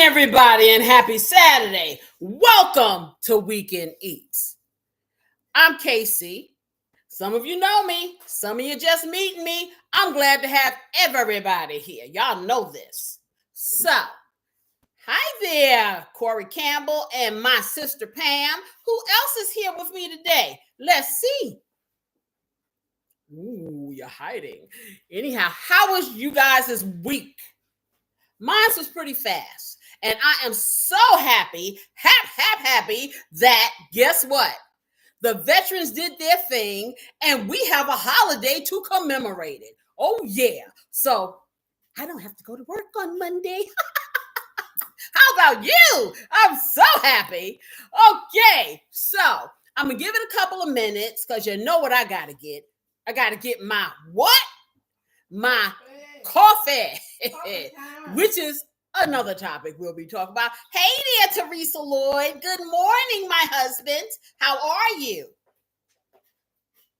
everybody, and happy Saturday. Welcome to Weekend Eats. I'm Casey. Some of you know me. Some of you just meeting me. I'm glad to have everybody here. Y'all know this. So, hi there, Corey Campbell and my sister Pam. Who else is here with me today? Let's see. Ooh, you're hiding. Anyhow, how was you guys this week? Mine was pretty fast. And I am so happy that guess what? The veterans did their thing and we have a holiday to commemorate it. Oh, yeah. So I don't have to go to work on Monday. How about you? I'm so happy. Okay. So I'm going to give it a couple of minutes because you know what I got to get. I got to get my what? My coffee, which is another topic we'll be talking about. Hey there, Teresa Lloyd. Good morning, my husband. How are you?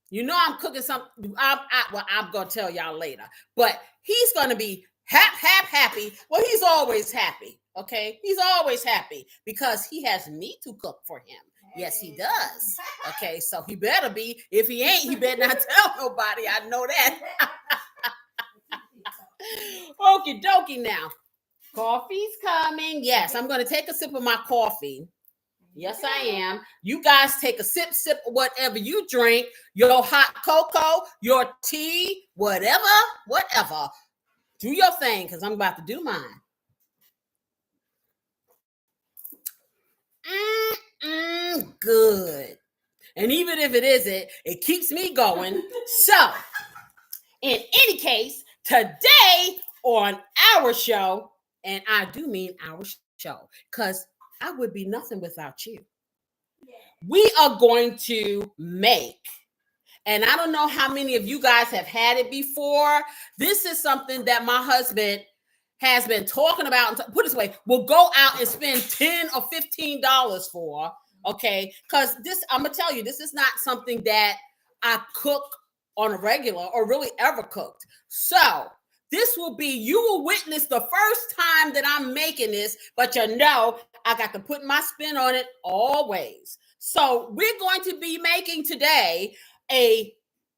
You know I'm cooking something. I'm going to tell y'all later. But he's going to be happy. Well, he's always happy, okay? He's always happy because he has me to cook for him. Yes, he does. Okay, so he better be. If he ain't, he better not tell nobody. I know that. Okie dokie now. Coffee's coming. Yes, I'm going to take a sip of my coffee. Yes, I am. You guys take a sip of whatever you drink, your hot cocoa, your tea, whatever. Do your thing because I'm about to do mine. Good. And even if it isn't, it keeps me going. So, in any case, today on our show, and I do mean our show, because I would be nothing without you. We are going to make, and I don't know how many of you guys have had it before. This is something that my husband has been talking about. Put it this way, we'll go out and spend $10 or $15 for, okay? Because this, I'm going to tell you, this is not something that I cook on a regular or really ever cooked. So this will be, you will witness the first time that I'm making this, but you know, I got to put my spin on it always. So we're going to be making today a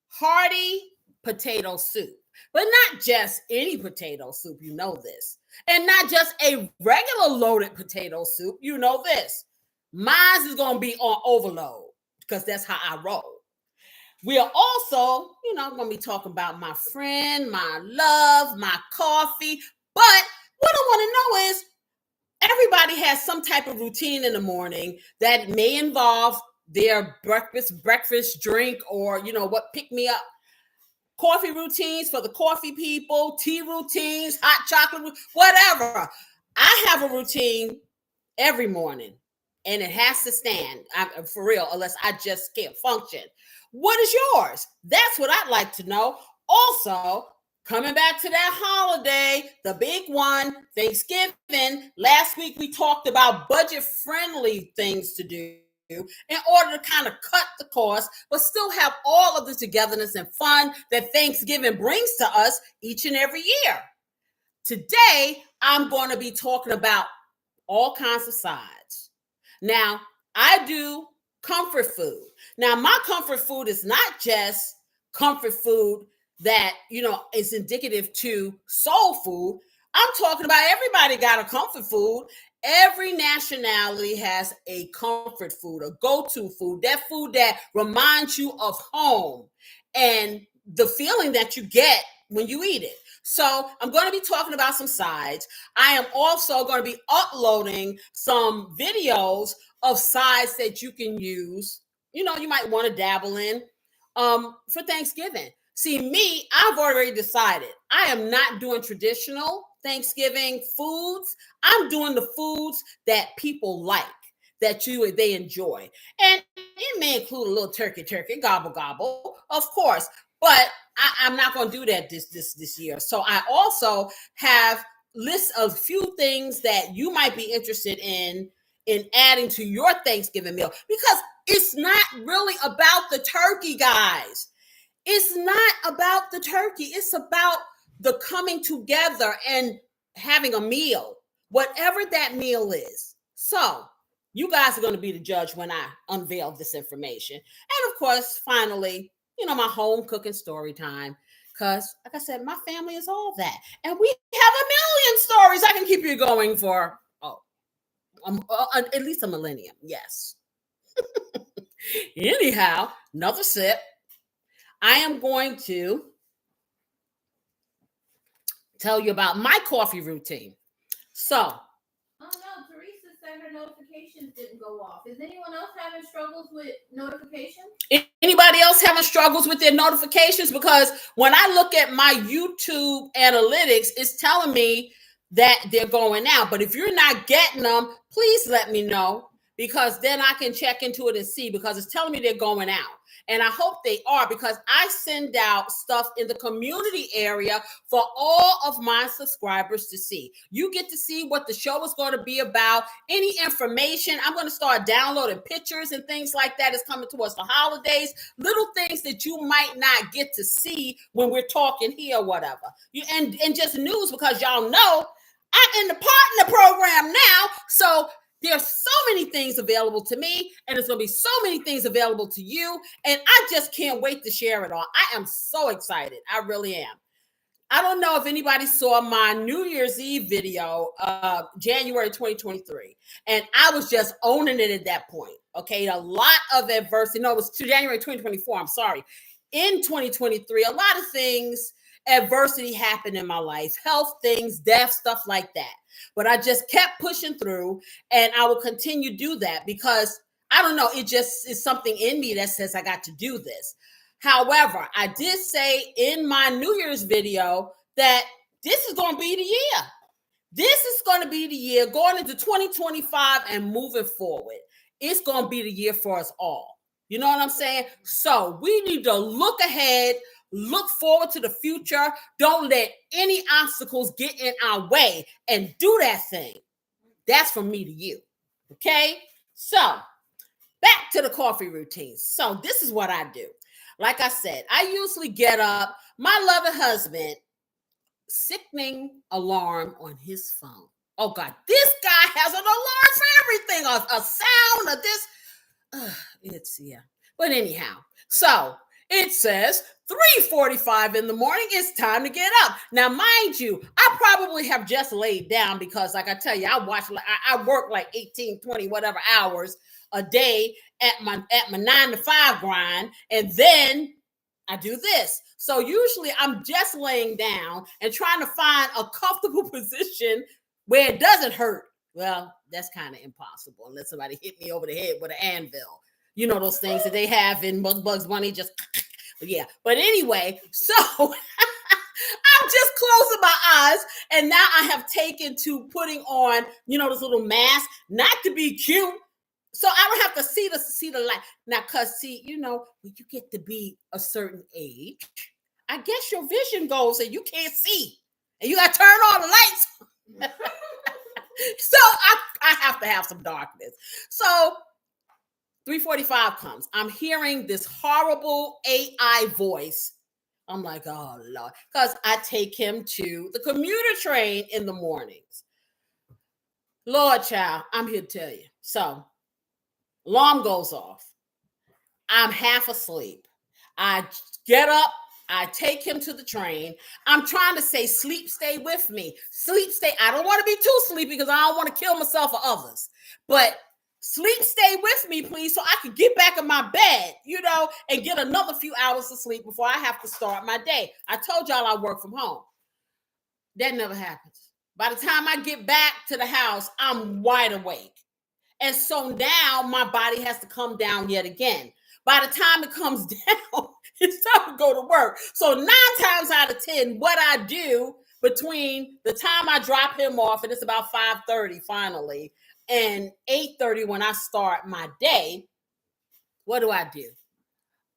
hearty potato soup, but not just any potato soup, you know this, and not just a regular loaded potato soup, you know this. Mine is going to be on overload because that's how I roll. We are also, going to be talking about my friend, my love, my coffee. But what I want to know is everybody has some type of routine in the morning that may involve their breakfast drink, or, what pick me up. Coffee routines for the coffee people, tea routines, hot chocolate, whatever. I have a routine every morning and it has to stand. For real, unless I just can't function. What is yours? That's what I'd like to know. Also, coming back to that holiday, the big one, Thanksgiving. Last week we talked about budget-friendly things to do in order to kind of cut the cost, but still have all of the togetherness and fun that Thanksgiving brings to us each and every year. Today, I'm going to be talking about all kinds of sides. Now, I do comfort food. Now, my comfort food is not just comfort food that, is indicative to soul food. I'm talking about everybody got a comfort food. Every nationality has a comfort food, a go-to food, that food that reminds you of home and the feeling that you get when you eat it. So I'm going to be talking about some sides. I am also going to be uploading some videos of sides that you can use, you might want to dabble in for Thanksgiving. See, me, I've already decided I am not doing traditional Thanksgiving foods. I'm doing the foods that people like, that they enjoy. And it may include a little turkey, gobble, of course. But I'm not going to do that this year. So I also have lists of few things that you might be interested in adding to your Thanksgiving meal, because it's not really about the turkey, guys. It's not about the turkey. It's about the coming together and having a meal. whatever that meal is. So you guys are going to be the judge when I unveil this information. And of course, finally, my home cooking story time. Because, like I said, my family is all that. And we have a million stories I can keep you going for, at least a millennium. Yes. Anyhow, another sip. I am going to tell you about my coffee routine. So, oh no, Teresa said her notifications didn't go off. Is anyone else having struggles with notifications? Anybody else having struggles with their notifications? Because when I look at my YouTube analytics, it's telling me that they're going out. But if you're not getting them, please let me know, because then I can check into it and see, because it's telling me they're going out. And I hope they are, because I send out stuff in the community area for all of my subscribers to see. You get to see what the show is going to be about, any information. I'm going to start downloading pictures and things like that. It's coming towards the holidays, little things that you might not get to see when we're talking here or whatever. And just news, because y'all know I'm in the partner program now. So there's so many things available to me, and there's going to be so many things available to you, and I just can't wait to share it all. I am so excited. I really am. I don't know if anybody saw my New Year's Eve video, January 2023, and I was just owning it at that point. Okay, a lot of adversity. No, it was January 2024. I'm sorry. In 2023, a lot of things, adversity happened in my life, health things, death, stuff like that. But I just kept pushing through, and I will continue to do that, because I don't know, it just is something in me that says I got to do this. However, I did say in my New Year's video that this is going to be the year. This is going to be the year going into 2025 and moving forward. It's going to be the year for us all. You know what I'm saying? So we need to look ahead, look forward to the future. Don't let any obstacles get in our way, and do that thing. That's from me to you. Okay? So back to the coffee routine. So this is what I do. Like I said, I usually get up. My loving husband, sickening alarm on his phone. Oh God, this guy has an alarm for everything. A sound, it's, yeah. But anyhow, so it says 3:45 in the morning. It's time to get up. Now, mind you, I probably have just laid down, because like I tell you, I work like 18, 20, whatever hours a day at my 9 to 5 grind. And then I do this. So usually I'm just laying down and trying to find a comfortable position where it doesn't hurt. Well, that's kind of impossible unless somebody hit me over the head with an anvil. You know those things that they have in Bugs Bunny, just, yeah. But anyway, so I'm just closing my eyes, and now I have taken to putting on, this little mask, not to be cute, so I don't have to see the light. Now, because when you get to be a certain age, I guess your vision goes and you can't see, and you got to turn on the lights. So I have to have some darkness. So 3:45 comes. I'm hearing this horrible AI voice. I'm like, oh Lord, because I take him to the commuter train in the mornings. Lord, child, I'm here to tell you. So alarm goes off. I'm half asleep. I get up. I take him to the train. I'm trying to say, sleep, stay with me. Sleep, stay. I don't want to be too sleepy, because I don't want to kill myself or others. But sleep, stay with me, please, so I can get back in my bed, and get another few hours of sleep before I have to start my day. I told y'all I work from home. That never happens. By the time I get back to the house, I'm wide awake. And so now my body has to come down yet again. By the time it comes down, it's time to go to work. So 9 times out of 10, what I do between the time I drop him off, and it's about 5:30 finally, and 8:30 when I start my day, what do?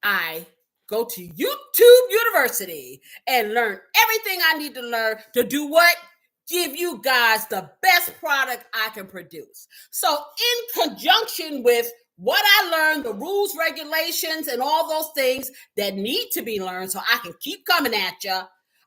I go to YouTube University and learn everything I need to learn to do what? Give you guys the best product I can produce. So in conjunction with what I learned, the rules, regulations, and all those things that need to be learned so I can keep coming at you,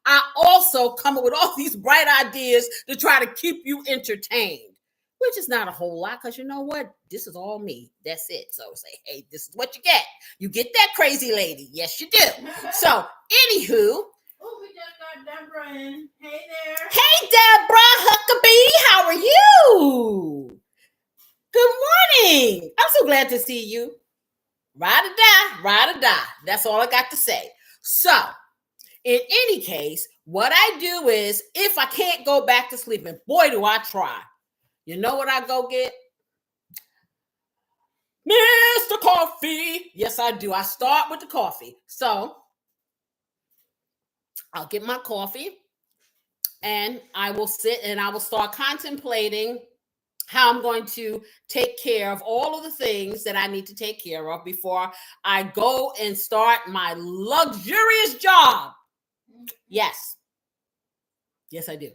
I also come up with all these bright ideas to try to keep you entertained, which is not a whole lot because you know what? This is all me. That's it. So say, hey, this is what you get. You get that crazy lady. Yes, you do. So, anywho. Oh, we just got Deborah in. Hey there. Hey, Deborah Huckabee. How are you? Good morning. I'm so glad to see you. Ride or die, ride or die. That's all I got to say. So, in any case, what I do is if I can't go back to sleep, and boy, do I try. You know what I go get? Mr. Coffee. Yes, I do. I start with the coffee. So, I'll get my coffee and I will sit and I will start contemplating how I'm going to take care of all of the things that I need to take care of before I go and start my luxurious job. Yes. Yes, I do.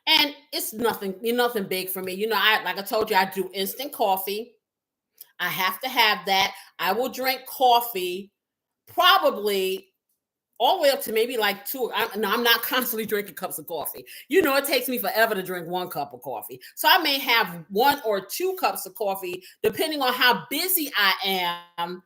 And it's nothing big for me. You know, like I told you, I do instant coffee. I have to have that. I will drink coffee probably all the way up to maybe like two. I'm not constantly drinking cups of coffee. You know, it takes me forever to drink one cup of coffee. So I may have 1 or 2 cups of coffee, depending on how busy I am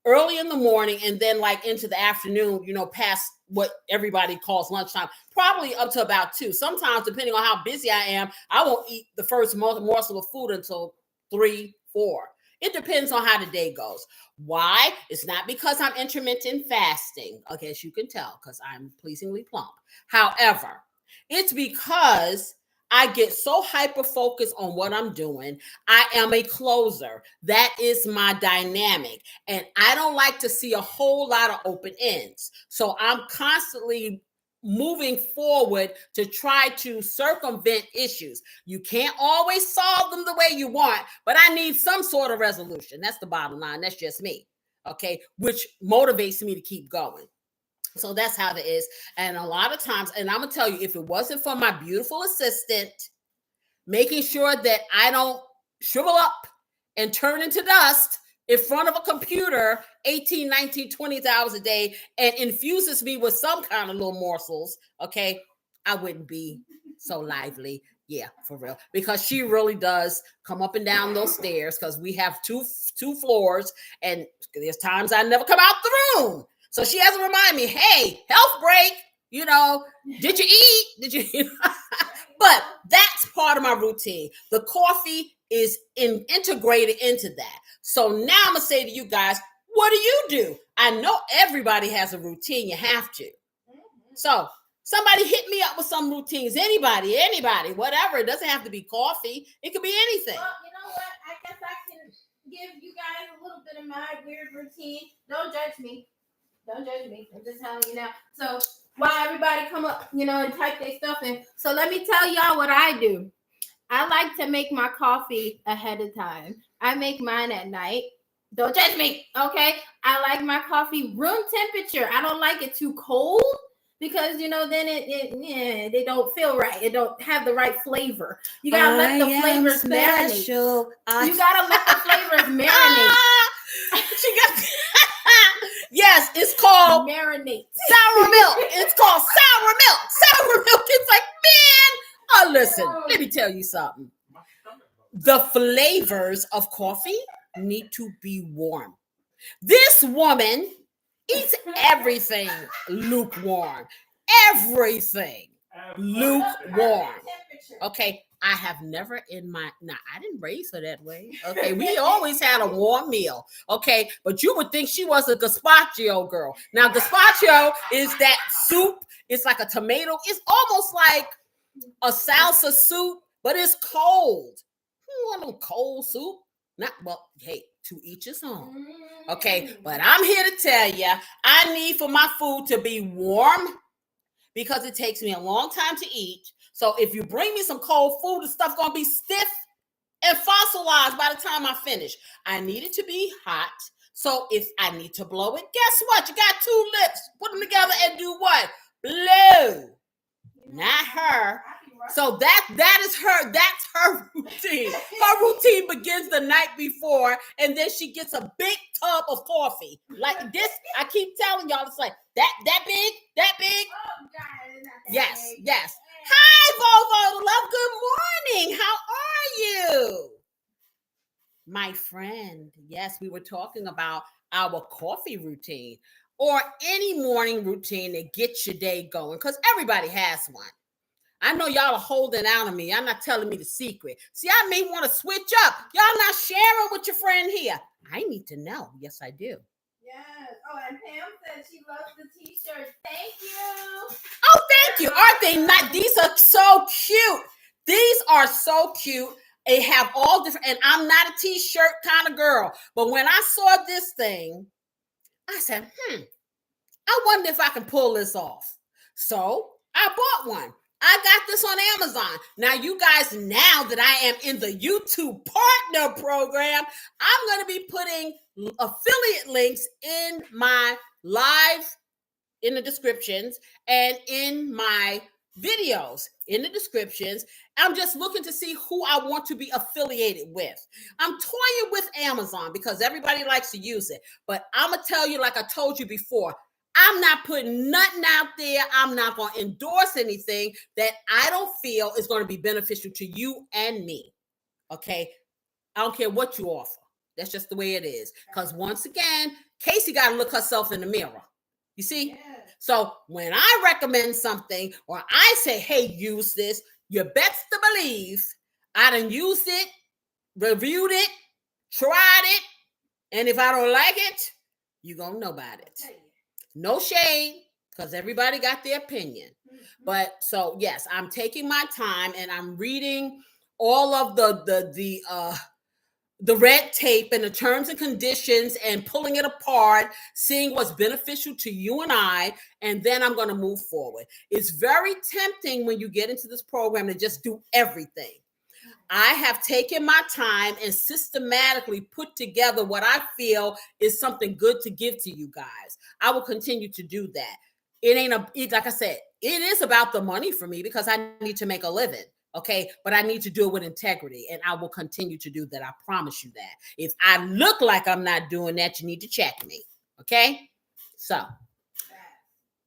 early in the morning and then like into the afternoon, you know, past what everybody calls lunchtime, probably up to about 2. Sometimes, depending on how busy I am, I won't eat the first morsel of food until 3, 4. It depends on how the day goes. Why? It's not because I'm intermittent fasting, okay, as you can tell, because I'm pleasingly plump. However, it's because I get so hyper-focused on what I'm doing. I am a closer. That is my dynamic. And I don't like to see a whole lot of open ends. So I'm constantly moving forward to try to circumvent issues. You can't always solve them the way you want, but I need some sort of resolution. That's the bottom line. That's just me. Okay, which motivates me to keep going. So that's how it is. And a lot of times, and I'm gonna tell you, if it wasn't for my beautiful assistant making sure that I don't shrivel up and turn into dust in front of a computer 18, 19, 20 hours a day and infuses me with some kind of little morsels, okay, I wouldn't be so lively. Yeah, for real. Because she really does come up and down those stairs because we have two floors and there's times I never come out the room. So she has to remind me, hey, health break, you know, did you eat? Did you? But that's part of my routine. The coffee is integrated into that. So now I'm going to say to you guys, what do? I know everybody has a routine. You have to. So somebody hit me up with some routines. Anybody, whatever. It doesn't have to be coffee. It could be anything. Well, you know what? I guess I can give you guys a little bit of my weird routine. Don't judge me. I'm just telling you now. So while everybody come up, you know, and type their stuff in. So let me tell y'all what I do. I like to make my coffee ahead of time. I make mine at night. Don't judge me, okay? I like my coffee room temperature. I don't like it too cold because, you know, then they don't feel right. It don't have the right flavor. You gotta let the flavors marinate. You gotta let the flavors marinate. She got yes, it's called marinate. Sour milk. It's called sour milk. Sour milk. It's like, man, listen, let me tell you something. The flavors of coffee need to be warm. This woman eats everything lukewarm. Everything lukewarm. Okay, I have never I didn't raise her that way. Okay, we always had a warm meal. Okay, but you would think she was a gazpacho girl. Now, gazpacho is that soup. It's like a tomato. It's almost like a salsa soup, but it's cold. You want no cold soup? Not well. Hey, to each his own. Okay, but I'm here to tell you, I need for my food to be warm because it takes me a long time to eat. So if you bring me some cold food, the stuff's gonna be stiff and fossilized by the time I finish. I need it to be hot. So if I need to blow it, guess what? You got 2 lips. Put them together and do what? Blow. Not her. So that is her. That's her routine. Her routine begins the night before, and then she gets a big tub of coffee. Like this, I keep telling y'all, it's like that big, that big. Oh God, yes, big. Yes. Hi, Volvo, love. Good morning. How are you, my friend? Yes, we were talking about our coffee routine or any morning routine that gets your day going, because everybody has one. I know y'all are holding out on me. I'm not telling me the secret. See, I may want to switch up. Y'all not sharing with your friend here. I need to know. Yes, I do. Yes. Oh, and Pam said she loves the t-shirts. Thank you. Oh, thank you. Aren't they not? These are so cute. These are so cute. They have all different, and I'm not a t-shirt kind of girl. But when I saw this thing, I said, I wonder if I can pull this off. So I bought one. I got this on Amazon. Now, you guys, now that I am in the YouTube partner program, I'm going to be putting affiliate links in my live, in the descriptions, and in my videos in the descriptions. I'm just looking to see who I want to be affiliated with. I'm toying with Amazon because everybody likes to use it. But I'm going to tell you, like I told you before, I'm not putting nothing out there. I'm not going to endorse anything that I don't feel is going to be beneficial to you and me. Okay? I don't care what you offer. That's just the way it is. Because once again, Casey got to look herself in the mirror. You see? Yes. So when I recommend something or I say, hey, use this, you best to believe I done used it, reviewed it, tried it, and if I don't like it, you're going to know about it. No shade, because everybody got their opinion. But so, yes, I'm taking my time and I'm reading all of the red tape and the terms and conditions and pulling it apart, seeing what's beneficial to you and I, and then I'm going to move forward. It's very tempting when you get into this program to just do everything. I have taken my time and systematically put together what I feel is something good to give to you guys. I will continue to do that. Like I said, it is about the money for me because I need to make a living. Okay, but I need to do it with integrity, and I will continue to do that. I promise you that. If I look like I'm not doing that, you need to check me. Okay, so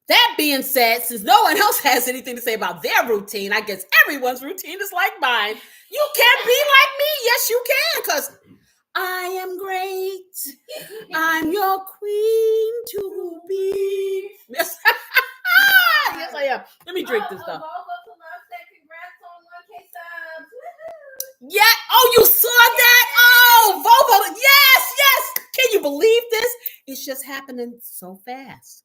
that being said, since no one else has anything to say about their routine, I guess everyone's routine is like mine. You can't be like me. Yes, you can, because I am great. I'm your queen to be. Yes, yes, I am. Let me drink this stuff. Yeah. Oh, you saw that? Oh, Volvo. Yes, yes. Can you believe this? It's just happening so fast.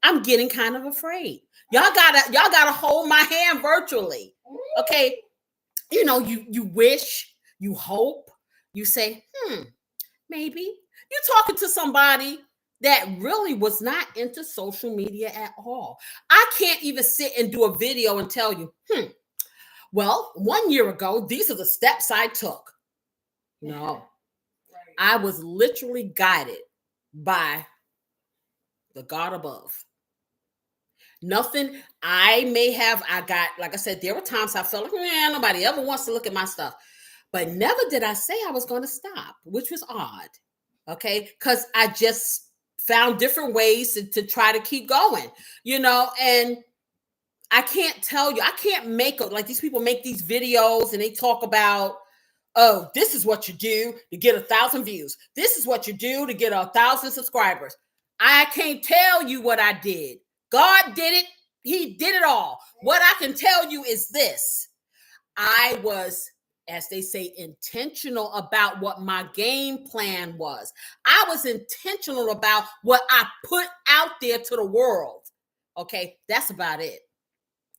I'm getting kind of afraid. Y'all gotta hold my hand virtually. Okay. You know, you wish, you hope, you say, maybe. You're talking to somebody that really was not into social media at all. I can't even sit and do a video and tell you, well, 1 year ago, these are the steps I took. No, I was literally guided by the God above. Nothing I got, like I said, there were times I felt like, man, nobody ever wants to look at my stuff. But never did I say I was going to stop, which was odd. Okay. Because I just found different ways to try to keep going, and I can't tell you, I can't make like these people make these videos and they talk about, oh, this is what you do to get 1,000 views. This is what you do to get 1,000 subscribers. I can't tell you what I did. God did it. He did it all. What I can tell you is this. I was, as they say, intentional about what my game plan was. I was intentional about what I put out there to the world. Okay, that's about it.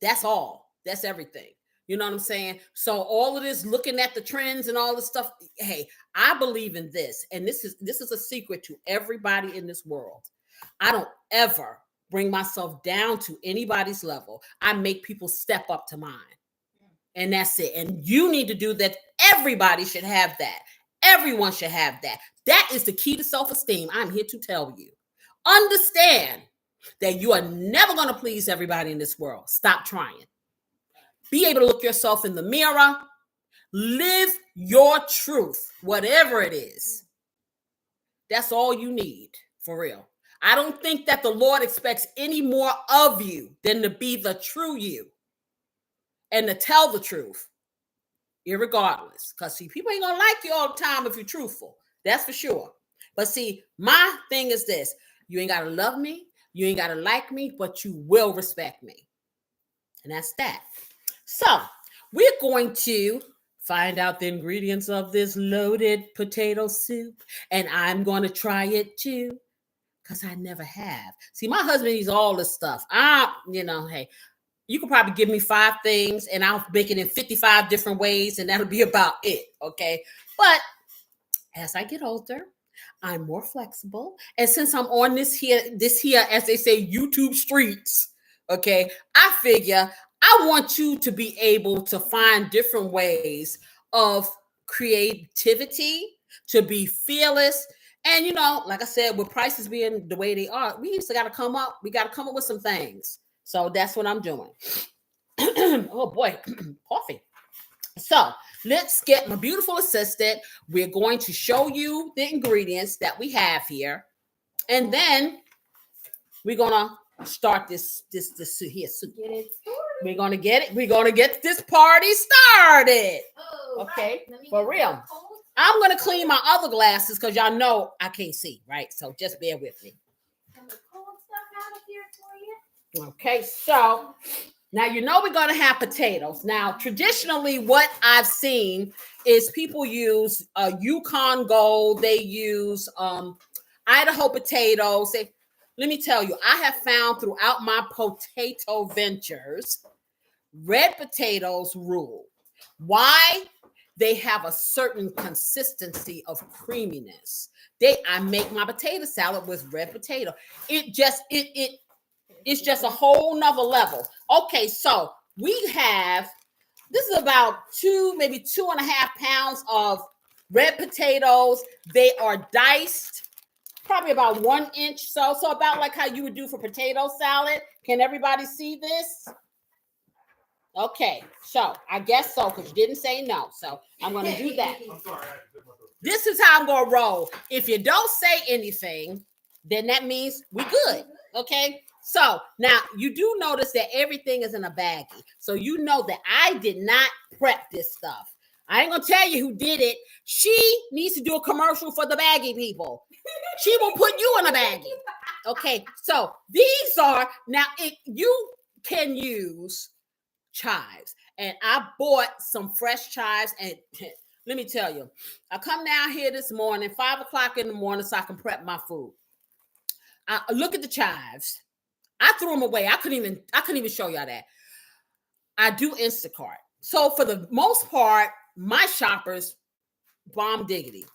That's all. That's everything. You know what I'm saying? So all of this looking at the trends and all this stuff, hey, I believe in this. And this is a secret to everybody in this world. I don't ever bring myself down to anybody's level. I make people step up to mine. And that's it. And you need to do that. Everybody should have that. Everyone should have that. That is the key to self-esteem. I'm here to tell you. Understand that you are never going to please everybody in this world. Stop trying. Be able to look yourself in the mirror. Live your truth, whatever it is. That's all you need, for real. I don't think that the Lord expects any more of you than to be the true you and to tell the truth, irregardless. Because, see, people ain't going to like you all the time if you're truthful. That's for sure. But, see, my thing is this. You ain't got to love me. You ain't got to like me, but you will respect me. And that's that. So, we're going to find out the ingredients of this loaded potato soup. And I'm going to try it too. Because I never have. See, my husband eats all this stuff. Hey, you could probably give me 5 things and I'll make it in 55 different ways and that'll be about it, okay? But as I get older, I'm more flexible. And since I'm on this here, as they say, YouTube streets, okay, I figure I want you to be able to find different ways of creativity, to be fearless. And, like I said, with prices being the way they are, we got to come up with some things. So that's what I'm doing. Oh boy, coffee. So let's get my beautiful assistant. We're going to show you the ingredients that we have here. And then we're going to start this soup here. Get it started. We're going to get it. We're going to get this party started. Oh, okay, right. For real. I'm going to clean my other glasses because y'all know I can't see, right? So just bear with me. Some of the cold stuff out of here for you. Okay, so now we're going to have potatoes. Now, traditionally, what I've seen is people use Yukon Gold. They use Idaho potatoes. Let me tell you, I have found throughout my potato ventures, red potatoes rule. Why? They have a certain consistency of creaminess. I make my potato salad with red potato. It's just a whole nother level. Okay, so this is about maybe 2.5 pounds of red potatoes. They are diced, probably about 1 inch. So about like how you would do for potato salad. Can everybody see this? Okay, so I guess so, because you didn't say no. So I'm going to do that. I'm sorry. This is how I'm going to roll. If you don't say anything, then that means we good. Okay, so now you do notice that everything is in a baggie. So you know that I did not prep this stuff. I ain't going to tell you who did it. She needs to do a commercial for the baggie people. She will put you in a baggie. Okay, so these are, now you can use chives, and I bought some fresh chives, and let me tell you, I come down here this morning 5 o'clock in the morning so I can prep my food. I look at the chives. I threw them away. I couldn't even show y'all that. I do Instacart, so for the most part my shoppers bomb diggity,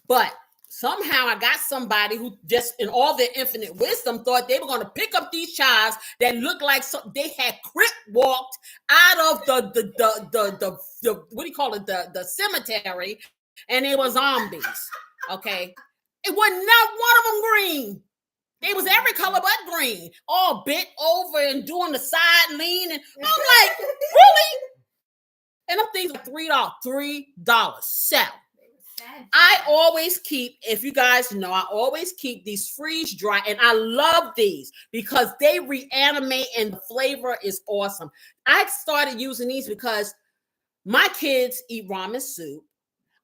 but somehow I got somebody who just in all their infinite wisdom thought they were going to pick up these chives that looked like they had crip walked out of the what do you call it, the cemetery, and they were zombies. Okay, it was not one of them green. They was every color but green, all bent over and doing the side lean, and I'm like, really? And I'm thinking $3 sell. I always keep, if you guys know, I always keep these freeze dry, and I love these because they reanimate and the flavor is awesome. I started using these because my kids eat ramen soup.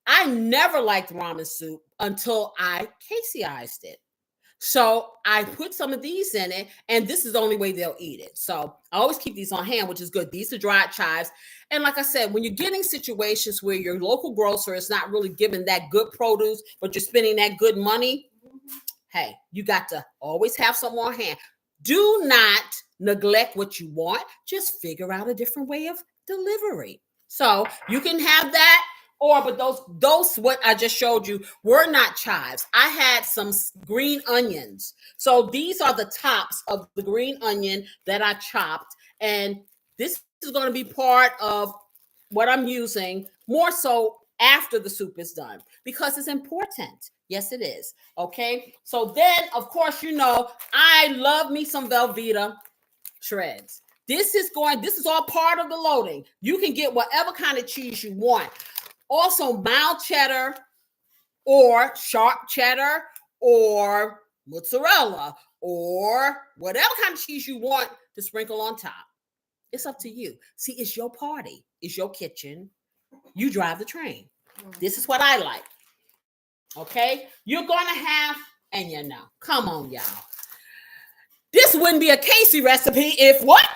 I never liked ramen soup until I Caseyized it. So I put some of these in it, and this is the only way they'll eat it. So I always keep these on hand, which is good. These are dried chives. And like I said, when you're getting situations where your local grocer is not really giving that good produce, but you're spending that good money, hey, you got to always have some on hand. Do not neglect what you want. Just figure out a different way of delivery. So you can have that. But those what I just showed you were not chives. I had some green onions. So these are the tops of the green onion that I chopped. And this is going to be part of what I'm using more so after the soup is done because it's important. Yes, it is. Okay. So then, of course, I love me some Velveeta shreds. This is all part of the loading. You can get whatever kind of cheese you want. Also, mild cheddar or sharp cheddar or mozzarella or whatever kind of cheese you want to sprinkle on top. It's up to you. See, it's your party. It's your kitchen. You drive the train. This is what I like. Okay? You're going to have, and come on, y'all. This wouldn't be a Casey recipe if what?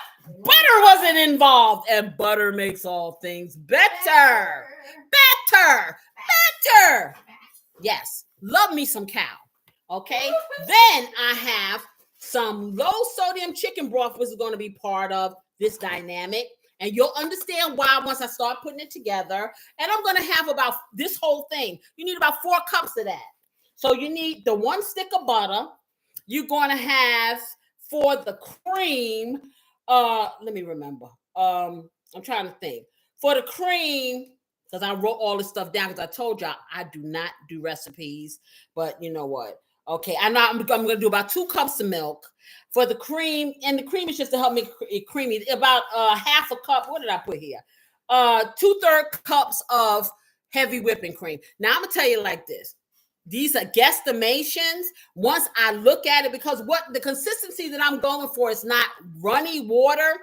Butter wasn't involved. And butter makes all things better. Better. Yes. Love me some cow. Okay? Then I have some low sodium chicken broth, which is going to be part of this dynamic. And you'll understand why once I start putting it together. And I'm going to have about this whole thing. You need about 4 cups of that. So you need the 1 stick of butter. You're going to have for the cream. Let me remember. I'm trying to think. For the cream, because I wrote all this stuff down because I told y'all I do not do recipes. But you know what? Okay, I'm going to do about 2 cups of milk for the cream, and the cream is just to help make it creamy. About half a cup. What did I put here? 2/3 cups of heavy whipping cream. Now I'm gonna tell you like this. These are guesstimations. Once I look at it, because what the consistency that I'm going for is not runny water.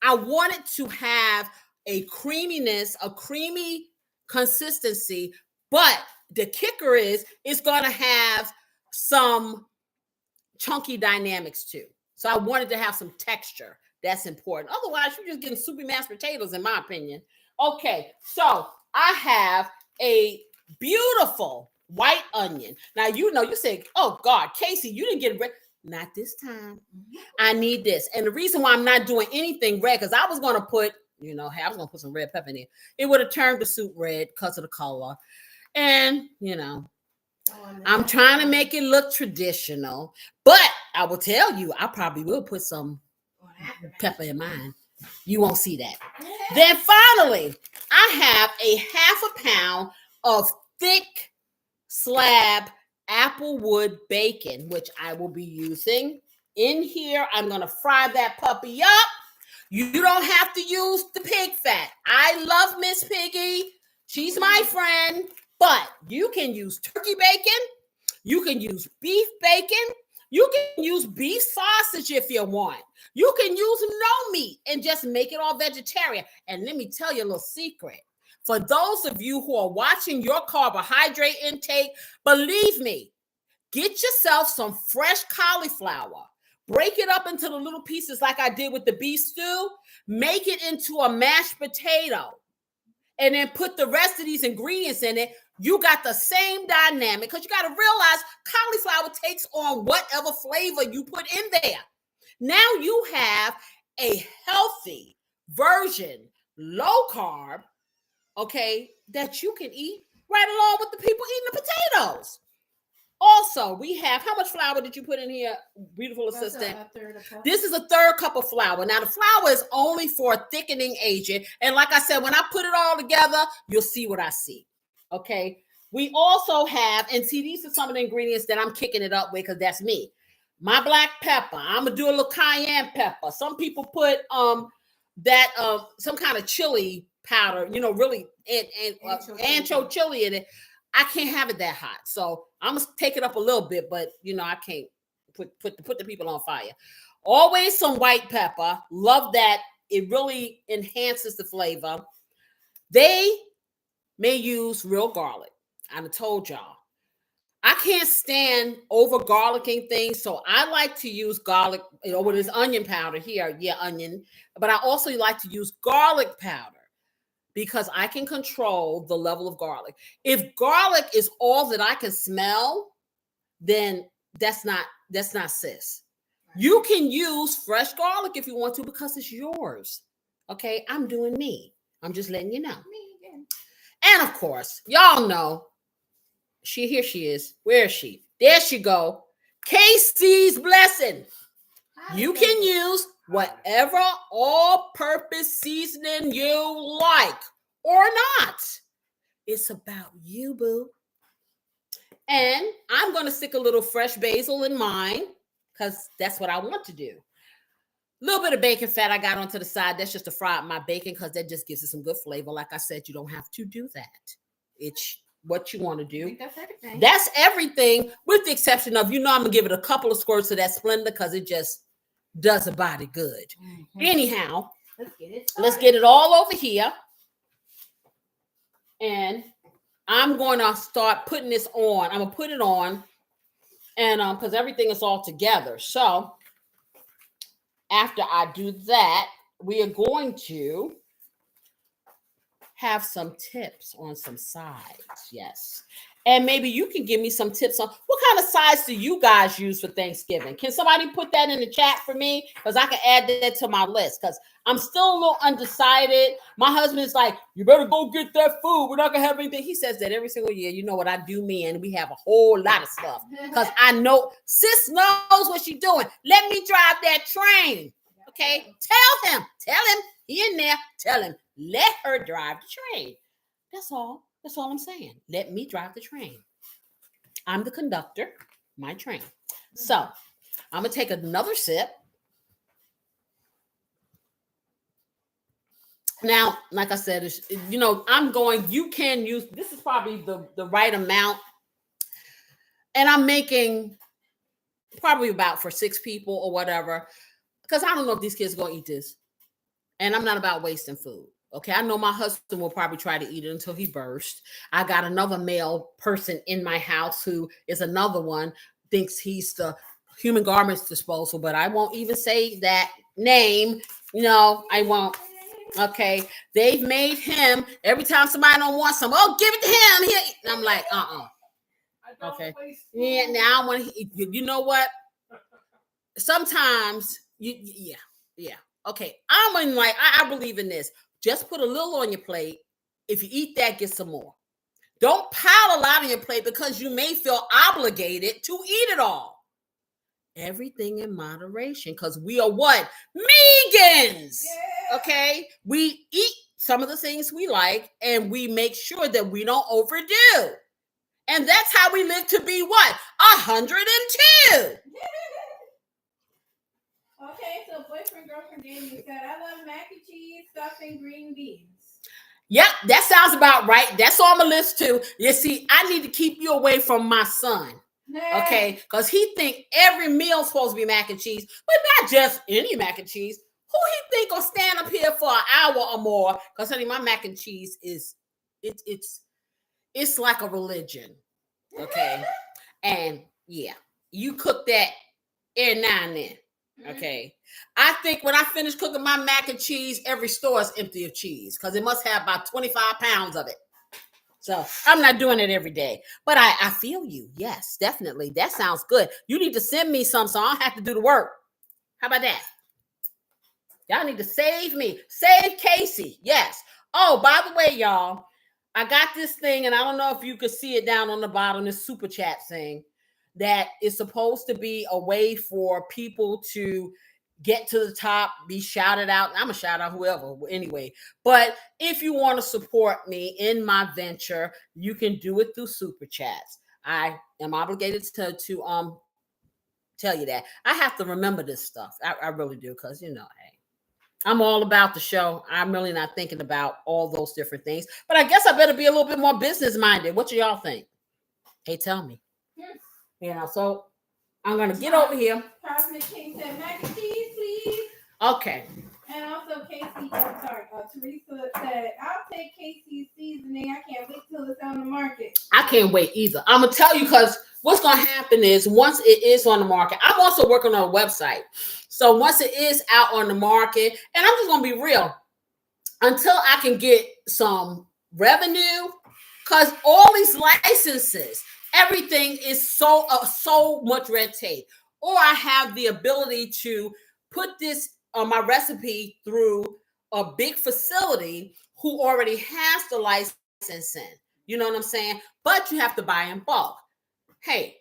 I want it to have a creaminess, a creamy consistency, but the kicker is it's going to have some chunky dynamics too. So I wanted to have some texture. That's important. Otherwise, you're just getting soupy mashed potatoes, in my opinion. Okay, so I have a beautiful white onion. Now, you say, oh God, Casey, you didn't get red. Not this time. I need this. And the reason why I'm not doing anything red, because I was going to put, I was going to put some red pepper in it. It would have turned the soup red because of the color. And, I'm trying to make it look traditional, but I will tell you, I probably will put some pepper in mine. You won't see that. Then finally, I have a 1/2 pound of thick slab applewood bacon, which I will be using in here. I'm going to fry that puppy up. You don't have to use the pig fat. I love Miss Piggy. She's my friend. But you can use turkey bacon. You can use beef bacon. You can use beef sausage if you want. You can use no meat and just make it all vegetarian. And let me tell you a little secret. For those of you who are watching your carbohydrate intake, believe me, get yourself some fresh cauliflower. Break it up into the little pieces like I did with the beef stew. Make it into a mashed potato. And then put the rest of these ingredients in it. You got the same dynamic, because you got to realize cauliflower takes on whatever flavor you put in there. Now you have a healthy version, low carb, okay, that you can eat right along with the people eating the potatoes. Also, we have, how much flour did you put in here, beautiful assistant? This is a 1/3 cup of flour. Now, the flour is only for a thickening agent. And like I said, when I put it all together, you'll see what I see. Okay. We also have, and see, these are some of the ingredients that I'm kicking it up with, because that's me. My black pepper. I'm going to do a little cayenne pepper. Some people put some kind of chili powder, really, ancho chili in it. I can't have it that hot. So I'm going to take it up a little bit, but I can't put the people on fire. Always some white pepper. Love that. It really enhances the flavor. They may use real garlic. I told y'all. I can't stand over garlicking things. So I like to use garlic, with this onion powder here. Yeah, onion. But I also like to use garlic powder, because I can control the level of garlic. If garlic is all that I can smell, then that's not sis. You can use fresh garlic if you want to, because it's yours. Okay, I'm doing me. I'm just letting you know. And of course, y'all know, here she is. Where is she? There she go. Casey's blessing. You can use whatever all-purpose seasoning you like or not. It's about you, boo. And I'm going to stick a little fresh basil in mine, because that's what I want to do. little bit of bacon fat I got onto the side. That's just to fry up my bacon because that just gives it some good flavor. Like I said, you don't have to do that. It's what you want to do. That's everything. That's everything, with the exception of, I'm going to give it a couple of squirts of that Splenda because it just does a body good. Mm-hmm. Anyhow, let's get it all over here. And I'm going to start putting this on. I'm going to put it on, and because everything is all together. So after I do that, we are going to have some tips on some sides. Yes. And maybe you can give me some tips on what kind of sides do you guys use for Thanksgiving? Can somebody put that in the chat for me? Because I can add that to my list, because I'm still a little undecided. My husband's like, you better go get that food. We're not going to have anything. He says that every single year. You know what I do, me, and we have a whole lot of stuff. Because I know sis knows what she's doing. Let me drive that train. Okay? Tell him, he in there, tell him, let her drive the train. That's all. That's all I'm saying. Let me drive the train. I'm the conductor, my train. So I'm going to take another sip. Now, like I said, you can use, this is probably the right amount. And I'm making probably about for 6 people or whatever, because I don't know if these kids are going to eat this. And I'm not about wasting food. Okay, I know my husband will probably try to eat it until he bursts. I got another male person in my house who is another one, thinks he's the human garbage disposal, but I won't even say that name. No, I won't. Okay, they've made him, every time somebody don't want some, oh, give it to him. And I'm like, Okay. Yeah, now I want to, you know what? Sometimes, yeah. Okay, I believe in this. Just put a little on your plate. If you eat that, get some more. Don't pile a lot on your plate because you may feel obligated to eat it all. Everything in moderation, because we are what? Vegans. Yeah. Okay? We eat some of the things we like, and we make sure that we don't overdo. And that's how we live to be what? 102. Okay, so boyfriend, girlfriend, Jamie said, I love mac and cheese, stuffing, green beans. Yep, that sounds about right. That's on the list too. You see, I need to keep you away from my son. Okay, because he think every meal's supposed to be mac and cheese, but not just any mac and cheese. Who he think will stand up here for an hour or more? Because honey, my mac and cheese is it's like a religion. Okay, and yeah, you cook that every now and then. Okay, I think when I finish cooking my mac and cheese, every store is empty of cheese because it must have about 25 pounds of it. So I'm not doing it every day, but I feel you. Yes, definitely. That sounds good. You need to send me some so I don't have to do the work. How about that? Y'all need to save me. Save Casey. Yes. Oh, by the way, y'all, I got this thing, and I don't know if you could see it down on the bottom, this super chat thing. That is supposed to be a way for people to get to the top, be shouted out. I'm going to shout out whoever anyway. But if you want to support me in my venture, you can do it through super chats. I am obligated to tell you that. I have to remember this stuff. I really do, because, hey, I'm all about the show. I'm really not thinking about all those different things. But I guess I better be a little bit more business-minded. What do y'all think? Hey, tell me. So I'm going to get over here. Cosmic King said, mac and cheese, please. Okay. And also Teresa said, I'll take Casey's seasoning. I can't wait till it's on the market. I can't wait either. I'm going to tell you, because what's going to happen is once it is on the market, I'm also working on a website. So once it is out on the market, and I'm just going to be real, until I can get some revenue, because all these licenses, everything is so much red tape. Or I have the ability to put this on my recipe through a big facility who already has the licensing. You know what I'm saying? But you have to buy in bulk. Hey,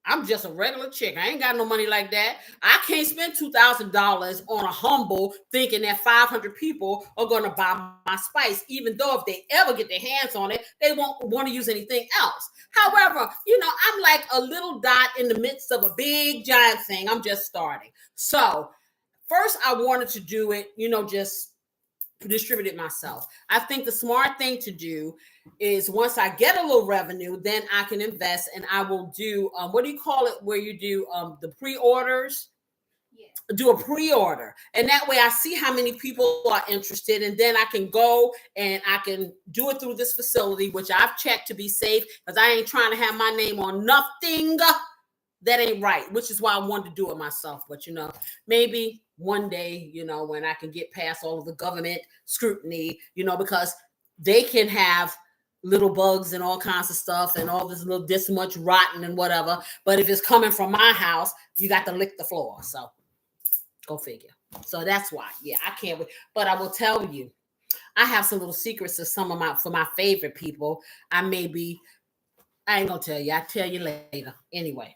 I'm just a regular chick. I ain't got no money like that. I can't spend $2,000 on a humble thinking that 500 people are going to buy my spice, even though if they ever get their hands on it, they won't want to use anything else. However, I'm like a little dot in the midst of a big giant thing. I'm just starting. So first I wanted to do it, just distribute it myself. I think the smart thing to do is once I get a little revenue, then I can invest and I will do, what do you call it? Where you do the pre-orders? Do a pre-order, and that way I see how many people are interested, and then I can go and I can do it through this facility, which I've checked to be safe, because I ain't trying to have my name on nothing that ain't right, which is why I wanted to do it myself. But maybe one day, when I can get past all of the government scrutiny, because they can have little bugs and all kinds of stuff and all this much rotten and whatever, but if it's coming from my house, you got to lick the floor. So go figure. So that's why. Yeah, I can't wait. But I will tell you, I have some little secrets of for my favorite people. I ain't gonna tell you. I'll tell you later. Anyway.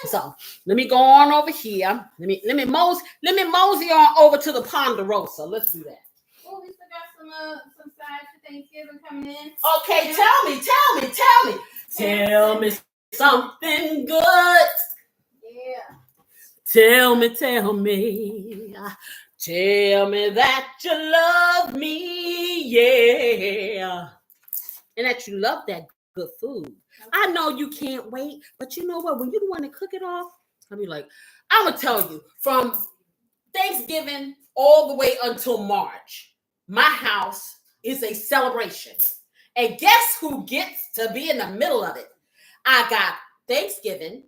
So let me go on over here. Let me mosey on over to the Ponderosa. Let's do that. Oh, we still got some sides for Thanksgiving coming in. Okay, tell me. Tell me something good. Yeah. Tell me that you love me, yeah, and that you love that good food. Okay. I know you can't wait, but you know what? When you want to cook it off, I'll be like, I'm gonna tell you, from Thanksgiving all the way until March, my house is a celebration, and guess who gets to be in the middle of it? I got Thanksgiving,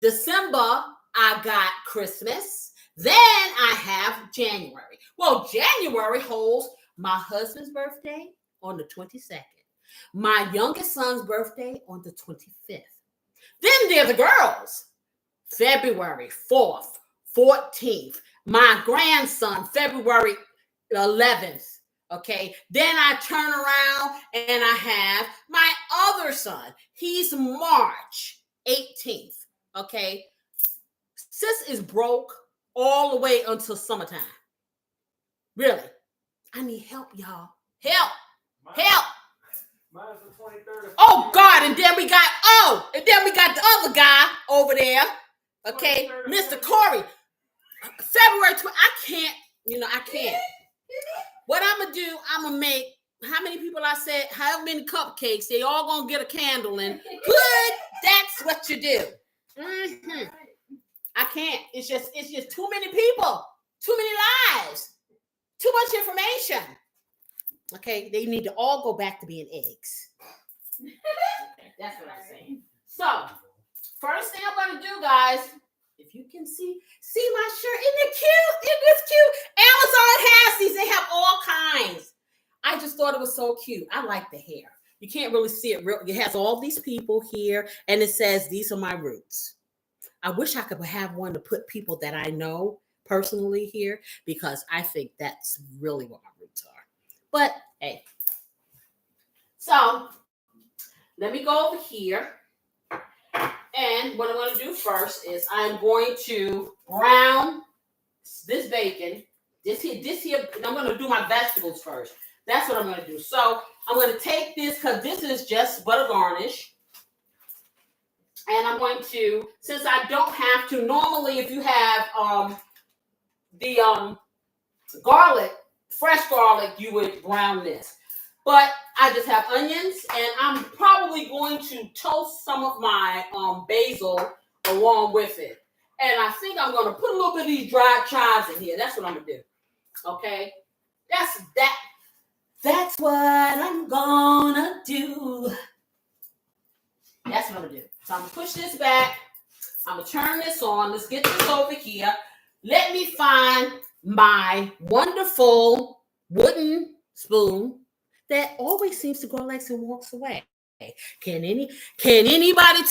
December. I got Christmas. Then I have January. Well, January holds my husband's birthday on the 22nd. My youngest son's birthday on the 25th. Then there are the girls. February 4th, 14th. My grandson, February 11th. Okay. Then I turn around and I have my other son. He's March 18th. Okay. Sis is broke all the way until summertime. Really. I need help, y'all. Help. Mine's the 23rd. Oh, God. And then we got the other guy over there. Okay. Mr. Corey. February 20th. I can't. What I'm going to do, I'm going to make, how many people I said, however many cupcakes, they all going to get a candle in. Good. That's what you do. Mm-hmm. I can't. It's just too many people, too many lives, too much information. Okay, they need to all go back to being eggs. Okay, that's what I'm saying. So, first thing I'm gonna do, guys, if you can see my shirt, isn't it cute? Isn't this cute? Amazon has these. They have all kinds. I just thought it was so cute. I like the hair. You can't really see it real. It has all these people here, and it says these are my roots. I wish I could have one to put people that I know personally here, because I think that's really what my roots are. But hey, so let me go over here. And what I'm going to do first is I'm going to brown this bacon. This here, and I'm going to do my vegetables first. That's what I'm going to do. So I'm going to take this, because this is just butter garnish. And I'm going to, since I don't have to, normally if you have the garlic, fresh garlic, you would brown this. But I just have onions, and I'm probably going to toast some of my basil along with it. And I think I'm going to put a little bit of these dried chives in here. That's what I'm going to do. Okay? That's what I'm going to do. That's what I'm going to do. So I'm going to push this back. I'm going to turn this on. Let's get this over here. Let me find my wonderful wooden spoon that always seems to grow legs and walks away. Can anybody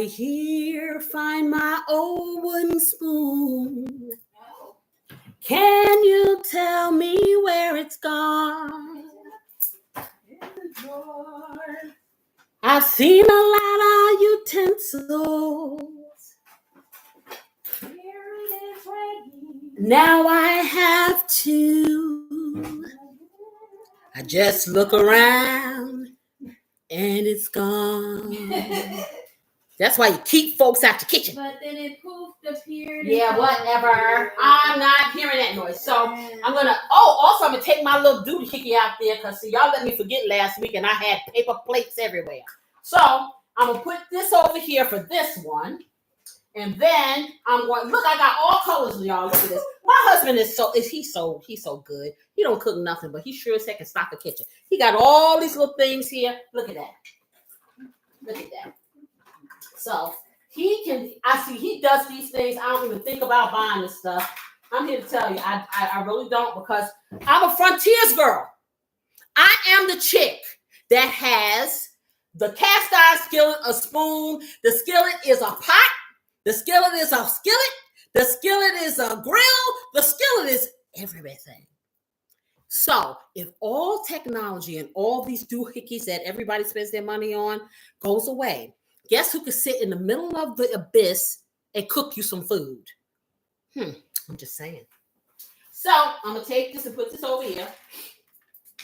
here find my old wooden spoon? Can you tell me where it's gone? I've seen a lot of utensils. Now I have to. I just look around and it's gone. That's why you keep folks out the kitchen. But then it poof appeared. Yeah, whatever. I'm not hearing that noise. So I'm gonna. Oh, also I'm gonna take my little duty hickey out there because see y'all let me forget last week and I had paper plates everywhere. So I'm gonna put this over here for this one, and then I'm going. Look, I got all colors, y'all. Look at this. My husband is he's so good. He don't cook nothing, but he sure as heck can stock a kitchen. He got all these little things here. Look at that. Look at that. So. He does these things. I don't even think about buying this stuff. I'm here to tell you, I really don't because I'm a frontiers girl. I am the chick that has the cast iron skillet, a spoon. The skillet is a pot. The skillet is a skillet. The skillet is a grill. The skillet is everything. So if all technology and all these doohickeys that everybody spends their money on goes away, guess who could sit in the middle of the abyss and cook you some food? I'm just saying. So I'm going to take this and put this over here.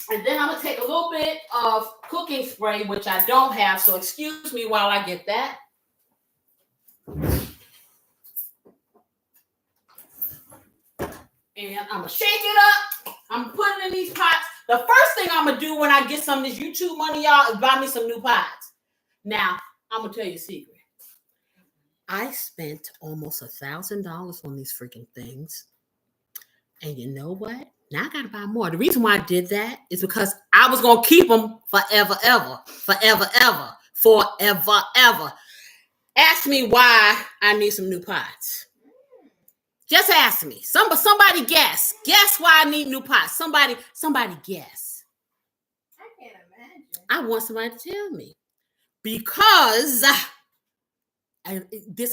And then I'm going to take a little bit of cooking spray, which I don't have. So excuse me while I get that. And I'm going to shake it up. I'm putting it in these pots. The first thing I'm going to do when I get some of this YouTube money, y'all, is buy me some new pots. Now, I'm going to tell you a secret. I spent almost $1,000 on these freaking things. And you know what? Now I got to buy more. The reason why I did that is because I was going to keep them forever, ever. Ask me why I need some new pots. Just ask me. Somebody guess. Guess why I need new pots. Somebody guess. I can't imagine. I want somebody to tell me. Because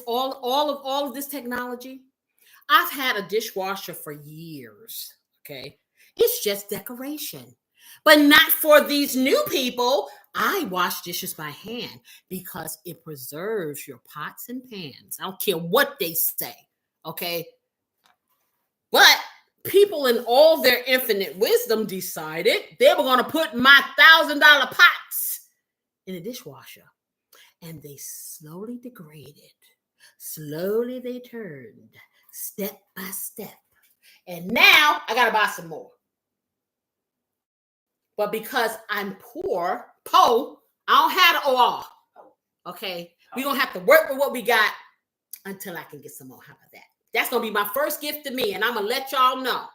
all of this technology, I've had a dishwasher for years. Okay. It's just decoration. But not for these new people. I wash dishes by hand because it preserves your pots and pans. I don't care what they say. Okay. But people in all their infinite wisdom decided they were going to put my $1,000 pots in a dishwasher. And they slowly degraded. Slowly they turned, step by step. And now I got to buy some more. But because I'm poor, I don't have the OR. Okay? We're going to have to work with what we got until I can get some more. How about that? That's going to be my first gift to me, and I'm going to let y'all know.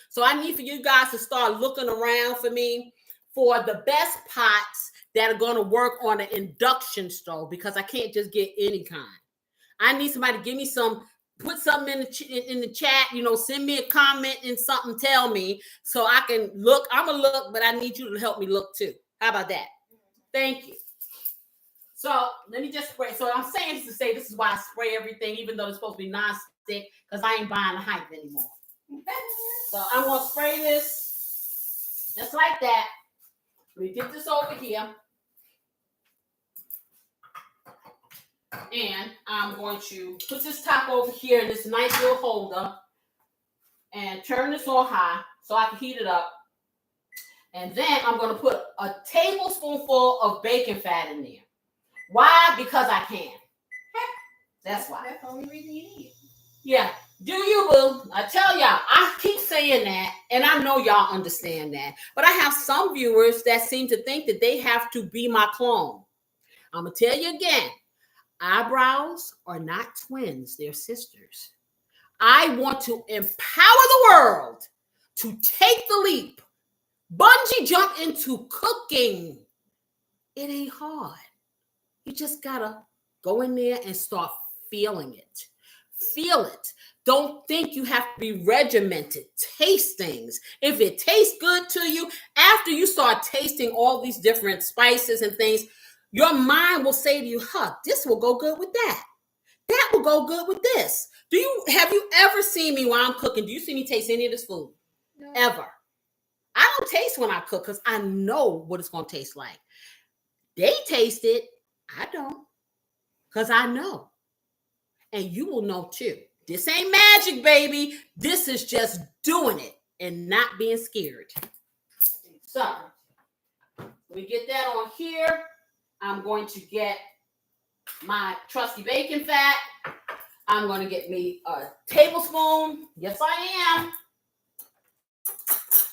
So I need for you guys to start looking around for me for the best pots that are going to work on an induction stove because I can't just get any kind. I need somebody to give me some, put something in the chat, send me a comment and something, tell me so I can look. I'm going to look, but I need you to help me look too. How about that? Thank you. So let me just spray. So I'm saying this to say this is why I spray everything, even though it's supposed to be non-stick, because I ain't buying the hype anymore. So I'm going to spray this just like that. Let me get this over here. And I'm going to put this top over here in this nice little holder and turn this on high so I can heat it up. And then I'm going to put a tablespoonful of bacon fat in there. Why? Because I can. That's why. That's the only reason you need it. Yeah. Do you, boo? I tell y'all, I keep saying that, and I know y'all understand that. But I have some viewers that seem to think that they have to be my clone. I'm going to tell you again. Eyebrows are not twins. They're sisters. I want to empower the world to take the leap. Bungee jump into cooking. It ain't hard. You just got to go in there and start feeling it. Feel it. Don't think you have to be regimented. Taste things. If it tastes good to you, after you start tasting all these different spices and things, your mind will say to you, this will go good with that. That will go good with this. Have you ever seen me while I'm cooking? Do you see me taste any of this food? No. Ever. I don't taste when I cook because I know what it's going to taste like. They taste it. I don't. Because I know. And you will know too. This ain't magic, baby. This is just doing it and not being scared. So, we get that on here. I'm going to get my trusty bacon fat. I'm going to get me a tablespoon. Yes, I am.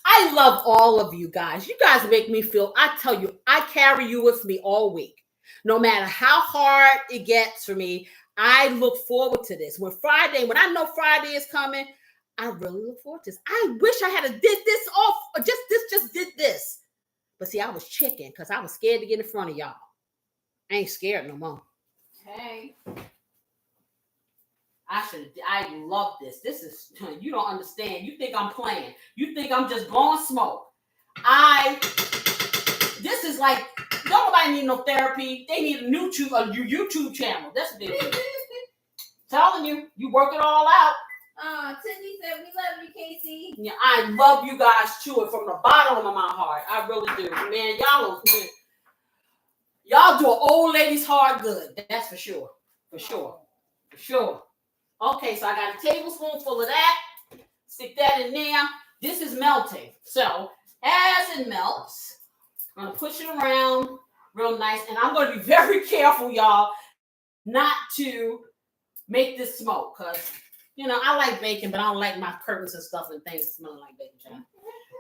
I love all of you guys. You guys make me feel, I tell you, I carry you with me all week. No matter how hard it gets for me, I look forward to this. When I know Friday is coming, I really look forward to this. I wish I had did this off, or just did this. But see, I was chicken because I was scared to get in front of y'all. I ain't scared no more. Hey. I love this. This is, you don't understand. You think I'm playing. You think I'm just blowing smoke. This is like, nobody need no therapy. They need a YouTube channel. That's what they need. Telling you, you work it all out. Cindy said we love you, Casey. Yeah, I love you guys too, and from the bottom of my heart. I really do. Man, y'all do an old lady's heart good. That's for sure. For sure. Okay, so I got a tablespoonful of that. Stick that in there. This is melting. So as it melts, I'm going to push it around real nice. And I'm going to be very careful, y'all, not to make this smoke. Because, I like bacon, but I don't like my curtains and stuff and things smelling like bacon.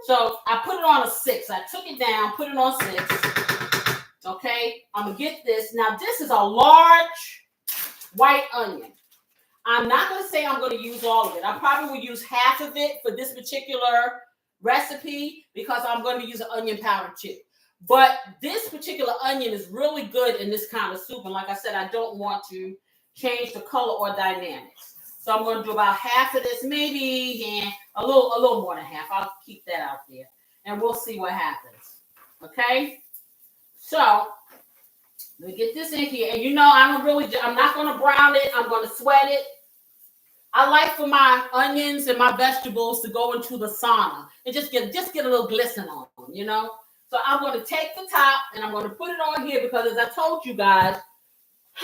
So I put it on a 6. I took it down, put it on 6. Okay, I'm going to get this. Now, this is a large white onion. I'm not going to say I'm going to use all of it. I probably will use half of it for this particular recipe because I'm going to use an onion powder too. But this particular onion is really good in this kind of soup. And like I said, I don't want to change the color or dynamics. So I'm going to do about half of this, maybe a little more than half. I'll keep that out there. And we'll see what happens. Okay? So let me get this in here. And I'm not going to brown it. I'm going to sweat it. I like for my onions and my vegetables to go into the sauna and just get a little glisten on them, So I'm going to take the top and I'm going to put it on here because as I told you guys,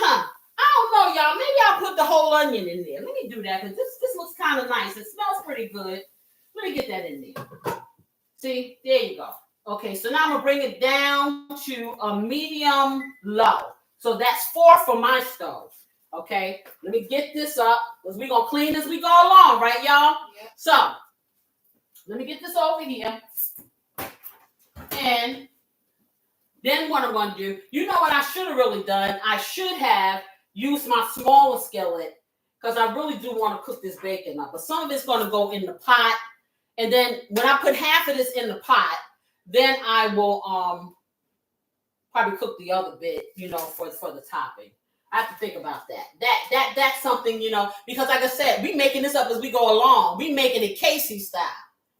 I don't know, y'all. Maybe I'll put the whole onion in there. Let me do that because this looks kind of nice. It smells pretty good. Let me get that in there. See, there you go. Okay, so now I'm going to bring it down to a medium low. So that's 4 for my stove. Okay, let me get this up because we're going to clean as we go along, right, y'all? Yep. So, let me get this over here. And then what I'm going to do, you know what I should have really done? I should have used my smaller skillet because I really do want to cook this bacon up. But some of it's going to go in the pot. And then when I put half of this in the pot, then I will probably cook the other bit, for the topping. I have to think about that. That's something, because like I said, we making this up as we go along. We making it Casey style.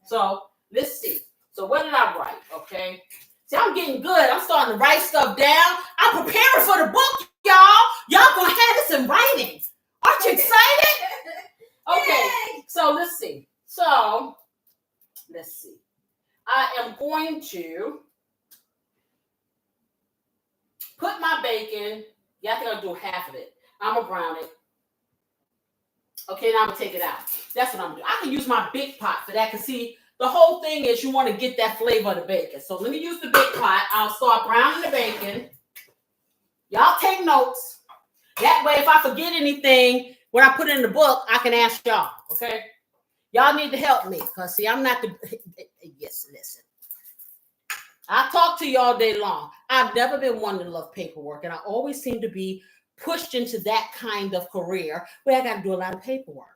So let's see. So what did I write? Okay. See, I'm getting good. I'm starting to write stuff down. I'm preparing for the book, y'all. Y'all gonna have this in writing. Aren't you excited? Okay. Yay! So let's see. I am going to put my bacon. Yeah, I think I'll do half of it. I'm going to brown it. Okay, now I'm going to take it out. That's what I'm going to do. I can use my big pot for that because, see, the whole thing is you want to get that flavor of the bacon. So let me use the big pot. I'll start browning the bacon. Y'all take notes. That way, if I forget anything, when I put it in the book, I can ask y'all, okay? Y'all need to help me because, see, I'm not the... Yes, listen. I talk to you all day long. I've never been one to love paperwork, and I always seem to be pushed into that kind of career where I got to do a lot of paperwork.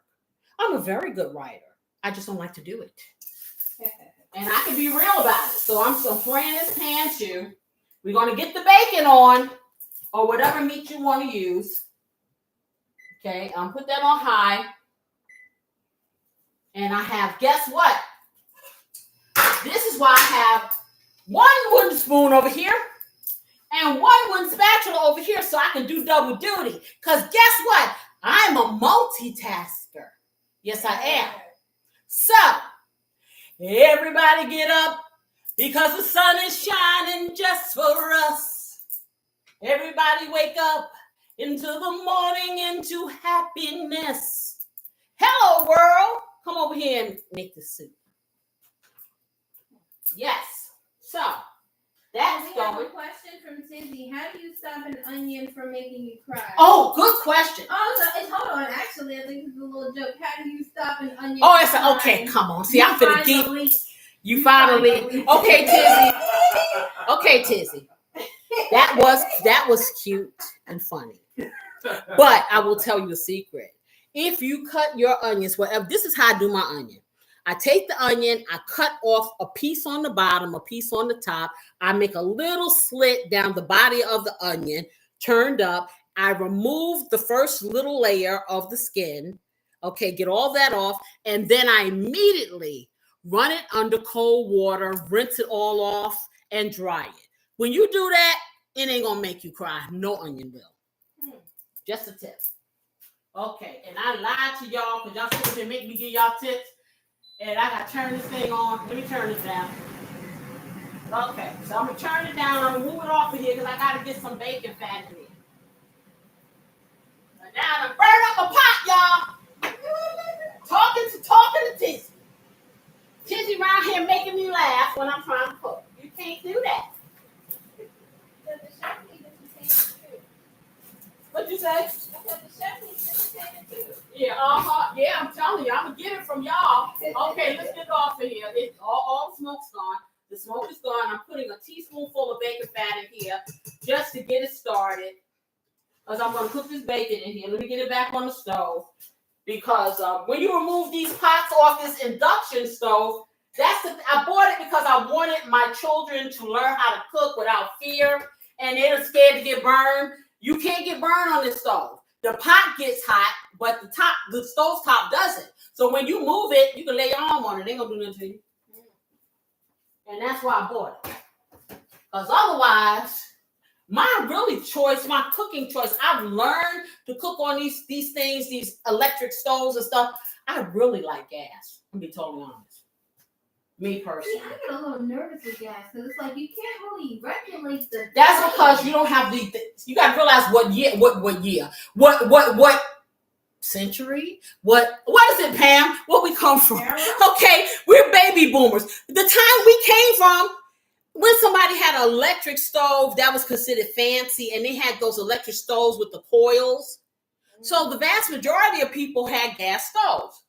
I'm a very good writer. I just don't like to do it. And I can be real about it. So I'm spraying this pan too. We're going to get the bacon on or whatever meat you want to use. Okay, I'm put that on high. And I have, guess what? This is why I have 1 wooden spoon over here and 1 wooden spatula over here so I can do double duty. Because guess what? I'm a multitasker. Yes, I am. So, everybody get up because the sun is shining just for us. Everybody wake up into the morning into happiness. Hello, world. Come over here and make the soup. Yes. So, that's going a question from Tizzy. How do you stop an onion from making you cry? Oh, good question. Oh, hold on. Actually, I think this is a little joke. How do you stop an onion? Oh, it's okay. Come on. See, I'm finna deep. You finally. Okay, Tizzy. That was cute and funny. But I will tell you a secret. If you cut your onions, whatever, this is how I do my onion. I take the onion, I cut off a piece on the bottom, a piece on the top. I make a little slit down the body of the onion, turned up. I remove the first little layer of the skin. Okay, get all that off. And then I immediately run it under cold water, rinse it all off, and dry it. When you do that, it ain't gonna make you cry. No onion will. Just a tip. Okay, and I lied to y'all because y'all sitting here make me give y'all tips. And I gotta turn this thing on. Let me turn this down. Okay, so I'm gonna turn it down. I'm gonna move it off of here because I gotta get some bacon fat in here. And now I'm burn up a pot, y'all. Talking to Tizzy. Tizzy around here making me laugh when I'm trying to cook. You can't do that. What'd you say? Yeah, yeah, I'm telling you, I'm gonna get it from y'all. Okay, let's get it off of here. It's all the smoke's gone. The smoke is gone. I'm putting a teaspoonful of bacon fat in here just to get it started. Because I'm gonna cook this bacon in here. Let me get it back on the stove. Because when you remove these pots off this induction stove, I bought it because I wanted my children to learn how to cook without fear, and they're scared to get burned. You can't get burned on this stove. The pot gets hot, but the stove top doesn't. So when you move it, you can lay your arm on it. They ain't gonna do nothing to you. And that's why I bought it. Because otherwise, my cooking choice, I've learned to cook on these things, these electric stoves and stuff. I really like gas. I'm gonna be totally honest. Me personally. See, I get a little nervous with gas because it's like you can't really regulate the. That's because you don't have you got to realize what century, what is it, Pam? Where we come from? Okay, we're baby boomers. The time we came from, when somebody had an electric stove, that was considered fancy, and they had those electric stoves with the coils. So the vast majority of people had gas stoves.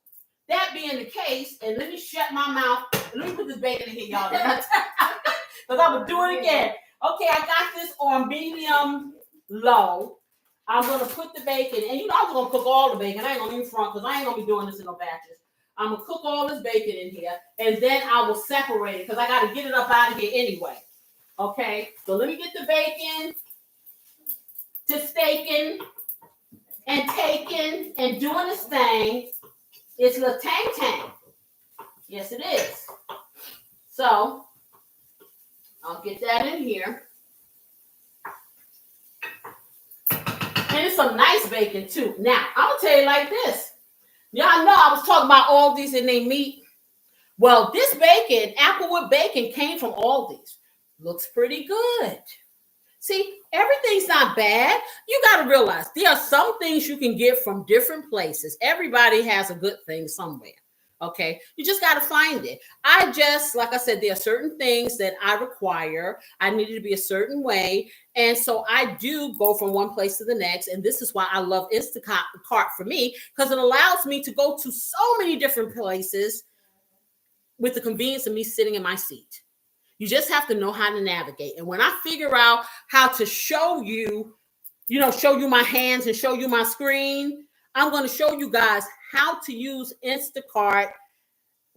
That being the case, and let me shut my mouth. Let me put this bacon in here, y'all. Because I'm going to do it again. Okay, I got this on medium low. I'm going to put the bacon, and I'm going to cook all the bacon. I ain't going to leave front because I ain't going to be doing this in no batches. I'm going to cook all this bacon in here, and then I will separate it because I got to get it up out of here anyway. Okay, so let me get the bacon to staking and taking and doing this thing. It's a tang. Yes, it is. So, I'll get that in here. And it's some nice bacon, too. Now, I'm going to tell you like this. Y'all know I was talking about Aldi's and they meat. Well, this bacon, Applewood bacon, came from Aldi's. Looks pretty good. See, everything's not bad. You got to realize there are some things you can get from different places. Everybody has a good thing somewhere. Okay, you just got to find it. Like I said, there are certain things that I require. I need it to be a certain way. And so I do go from one place to the next. And this is why I love Instacart for me, because it allows me to go to so many different places with the convenience of me sitting in my seat. You just have to know how to navigate. And when I figure out how to show you my hands and show you my screen, I'm going to show you guys how to use Instacart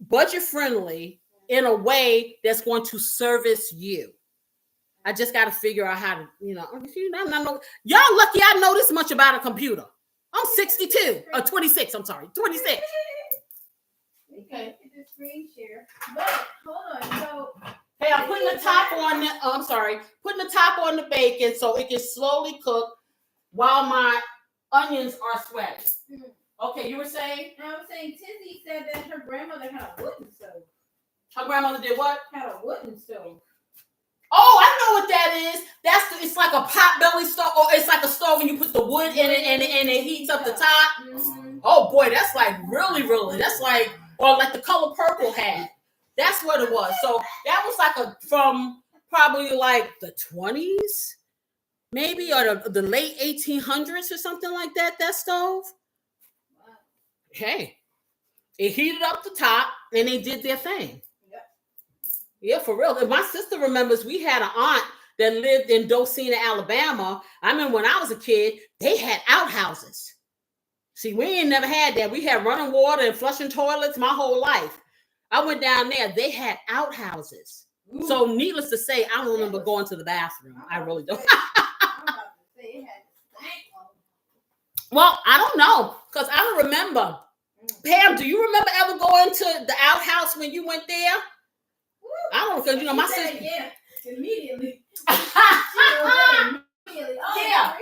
budget friendly in a way that's going to service you. I just got to figure out how to, y'all lucky I know this much about a computer. I'm 62 or 26. I'm sorry, 26. Okay. The screen share. But hold on. So hey, I'm putting the top on putting the top on the bacon so it can slowly cook while my onions are sweating. Mm-hmm. Okay, you were saying? I was saying Tizzy said that her grandmother had a wooden stove. Her grandmother did what? Had a wooden stove. Oh, I know what that is. It's like a potbelly stove, or it's like a stove and you put the wood in it and it heats up the top. Mm-hmm. Oh boy, that's like really, really. That's like the color purple had. That's what it was. So that was like from probably like the 20s, maybe, or the late 1800s or something like that, that stove. Wow. Okay. It heated up the top and they did their thing. Yep. Yeah, for real. And my sister remembers we had an aunt that lived in Docena, Alabama. I remember when I was a kid, they had outhouses. See, we ain't never had that. We had running water and flushing toilets my whole life. I went down there. They had outhouses. Ooh. So needless to say, I don't remember going to the bathroom. I really don't. I'm about to say it had stank on it. Well, I don't know, because I don't remember. Pam, do you remember ever going to the outhouse when you went there? Woo. I don't, because my said, sister. Yeah, immediately. Immediately. Oh, Yeah.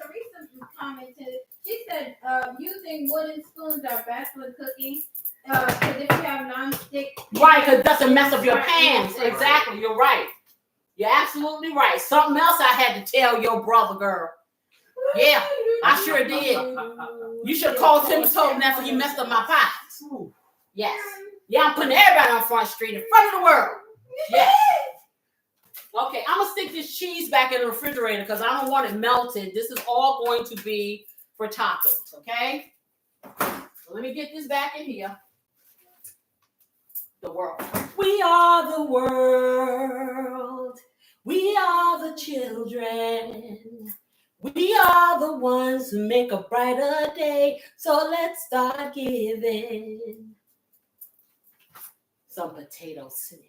Teresa commented. She said, using wooden spoons are best for cooking. Because if you have non-stick. Right, because it doesn't mess up your pans. Exactly, you're right. You're absolutely right. Something else I had to tell your brother, girl. Yeah, I sure did. You should have called him and told him that, so he messed up my pots. Yes. Yeah, I'm putting everybody on Front Street in front of the world. Yes. Okay, I'm going to stick this cheese back in the refrigerator because I don't want it melted. This is all going to be for toppings, okay? So let me get this back in here. The world. We are the world. We are the children. We are the ones who make a brighter day. So let's start giving some potato soup.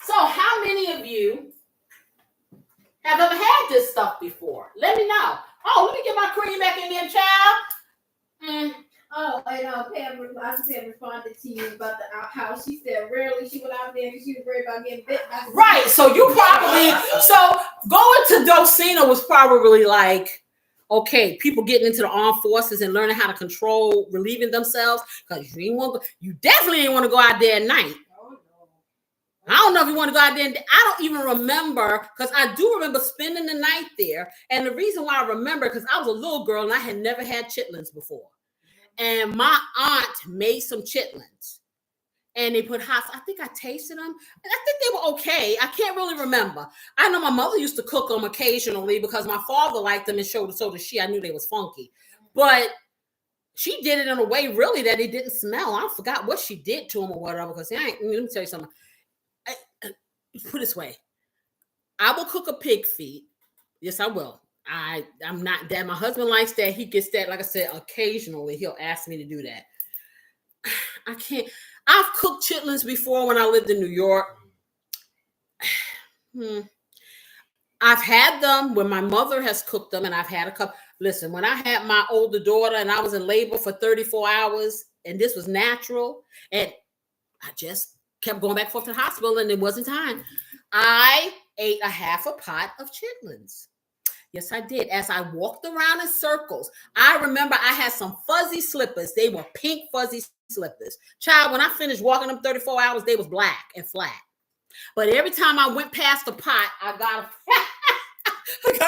So how many of you have ever had this stuff before? Let me know. Oh, let me get my cream back in there, child. Oh, and Pam responded to you about the outhouse. She said rarely she went out there and she was worried about getting bit by the right. So you probably going to Docena was probably like, okay, people getting into the armed forces and learning how to control relieving themselves, because you definitely didn't want to go out there at night. I don't know if you want to go out there. I don't even remember, because I do remember spending the night there. And the reason why I remember, because I was a little girl and I had never had chitlins before. And my aunt made some chitlins. And they put hot. I think I tasted them. And I think they were okay. I can't really remember. I know my mother used to cook them occasionally because my father liked them, and so did she. I knew they was funky. But she did it in a way really that it didn't smell. I forgot what she did to them or whatever. Because let me tell you something. Put it this way, I will cook a pig feet. Yes, I will. I'm not that. My husband likes that. He gets that, like I said, occasionally. He'll ask me to do that. I can't. I've cooked chitlins before when I lived in New York. I've had them when my mother has cooked them, and I've had a couple. Listen, when I had my older daughter and I was in labor for 34 hours, and this was natural, and I just kept going back and forth to the hospital, and it wasn't time. I ate a half a pot of chitlins. Yes, I did. As I walked around in circles, I remember I had some fuzzy slippers. They were pink fuzzy slippers. Child, when I finished walking them 34 hours, they was black and flat. But every time I went past the pot, I got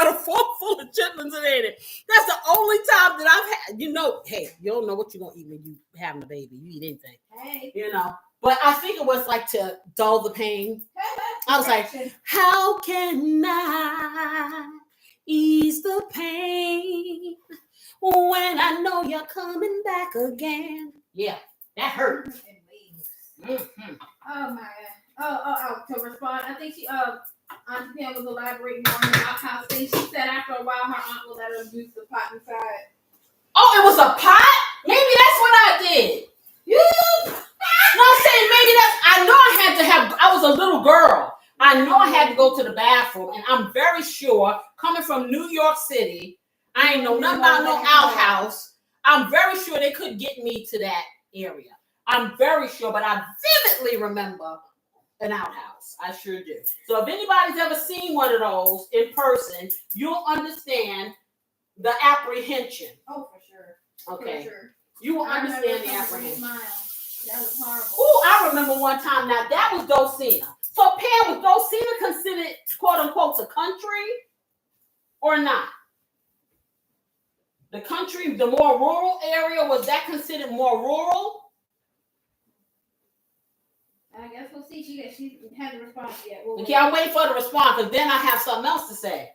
a fork full of chitlins and ate it. That's the only time that I've had, hey, you don't know what you're going to eat when you having a baby. You eat anything. Hey. But I think it was like to dull the pain. I was like, how can I ease the pain when I know you're coming back again? Yeah, that hurt. Mm-hmm. Oh my God. Oh, to respond, I think Auntie Pam was elaborating on the outhouse thing. She said after a while her aunt will let her use the pot inside. Oh, it was a pot? Maybe that's what I did. No, I'm saying maybe I was a little girl. I know I had to go to the bathroom, and I'm very sure, coming from New York City, I ain't know nothing about no outhouse. I'm very sure they could get me to that area. I'm very sure, but I vividly remember an outhouse. I sure do. So if anybody's ever seen one of those in person, you'll understand the apprehension. Oh, for sure. Okay. For sure. You will understand the apprehension. That was horrible. Oh, I remember one time. Now that was Docena. So Pam, was Docena considered quote unquote a country or not? The country, the more rural area, was that considered more rural? I guess we'll see. think she hasn't responded yet. Okay, I'm waiting for the response, because then I have something else to say.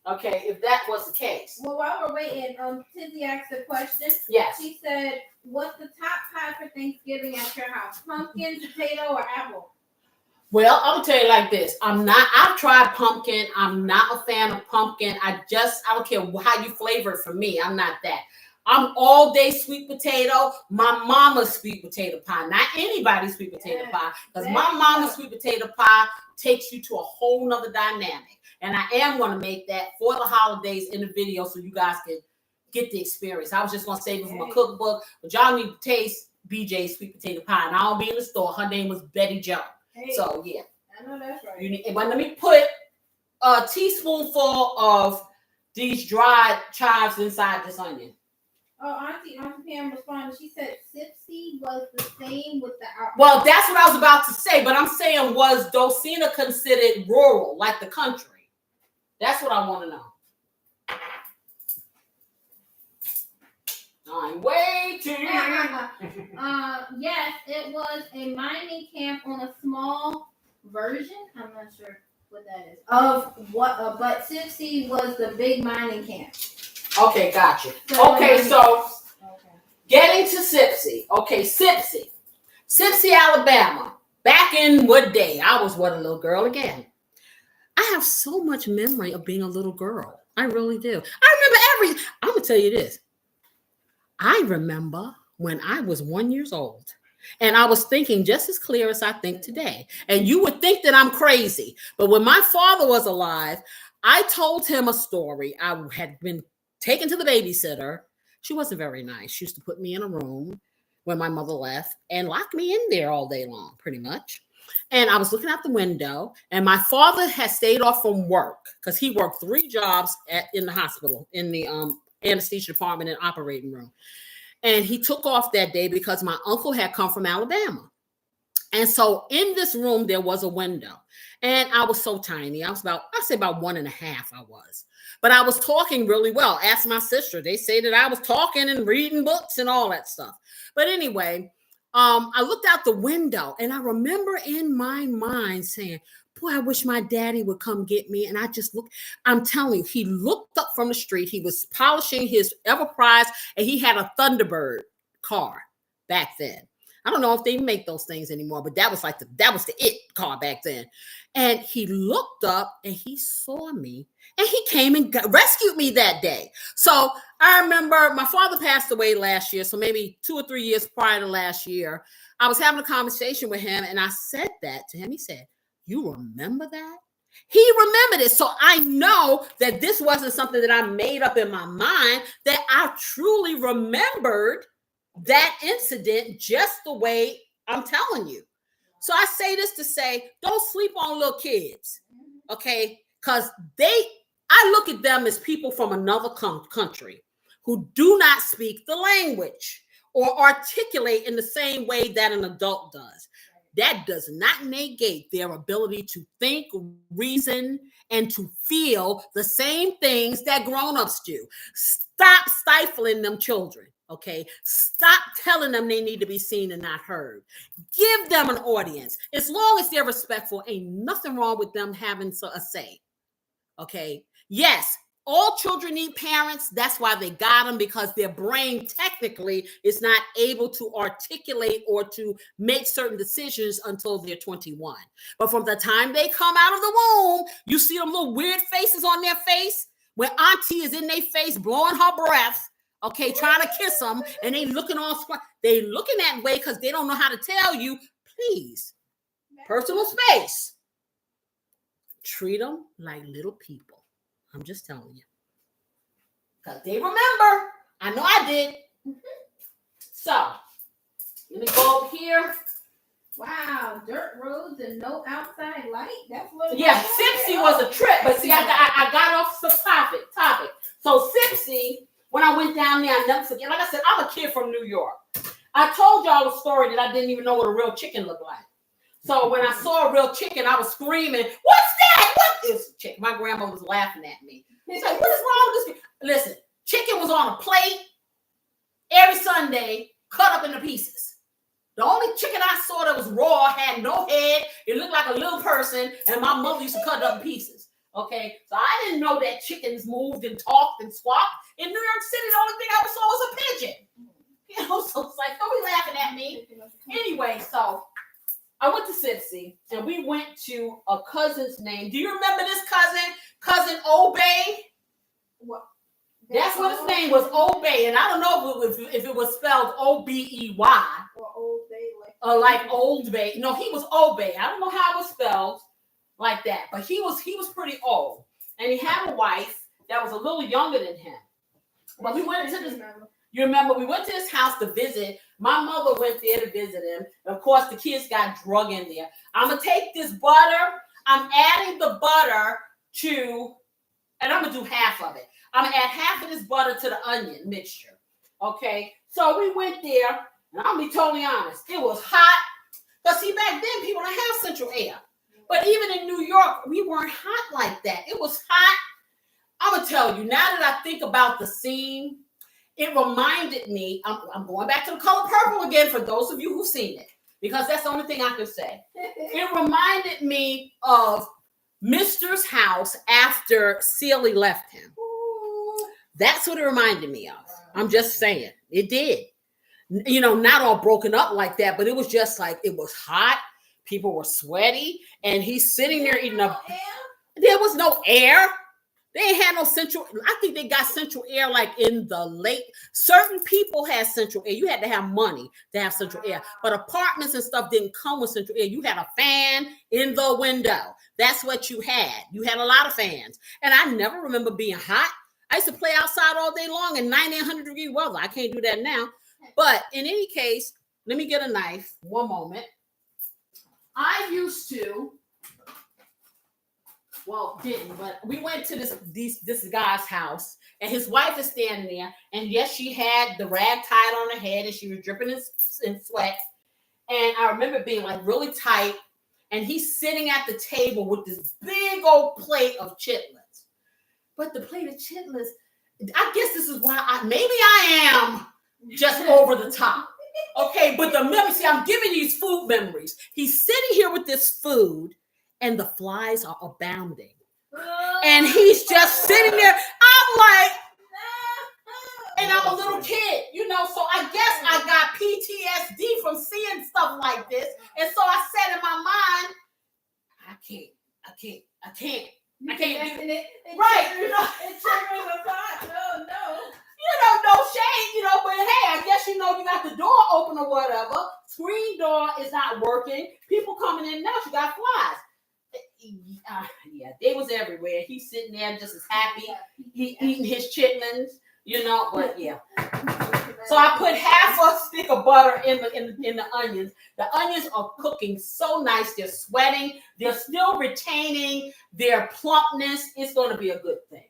Okay, if that was the case. Well, while we're waiting, Tizzy asked a question. Yes. She said, "What's the top pie for Thanksgiving at your house? Pumpkin, potato, or apple?" Well, I'm gonna tell you like this. I've tried pumpkin. I'm not a fan of pumpkin. I don't care how you flavor it for me. I'm not that. I'm all day sweet potato. My mama's sweet potato pie, not anybody's sweet potato pie. Because my mama's sweet potato pie takes you to a whole nother dynamic. And I am going to make that for the holidays in the video so you guys can get the experience. I was just going to save it from a cookbook, but y'all need to taste BJ's sweet potato pie. And I'll be in the store. Her name was Betty Jo. Hey, so, yeah. I know that's right. But let me put a teaspoonful of these dried chives inside this onion. Oh, Auntie Pam responded. She said Sipsy was the same with the outfit. Well, that's what I was about to say, but I'm saying, was Dulcina considered rural, like the country? That's what I want to know. I'm waiting. Yes, it was a mining camp on a small version. I'm not sure what that is. Of what? But Sipsy was the big mining camp. Okay, gotcha. So getting to Sipsy. Okay, Sipsy, Alabama. Back in what day? I was a little girl again. I have so much memory of being a little girl. I really do. I remember I'm going to tell you this. I remember when I was 1 year old. And I was thinking just as clear as I think today. And you would think that I'm crazy. But when my father was alive, I told him a story. I had been taken to the babysitter. She wasn't very nice. She used to put me in a room when my mother left and lock me in there all day long, pretty much. And I was looking out the window, and my father had stayed off from work because he worked 3 jobs in the hospital, in the anesthesia department and operating room. And he took off that day because my uncle had come from Alabama. And so in this room, there was a window. And I was so tiny. I was about 1.5 I was. But I was talking really well. Ask my sister. They say that I was talking and reading books and all that stuff. But anyway, I looked out the window and I remember in my mind saying, boy, I wish my daddy would come get me. And I just looked, I'm telling you, he looked up from the street. He was polishing his Ever-Prize and he had a Thunderbird car back then. I don't know if they make those things anymore, but that was the it car back then. And he looked up and he saw me and he came and rescued me that day. So I remember my father passed away last year. So maybe 2 or 3 years prior to last year, I was having a conversation with him and I said that to him. He said, "You remember that?" He remembered it. So I know that this wasn't something that I made up in my mind, that I truly remembered that incident just the way I'm telling you. So I say this to say, don't sleep on little kids, okay? Because I look at them as people from another country who do not speak the language or articulate in the same way that an adult does. That does not negate their ability to think, reason, and to feel the same things that grown-ups do. Stop stifling them children. Okay, stop telling them they need to be seen and not heard. Give them an audience. As long as they're respectful, ain't nothing wrong with them having a say. Okay, yes, all children need parents. That's why they got them, because their brain technically is not able to articulate or to make certain decisions until they're 21. But from the time they come out of the womb, you see them little weird faces on their face where auntie is in their face blowing her breath. Okay, trying to kiss them, and they looking that way because they don't know how to tell you, please, personal space. Treat them like little people. I'm just telling you. Because they remember. I know I did. So, let me go over here. Wow, dirt roads and no outside light. That's what. Yeah, Sipsy was a trip, but see, I got off the topic. So Sipsy, when I went down there, I never forget. Like I said, I'm a kid from New York. I told y'all a story that I didn't even know what a real chicken looked like. So when I saw a real chicken, I was screaming, "What's that? What is chicken?" My grandma was laughing at me. She's like, "What is wrong with this?" Listen, chicken was on a plate every Sunday, cut up into pieces. The only chicken I saw that was raw had no head. It looked like a little person, and my mother used to cut it up in pieces. Okay, so I didn't know that chickens moved and talked and squawked. In New York City, the only thing I saw was a pigeon. You know, so it's like, don't be laughing at me. Anyway, so I went to Sipsy, and we went to a cousin's name. Do you remember this cousin? Cousin Obey? What? That's what his name was, Obey. And I don't know if it was spelled Obey. Or Old Bay, like Old Bay. No, he was Obey. I don't know how it was spelled like that, but he was pretty old. And he had a wife that was a little younger than him. But we went to this. You remember, we went to his house to visit. My mother went there to visit him. Of course, the kids got drug in there. I'm going to take this butter. I'm adding the butter to, and I'm going to do half of it. I'm going to add half of this butter to the onion mixture. Okay? So we went there, and I'm going to be totally honest. It was hot. Because, see, back then, people didn't have central air. But even in New York, we weren't hot like that. It was hot. I'm going to tell you, now that I think about the scene, it reminded me, I'm going back to The Color Purple again for those of you who've seen it, because that's the only thing I can say. It reminded me of Mister's house after Celie left him. That's what it reminded me of. I'm just saying. It did. You know, not all broken up like that, but it was just like, it was hot. People were sweaty, and he's sitting there eating up. There was no air. They ain't had no central. I think they got central air like in the late. Certain people had central air. You had to have money to have central air. But apartments and stuff didn't come with central air. You had a fan in the window. That's what you had. You had a lot of fans. And I never remember being hot. I used to play outside all day long in 90 and 100 degree weather. I can't do that now. But in any case, let me get a knife. One moment. I used to. Well, didn't, but we went to this guy's house, and his wife is standing there, and yes, she had the rag tied on her head, and she was dripping in sweat, and I remember being like really tight, and he's sitting at the table with this big old plate of chitlins, but the plate of chitlins, I guess this is why maybe I am just over the top, okay, but the memory, see, I'm giving these food memories. He's sitting here with this food, and the flies are abounding. And he's just sitting there. I'm like, and I'm a little kid, you know, so I guess I got PTSD from seeing stuff like this. And so I said in my mind, I can't. Right, you know. It triggers a thought. No. You know, no shade, you know, but hey, I guess you know you got the door open or whatever. Screen door is not working. People coming in now, you got flies. Yeah, they was everywhere. He's sitting there just as happy. He eating his chitlins, you know. But yeah. So I put half a stick of butter in the onions. The onions are cooking so nice. They're sweating. They're still retaining their plumpness. It's going to be a good thing.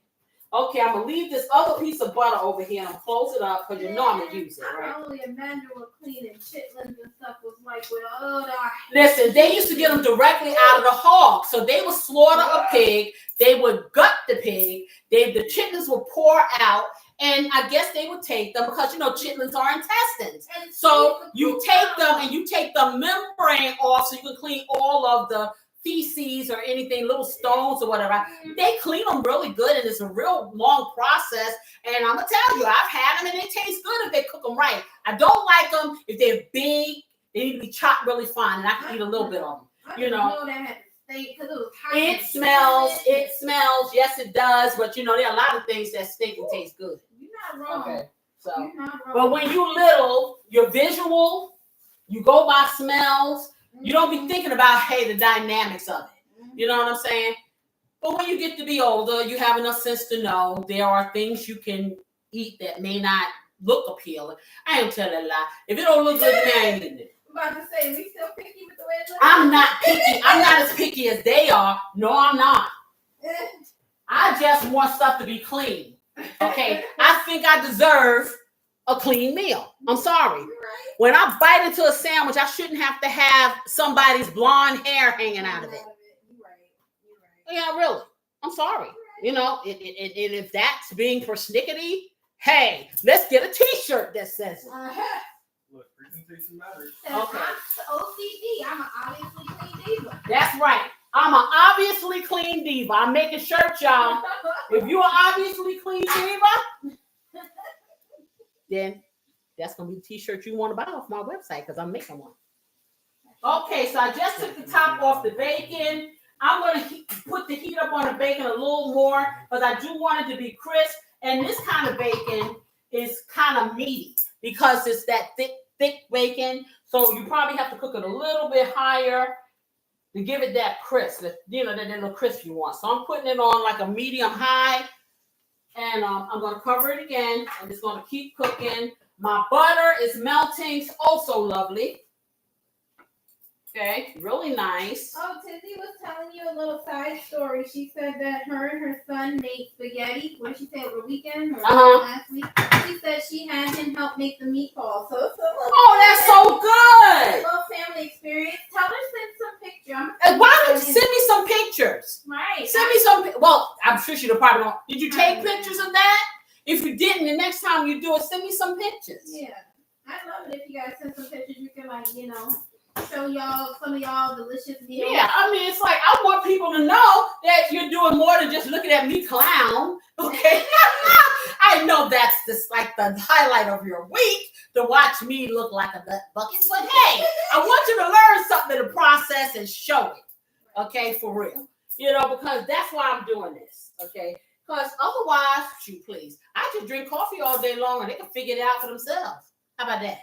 Okay, I'm gonna leave this other piece of butter over here and I'm close it up because you know I'm gonna use it, right? I only imagine what cleaning chitlins and stuff was like with all that. Listen, they used to get them directly out of the hog. So they would slaughter a pig, they would gut the pig, the chitlins would pour out, and I guess they would take them because you know chitlins are intestines. So you take them and you take the membrane off so you can clean all of the feces or anything, little stones or whatever. They clean them really good, and it's a real long process. And I'm gonna tell you, I've had them, and they taste good if they cook them right. I don't like them if they're big. They need to be chopped really fine, and I can eat a little bit of them. You know, it smells. It smells. Yes, it does. But you know, there are a lot of things that stink and taste good. You're not wrong. Okay. So, but when you little, you're visual. You go by smells. You don't be thinking about, hey, the dynamics of it. You know what I'm saying? But when you get to be older, you have enough sense to know there are things you can eat that may not look appealing. I ain't telling a lie. If it don't look good, I ain't eating it. I'm about to say, we still picky with the way it looks? I'm not picky. I'm not as picky as they are. No, I'm not. I just want stuff to be clean. Okay? I think I deserve a clean meal. I'm sorry. When I bite into a sandwich, I shouldn't have to have somebody's blonde hair hanging out of it. You're right. Yeah, really. I'm sorry. You know, and if that's being persnickety, hey, let's get a T-shirt that says it. Look, presentation matters. Okay. I'm OCD. I'm an obviously clean diva. That's right. I'm an obviously clean diva. I'm making shirts, y'all. If you're an obviously clean diva, then that's going to be the t-shirt you want to buy off my website because I'm making one. Okay, so I just took the top off the bacon. I'm going to put the heat up on the bacon a little more because I do want it to be crisp. And this kind of bacon is kind of meaty because it's that thick bacon. So you probably have to cook it a little bit higher to give it that crisp, that little crisp you want. So I'm putting it on like a medium high. And I'm going to cover it again. I'm just going to keep cooking. My butter is melting. Oh, so lovely. Okay, really nice. Oh, Tizzy was telling you a little side story. She said that her and her son made spaghetti. What did she say, over the weekend or last week? She said she had him help make the meatballs. So it's a little that's so good. A little family experience. Tell her to send some pictures. Why don't you send me some pictures? Right. Send me some. Well, I'm sure she'll probably don't. Did you take pictures of that? If you didn't, the next time you do it, send me some pictures. Yeah. I love it if you guys send some pictures. You can show y'all some of y'all delicious meals. Yeah, I mean, it's like I want people to know that you're doing more than just looking at me clown. Okay, I know that's just like the highlight of your week to watch me look like a bucket. But hey, I want you to learn something in the process and show it. Okay, for real. Because that's why I'm doing this. Okay, because otherwise, shoot, please, I just drink coffee all day long and they can figure it out for themselves. How about that?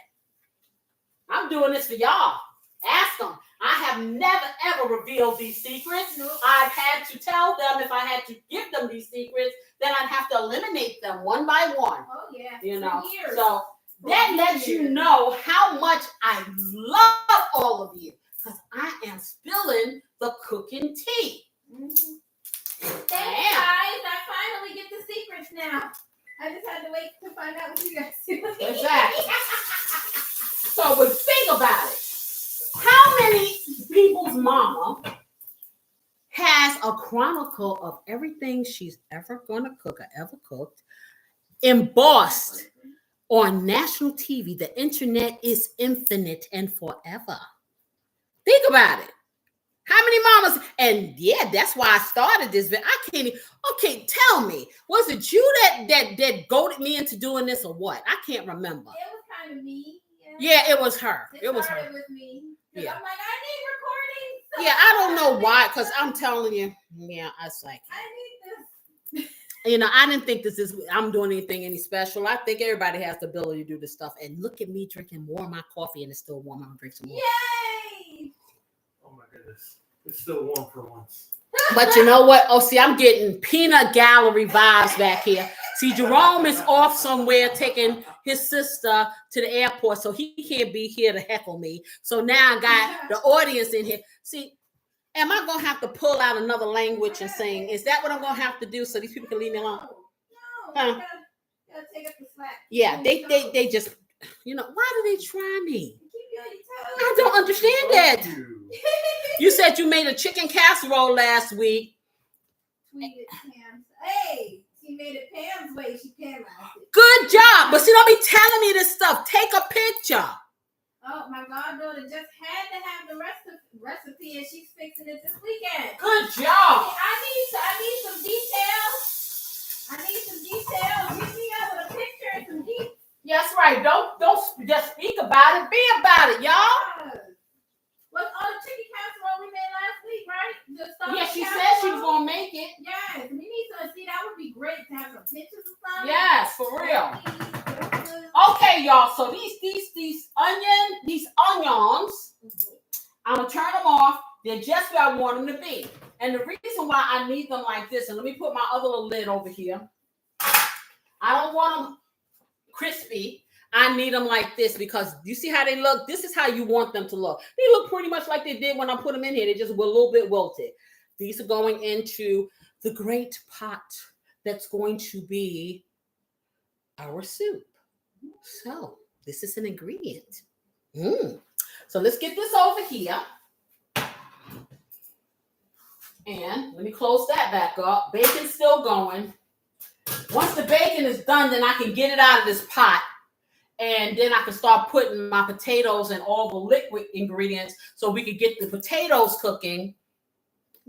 I'm doing this for y'all. Ask them. I have never, ever revealed these secrets. Nope. I've had to tell them if I had to give them these secrets, then I'd have to eliminate them one by one. Oh, yeah. For years. So that lets you know how much I love all of you because I am spilling the cooking tea. Mm-hmm. Thanks, guys. I finally get the secrets now. I just had to wait to find out what you guys do. Exactly. So, but think about it. How many people's mama has a chronicle of everything she's ever going to cook or ever cooked, embossed on national TV? The internet is infinite and forever. Think about it. How many mamas? And yeah, that's why I started this. But I can't even. Okay, tell me, was it you that goaded me into doing this or what? I can't remember. It was kind of me. Yeah, it was her. It was her. It was me. Yeah. I'm like, I need recording. So yeah, I don't know why, because I'm telling you, yeah, I was like, I need this. I didn't think I'm doing any special. I think everybody has the ability to do this stuff. And look at me drinking more of my coffee and it's still warm. I'm gonna drink some more. Yay! Oh my goodness. It's still warm for once. But you know what? Oh, see, I'm getting peanut gallery vibes back here. See, Jerome is off somewhere taking his sister to the airport, so he can't be here to heckle me. So now I got the audience in here. See, am I going to have to pull out another language and sing? Is that what I'm going to have to do so these people can leave me alone? No. You gotta take up the slack. Yeah, they just, why do they try me? Keep you on your toes. I don't understand that. You said you made a chicken casserole last week. Tweeted Pam. Hey, she made it Pam's way. She Pamized it. Good job. But see, don't be telling me this stuff. Take a picture. Oh, my goddaughter just had to have the recipe and she's fixing it this weekend. Good job. I need some details. Hit me up with a picture and some details. That's right. Don't just speak about it. Be about it, y'all. What's all the chicken casserole we made last week, right? Yeah, she said she was gonna make it. Yes, we need to see. That would be great to have some pictures or something. Yes, for real. Okay, y'all. So these onions, I'm gonna turn them off. They're just where I want them to be. And the reason why I need them like this, and let me put my other little lid over here. I don't want them crispy. I need them like this because you see how they look? This is how you want them to look. They look pretty much like they did when I put them in here. They just were a little bit wilted. These are going into the great pot that's going to be our soup. So this is an ingredient. So let's get this over here. And let me close that back up. Bacon's still going. Once the bacon is done, then I can get it out of this pot. And then I can start putting my potatoes and all the liquid ingredients so we could get the potatoes cooking.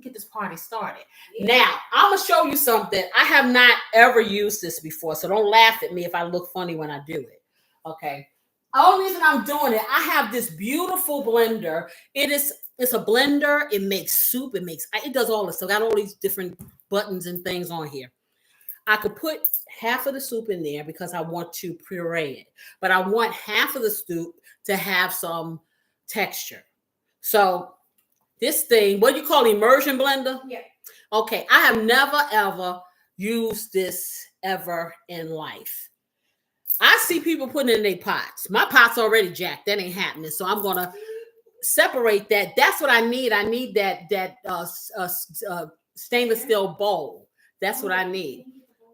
Get this party started. Now, I'm going to show you something. I have not ever used this before, so don't laugh at me if I look funny when I do it. Okay. The only reason I'm doing it, I have this beautiful blender. It's a blender. It makes soup. It does all this. So I got all these different buttons and things on here. I could put half of the soup in there because I want to puree it, but I want half of the soup to have some texture. So this thing, what do you call immersion blender? Yeah. Okay, I have never ever used this ever in life. I see people putting it in their pots. My pot's already jacked. That ain't happening. So I'm gonna separate that. That's what I need. I need that stainless steel bowl. That's what I need.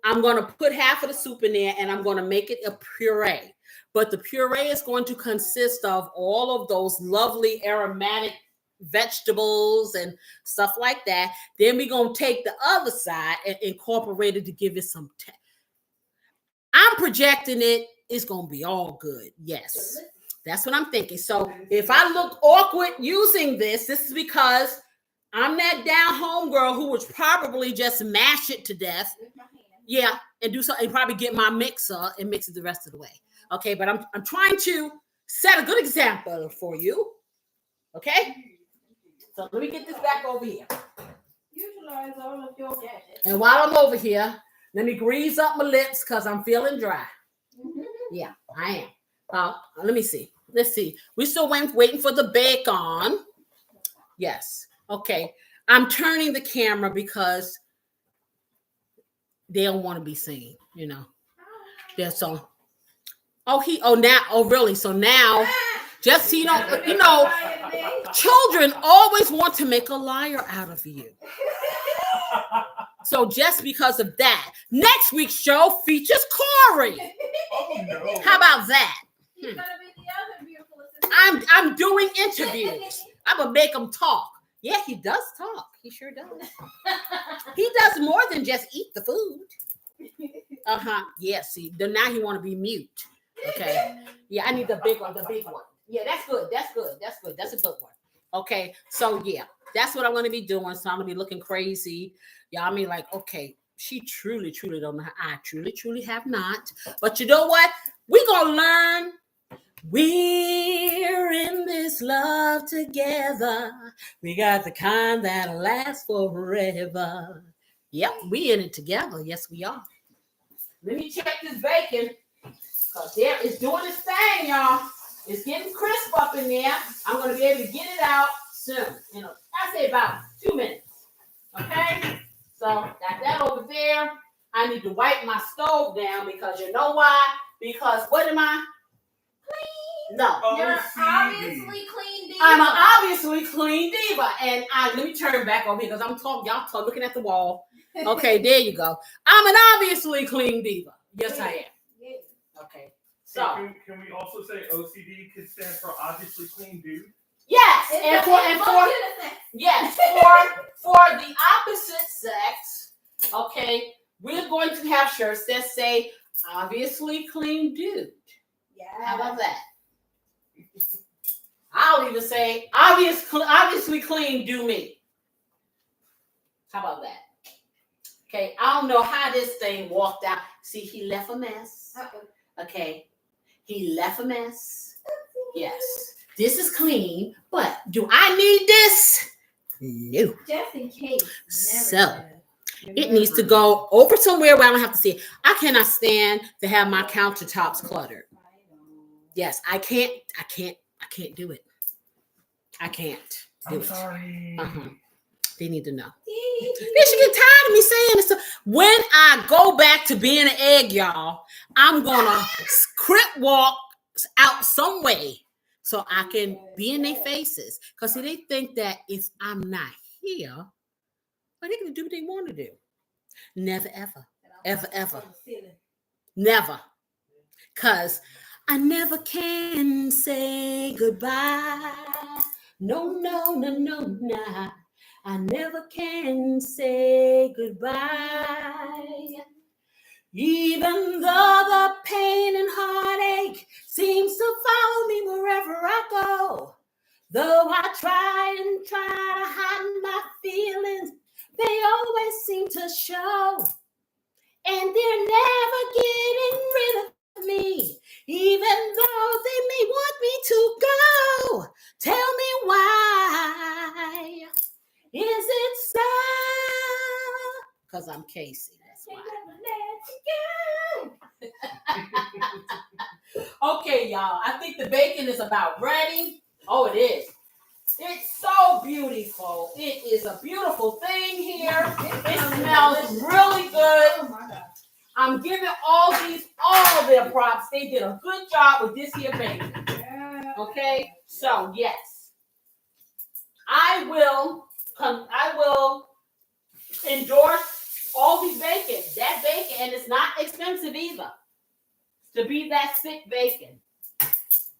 I'm going to put half of the soup in there and I'm going to make it a puree. But the puree is going to consist of all of those lovely aromatic vegetables and stuff like that. Then we're going to take the other side and incorporate it to give it some texture. I'm projecting it's going to be all good. Yes. That's what I'm thinking. So if I look awkward using this is because I'm that down home girl who would probably just mash it to death. Yeah, and do something, probably get my mixer and mix it the rest of the way. Okay, but I'm trying to set a good example for you. Okay? So let me get this back over here. Utilize all of your gadgets. And while I'm over here, let me grease up my lips because I'm feeling dry. Yeah, I am. Let me see. Let's see. We're still waiting for the bacon. Yes. Okay. I'm turning the camera because they don't want to be seen, you know. Yeah, so really? So now, just so you know, children always want to make a liar out of you. So just because of that, next week's show features Corey. Oh, no. How about that? He's gonna be the other beautiful assistant. I'm doing interviews. I'm gonna make him talk. Yeah, he does talk. He sure does. He does more than just eat the food. Yeah, see, now he want to be mute. Okay. Yeah, I need the big one. Yeah, that's good. That's a good one. Okay, so yeah, that's what I'm going to be doing. So I'm going to be looking crazy. Yeah, I mean, like, okay, she truly don't know how. I truly have not. But you know what? We're going to learn. We're in this love together. We got the kind that lasts forever. Yep, we in it together. Yes, we are. Let me check this bacon. Because there it's doing its thing, y'all. It's getting crisp up in there. I'm going to be able to get it out soon. I say about 2 minutes. Okay? So, got that over there. I need to wipe my stove down because you know why? Because what am I? Clean. No. You're obviously clean diva. I'm an obviously clean diva. And let me turn back over here because I'm talking, y'all looking at the wall. Okay, there you go. I'm an obviously clean diva. Yes, I am. Yeah. Okay. So Can we also say OCD could stand for obviously clean dude? yes, for the opposite sex, okay, we're going to have shirts that say obviously clean dude. Yeah. How about that? I'll even say obviously clean do me. How about that? Okay, I don't know how this thing walked out. See, he left a mess. Okay, he left a mess. Yes, this is clean, but do I need this? No. Just in case. So it needs to go over somewhere where I don't have to see it. I cannot stand to have my countertops cluttered. Yes, I can't do it. I can't do it. Sorry. They need to know. They should get tired of me saying this. When I go back to being an egg, y'all, I'm gonna script walk out some way so I can be in their faces. Because see, they think that if I'm not here, well, they can do what they want to do. Never, ever. Never. Because I never can say goodbye. No. I never can say goodbye. Even though the pain and heartache seems to follow me wherever I go. Though I try to hide my feelings, they always seem to show. And they're never getting rid of me, even though they may want me to go. Tell me why. Is it so? Because I'm Casey. That's why. Okay, y'all. I think the bacon is about ready. Oh, it is. It's so beautiful. It is a beautiful thing here. It smells really good. Oh my God. I'm giving all their props. They did a good job with this here bacon. Okay, so yes, I will endorse all these bacon. That bacon, and it's not expensive either. To be that thick bacon,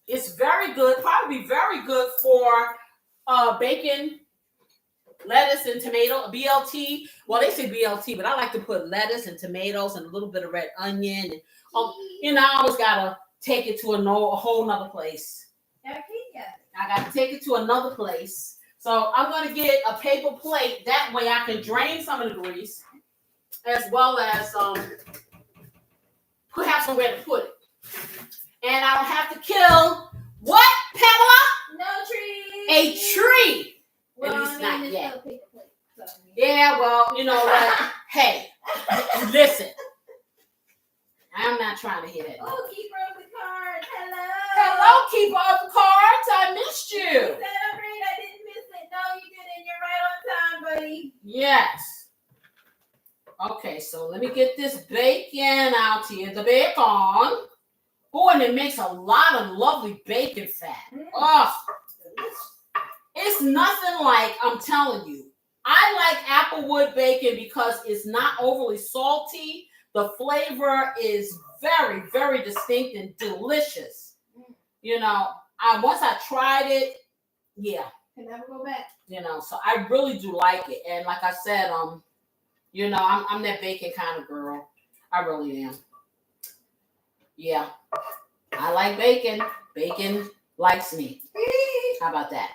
it's very good. Probably very good for bacon, lettuce, and tomato. BLT. Well, they say BLT, but I like to put lettuce and tomatoes and a little bit of red onion. And I always gotta take it to a whole nother place. I got to take it to another place. So I'm going to get a paper plate. That way I can drain some of the grease as well as have somewhere to put it. And I'll have to kill what, Pamela? No tree. A tree. Well, At least not it's yet. still a paper plate, so. Yeah, well, you know what? Hey, listen. I'm not trying to hit it. Oh, keeper of the cards. Hello. Hello, keeper of the cards. I missed you. Celebrate. I didn't miss it. No, you didn't. You're right on time, buddy. Yes. Okay, so let me get this bacon out here. The bacon. Oh, and it makes a lot of lovely bacon fat. Oh, it's nothing like, I'm telling you. I like applewood bacon because it's not overly salty. The flavor is very, very distinct and delicious. You know, once I tried it, yeah. Can never go back. You know, so I really do like it. And like I said, you know, I'm that bacon kind of girl. I really am. Yeah. I like bacon. Bacon likes me. How about that?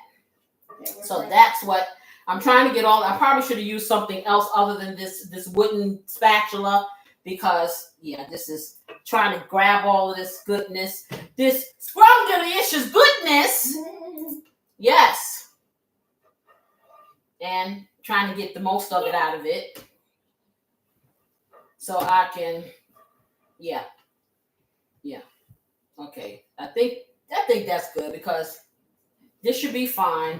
So that's what I'm trying to get all. I probably should have used something else other than this wooden spatula. Because, yeah, this is trying to grab all of this goodness. This delicious goodness. Yes. And trying to get the most of it out of it. So I can, yeah. Okay. I think that's good because this should be fine.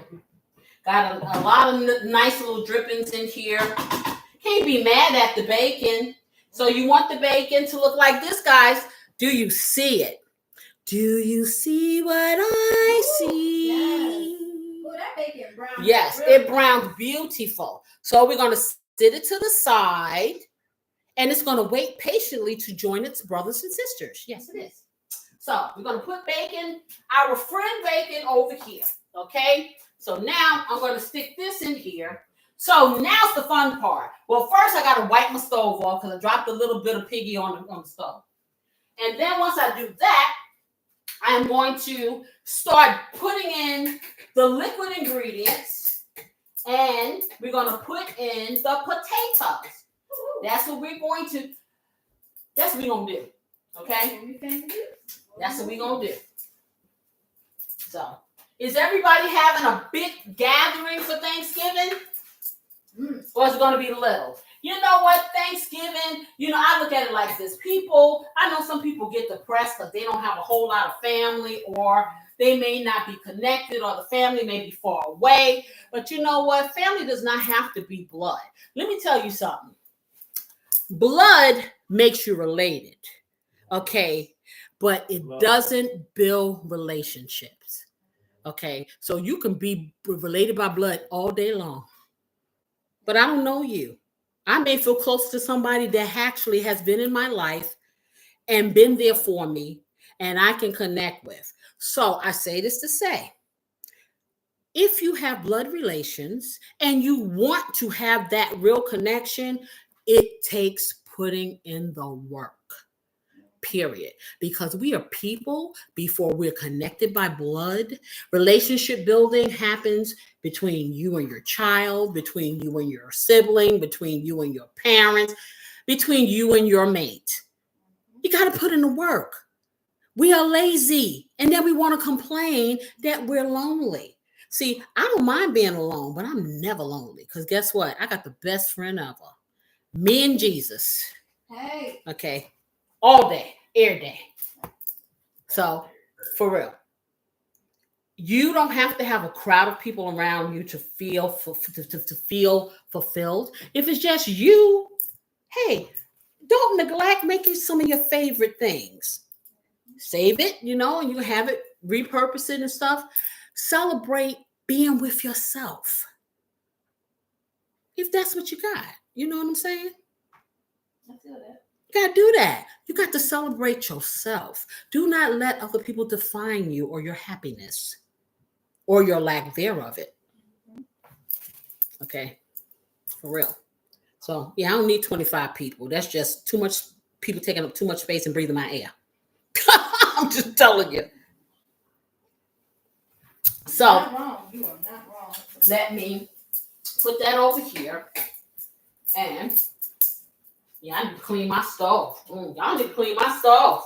Got a lot of nice little drippings in here. Can't be mad at the bacon. So you want the bacon to look like this, guys. Do you see it? Do you see what I see? Yes. Oh, that bacon brown. Yes, it browns beautiful. So we're going to sit it to the side, and it's going to wait patiently to join its brothers and sisters. Yes, it is. So we're going to put our friend bacon over here, okay? So now I'm going to stick this in here. So now's the fun part. Well, first I got to wipe my stove off because I dropped a little bit of piggy on the stove. And then once I do that, I'm going to start putting in the liquid ingredients, and we're going to put in the potatoes. That's what we're going to do. Okay? That's what we're going to do. So, is everybody having a big gathering for Thanksgiving? Or is it going to be little? You know what? Thanksgiving, I look at it like this. I know some people get depressed because they don't have a whole lot of family, or they may not be connected, or the family may be far away. But you know what? Family does not have to be blood. Let me tell you something. Blood makes you related, okay? But it doesn't build relationships, okay? So you can be related by blood all day long. But I don't know you. I may feel close to somebody that actually has been in my life and been there for me, and I can connect with. So I say this to say, if you have blood relations and you want to have that real connection, it takes putting in the work. period. Because we are people before we're connected by blood. Relationship building happens between you and your child, between you and your sibling, between you and your parents, between you and your mate. You got to put in the work. We are lazy, and then we want to complain that we're lonely. See, I don't mind being alone, but I'm never lonely because guess what? I got the best friend ever. Me and Jesus. Hey. Okay. All day, every day. So, for real. You don't have to have a crowd of people around you to feel to feel fulfilled. If it's just you, hey, don't neglect making some of your favorite things. Save it, and you have it, repurpose it and stuff. Celebrate being with yourself. If that's what you got, you know what I'm saying? I feel that. You got to do that. You got to celebrate yourself. Do not let other people define you or your happiness or your lack thereof it. Okay? For real. So, yeah, I don't need 25 people. That's just too much people taking up too much space and breathing my air. I'm just telling you. So, Not wrong. You are not wrong. let me put that over here. And, yeah, I need to clean my stove. Y'all need to clean my stove.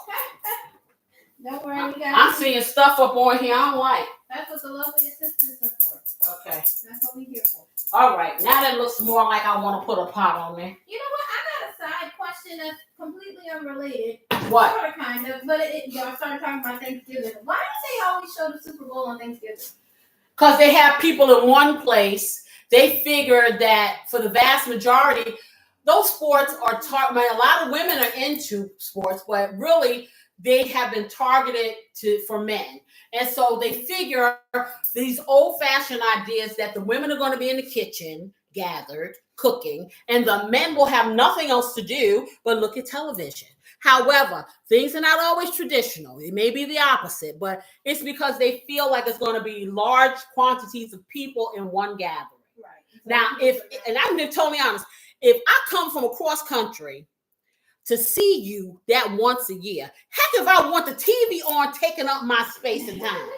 Don't worry, we got I'm seeing stuff up on here I don't like. That's what the lovely assistants are for. Okay. That's what we're here for. All right. Now that looks more like I want to put a pot on there. You know what? I got a side question that's completely unrelated. What? Sort of, kind of, but I started talking about Thanksgiving. Why do they always show the Super Bowl on Thanksgiving? Because they have people in one place. They figure that for the vast majority, those sports are a lot of women are into sports, but really they have been targeted for men. And so they figure these old-fashioned ideas that the women are going to be in the kitchen gathered, cooking, and the men will have nothing else to do but look at television. However, things are not always traditional. It may be the opposite, but it's because they feel like it's going to be large quantities of people in one gathering. Right. Now, and I'm being totally honest, if I come from across country to see you that once a year, heck, if I want the TV on taking up my space and time,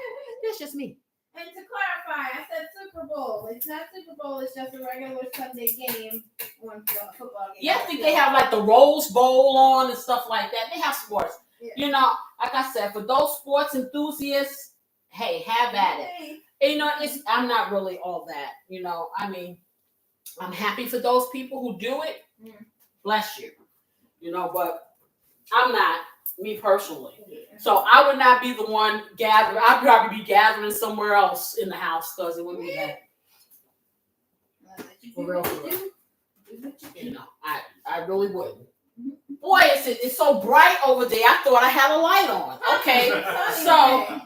that's just me. And to clarify, I said Super Bowl. It's not Super Bowl. It's just a regular Sunday game on football game. Yeah, I think they have like the Rose Bowl on and stuff like that. They have sports. Yeah. Like I said, for those sports enthusiasts, hey, have at it. And, I'm not really all that. I mean, I'm happy for those people who do it. Bless you. But I'm not, me personally. Yeah. So I would not be the one gathering. I'd probably be gathering somewhere else in the house because it wouldn't be that. For real. I really wouldn't. Boy, it's so bright over there. I thought I had a light on. Okay, so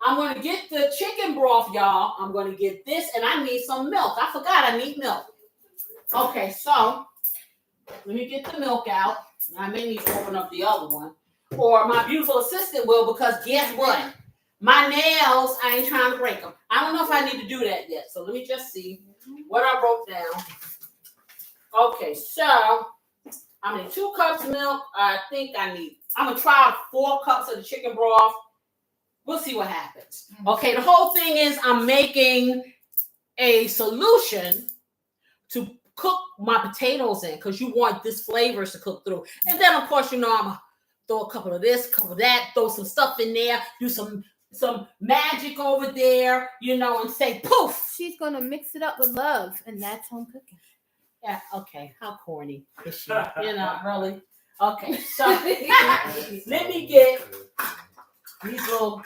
I'm going to get the chicken broth, y'all. I'm going to get this, and I need some milk. I forgot I need milk. Okay, so let me get the milk out. I may need to open up the other one. Or my beautiful assistant will, because guess what? My nails, I ain't trying to break them. I don't know if I need to do that yet. So let me just see what I wrote down. Okay, so I need 2 cups of milk. I'm going to try 4 cups of the chicken broth. We'll see what happens. Okay, the whole thing is I'm making a solution to cook my potatoes in because you want this flavors to cook through. And then, of course, I'm going to throw a couple of this, a couple of that, throw some stuff in there, do some magic over there, and say, poof. She's going to mix it up with love, and that's home cooking. Yeah, okay. How corny is she? Really? Okay, so let me get these little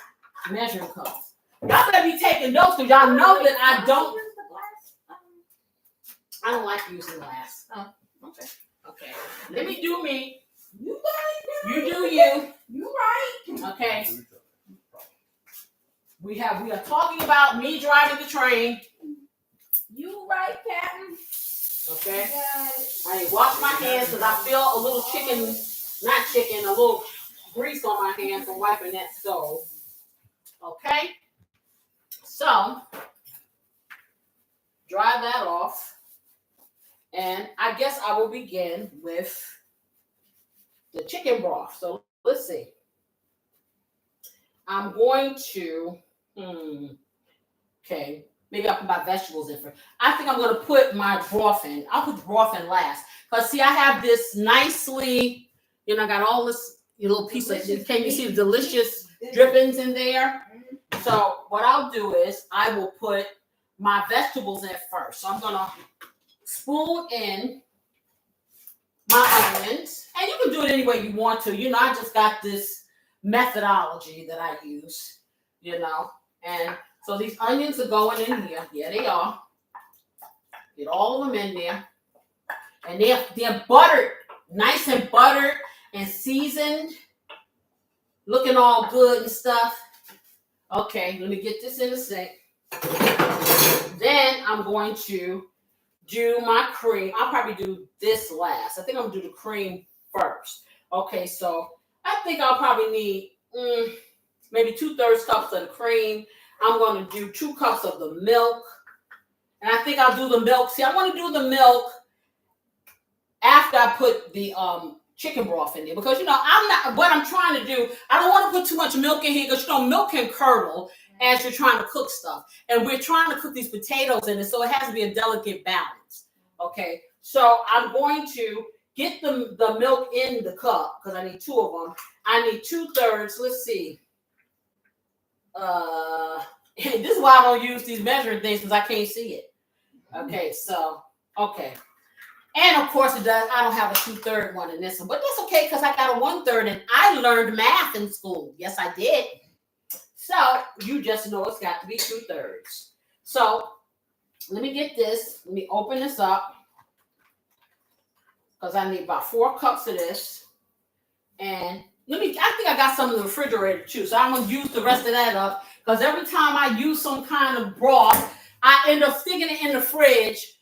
measuring cups. Y'all better be taking notes because y'all know that I don't like using glass. Oh, okay. Okay. Let me do me. You got it. You do you. You right. Okay. We are talking about me driving the train. You right, Captain. Okay. I wash my hands because I feel a little a little grease on my hands from wiping that stove. Okay. So, dry that off. And I guess I will begin with the chicken broth. So let's see. I'm going to, okay, maybe I'll put my vegetables in first. I think I'm going to put my broth in. I'll put the broth in last. Because, see, I have this nicely, I got all this little piece of, can you see the delicious drippings in there? So what I'll do is I will put my vegetables in first. So I'm going to spoon in my onions. And you can do it any way you want to. I just got this methodology that I use, and so these onions are going in here. Yeah, they are. Get all of them in there, and they're buttered, nice and buttered and seasoned, looking all good and stuff. Okay, let me get this in the sink. Then I'm going to do my cream. I'll probably do this last. I think I'm gonna do the cream first. Okay, so I think I'll probably need maybe 2/3 cups of the cream. I'm going to do 2 cups of the milk. And I think I'll do the milk. See, I want to do the milk after I put the chicken broth in there. Because, what I'm trying to do, I don't want to put too much milk in here because, milk can curdle as you're trying to cook stuff. And we're trying to cook these potatoes in it, so it has to be a delicate balance. Okay, so I'm going to get the milk in the cup because I need 2 of them. I need 2/3. Let's see. This is why I don't use these measuring things because I can't see it. Okay, so okay. And of course it does. I don't have a 2/3 one in this one, but that's okay because I got a 1/3 and I learned math in school. Yes, I did. So you just know it's got to be 2/3. So let me get this. Let me open this up. Because I need about 4 cups of this. And I think I got some in the refrigerator too. So I'm going to use the rest of that up. Because every time I use some kind of broth, I end up sticking it in the fridge.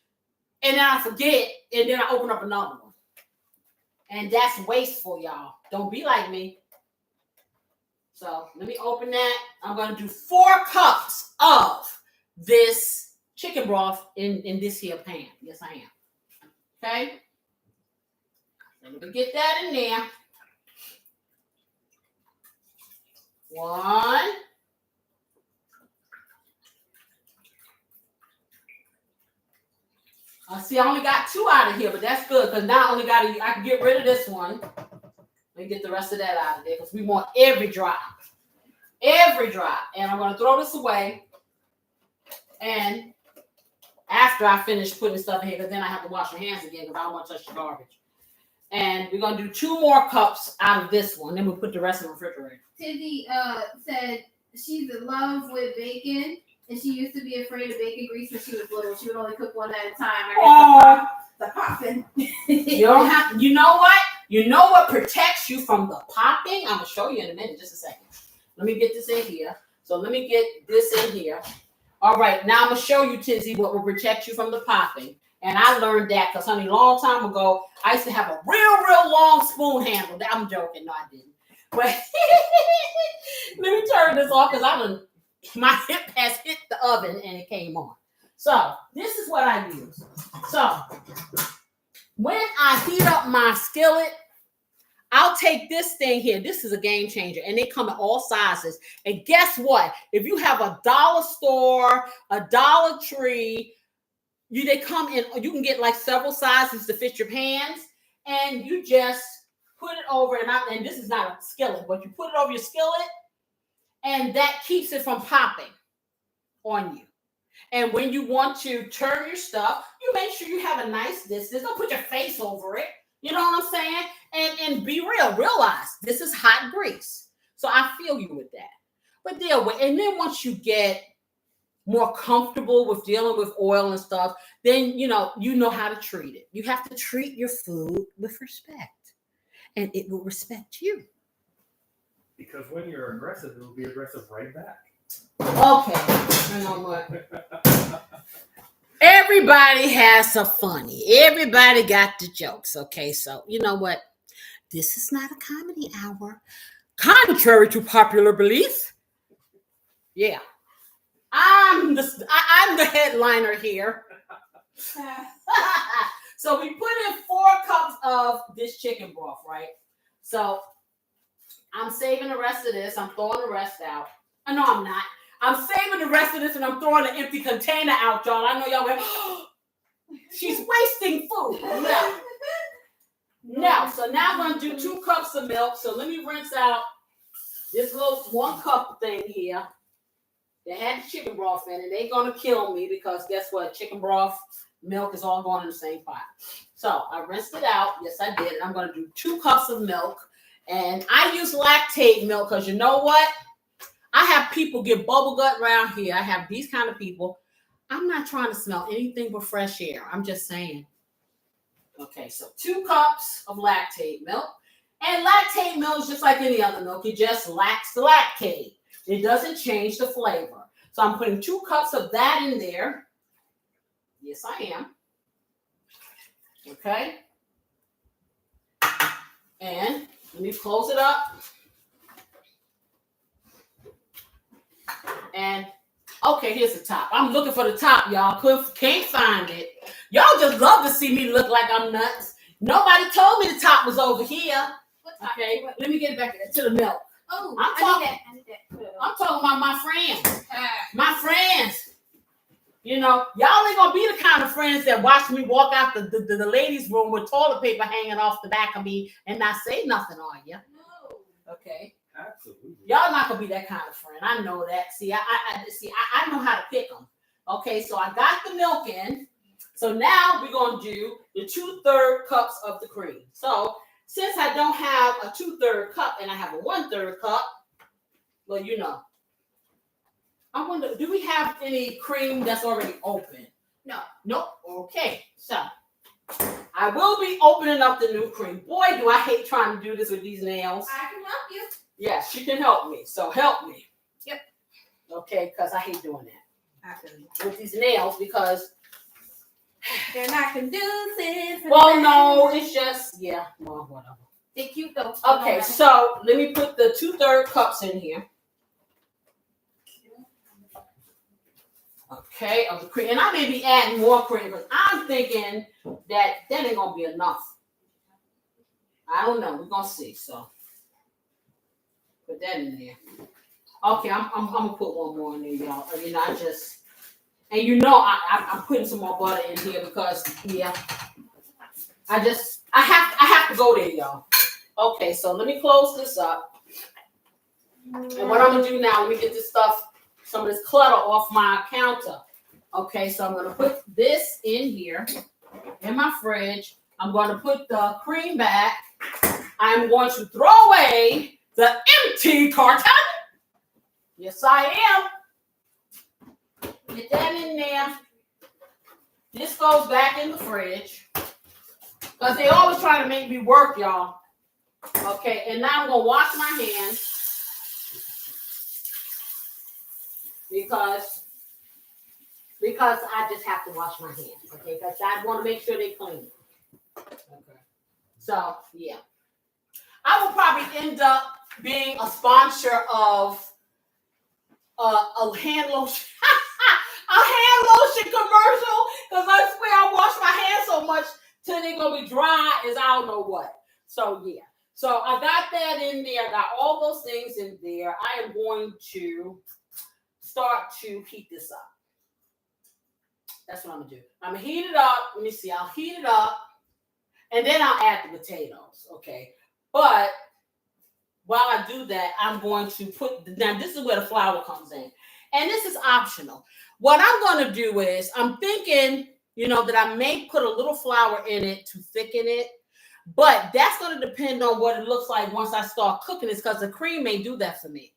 And then I forget. And then I open up another one. And that's wasteful, y'all. Don't be like me. So let me open that. I'm going to do 4 cups of this chicken broth in this here pan. Yes, I am. Okay. Let me get that in there. 1. See, I only got 2 out of here, but that's good because now I can get rid of this one. Let me get the rest of that out of there because we want every drop. Every drop. And I'm going to throw this away. And after I finish putting stuff in here, because then I have to wash my hands again because I don't want to touch the garbage. And we're going to do 2 more cups out of this one. Then we'll put the rest in the refrigerator. Tizzy said she's in love with bacon, and she used to be afraid of bacon grease when she was little. She would only cook one at a time. I guess the popping. You don't have. You know what? You know what protects you from the popping? I'm going to show you in a minute. Just a second. Let me get this in here. So let me get this in here. All right. Now I'm going to show you, Tizzy, what will protect you from the popping. And I learned that because, honey, a long time ago, I used to have a real long spoon handle. I'm joking. No, I didn't. But let me turn this off because my hip has hit the oven and it came on. So this is what I use. So when I heat up my skillet, I'll take this thing here. This is a game changer. And they come in all sizes. And guess what? If you have a dollar store, a Dollar Tree, they come in, you can get like several sizes to fit your pans, and you just put it over, and this is not a skillet, but you put it over your skillet, and that keeps it from popping on you. And when you want to turn your stuff, you make sure you have a nice distance. Don't put your face over it. You know what I'm saying? And be real. Realize this is hot grease. So I feel you with that. But deal with it. And then once you get more comfortable with dealing with oil and stuff, then you know how to treat it. You have to treat your food with respect, and it will respect you. Because when you're aggressive, it will be aggressive right back. Okay, you know what? Everybody has some funny. Everybody got the jokes. Okay, so you know what? This is not a comedy hour, contrary to popular belief. Yeah. I'm the headliner here. So we put in 4 cups of this chicken broth, right? So I'm saving the rest of this. I'm throwing the rest out. No, I'm not. I'm saving the rest of this and I'm throwing an empty container out, y'all. I know y'all went, oh, she's wasting food. No. No. So now I'm going to do 2 cups of milk. So let me rinse out this little 1 cup thing here. They had the chicken broth in it. They're going to kill me because guess what? Chicken broth, milk is all going in the same pot. So I rinsed it out. Yes, I did. And I'm going to do 2 cups of milk. And I use lactate milk because you know what? I have people get bubble gut around here. I have these kind of people. I'm not trying to smell anything but fresh air. I'm just saying. Okay, so 2 cups of lactate milk. And lactate milk is just like any other milk. It just lacks the lactate. It doesn't change the flavor. So I'm putting 2 cups of that in there. Yes, I am. Okay. And let me close it up. And okay, here's the top. I'm looking for the top, y'all. Can't find it. Y'all just love to see me look like I'm nuts. Nobody told me the top was over here. Okay, let me get it back to the milk. Oh, I need that. I'm talking about my friends. My friends. You know, y'all ain't gonna be the kind of friends that watch me walk out the ladies' room with toilet paper hanging off the back of me and not say nothing, are you? No. Okay. Absolutely. Y'all not gonna be that kind of friend. I know that. See, I know how to pick them. Okay, so I got the milk in. So now we're gonna do the 2/3 cups of the cream. So since I don't have a 2/3 cup and I have a 1/3 cup, well, you know. I wonder, do we have any cream that's already open? No. Nope. Okay, so I will be opening up the new cream. Boy, do I hate trying to do this with these nails. I can help you. Yes, she can help me. So help me. Yep. Okay, because I hate doing that. I can. With these nails because They're not conducive. well, no, it's just well, whatever. They're cute though. Okay, so let me put the 2/3 cups in here. Okay, of the cream, and I may be adding more cream because I'm thinking that ain't gonna be enough. I don't know. We're gonna see. So put that in there. Okay, I'm gonna put one more in there, y'all. You know, I'm putting some more butter in here because I have to go there, y'all. Okay, so let me close this up. And what I'm gonna do now, let me get this stuff, some of this clutter off my counter. Okay, so I'm gonna put this in here in my fridge. I'm gonna put the cream back. I'm going to throw away the empty carton. Yes, I am. Get that in there. This goes back in the fridge. Because they always try to make me work, y'all. Okay, and now I'm going to wash my hands. Because I just have to wash my hands. Okay, because I want to make sure they're clean. Okay. So, yeah. I will probably end up being a sponsor of a hand lotion. A hand lotion commercial, because I swear I wash my hands so much till they're gonna be dry as I don't know what. So yeah. So I got that in there. I got all those things in there. I am going to start to heat this up. That's what I'm gonna do. I'm gonna heat it up. Let me see. I'll heat it up, and then I'll add the potatoes. Okay. But while I do that, I'm going to put. Now this is where the flour comes in. And this is optional. What I'm going to do is, I'm thinking, that I may put a little flour in it to thicken it. But that's going to depend on what it looks like once I start cooking this, because the cream may do that for me.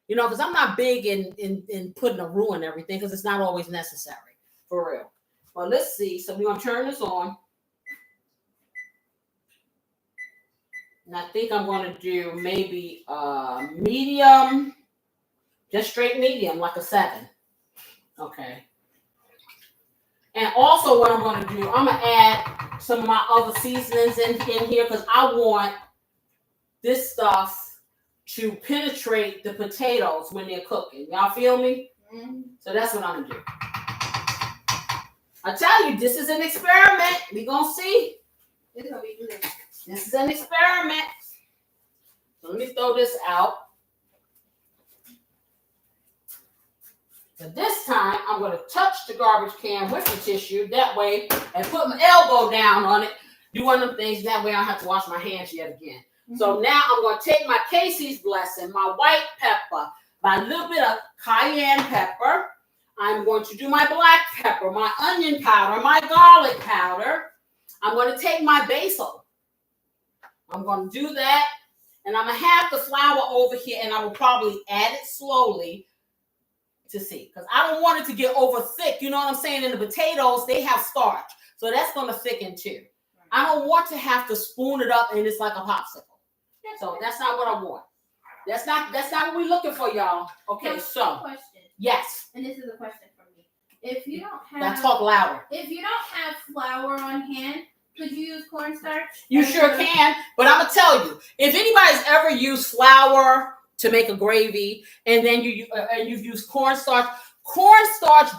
Because I'm not big in putting a roux in everything, because it's not always necessary. For real. Well, let's see. So we're going to turn this on. And I think I'm going to do maybe medium. Just straight medium, like a 7. Okay. And also what I'm going to do, I'm going to add some of my other seasonings in here because I want this stuff to penetrate the potatoes when they're cooking. Y'all feel me? Mm-hmm. So that's what I'm going to do. I tell you, this is an experiment. We're going to see. It's going to be good. This is an experiment. Let me throw this out. But this time, I'm going to touch the garbage can with the tissue that way and put my elbow down on it. Do one of them things. That way I don't have to wash my hands yet again. Mm-hmm. So now I'm going to take my Casey's Blessing, my white pepper, my little bit of cayenne pepper. I'm going to do my black pepper, my onion powder, my garlic powder. I'm going to take my basil. I'm going to do that. And I'm going to have the flour over here, and I will probably add it slowly to see. Because I don't want it to get over thick. You know what I'm saying? In the potatoes, they have starch. So that's going to thicken too. I don't want to have to spoon it up and it's like a popsicle. So that's not what I want. That's not what we're looking for, y'all. Okay, so question. Yes. And this is a question from me. If you don't have Now talk louder. If you don't have flour on hand, could you use cornstarch? You sure can, but I'm gonna tell you, if anybody's ever used flour to make a gravy, and then you've used cornstarch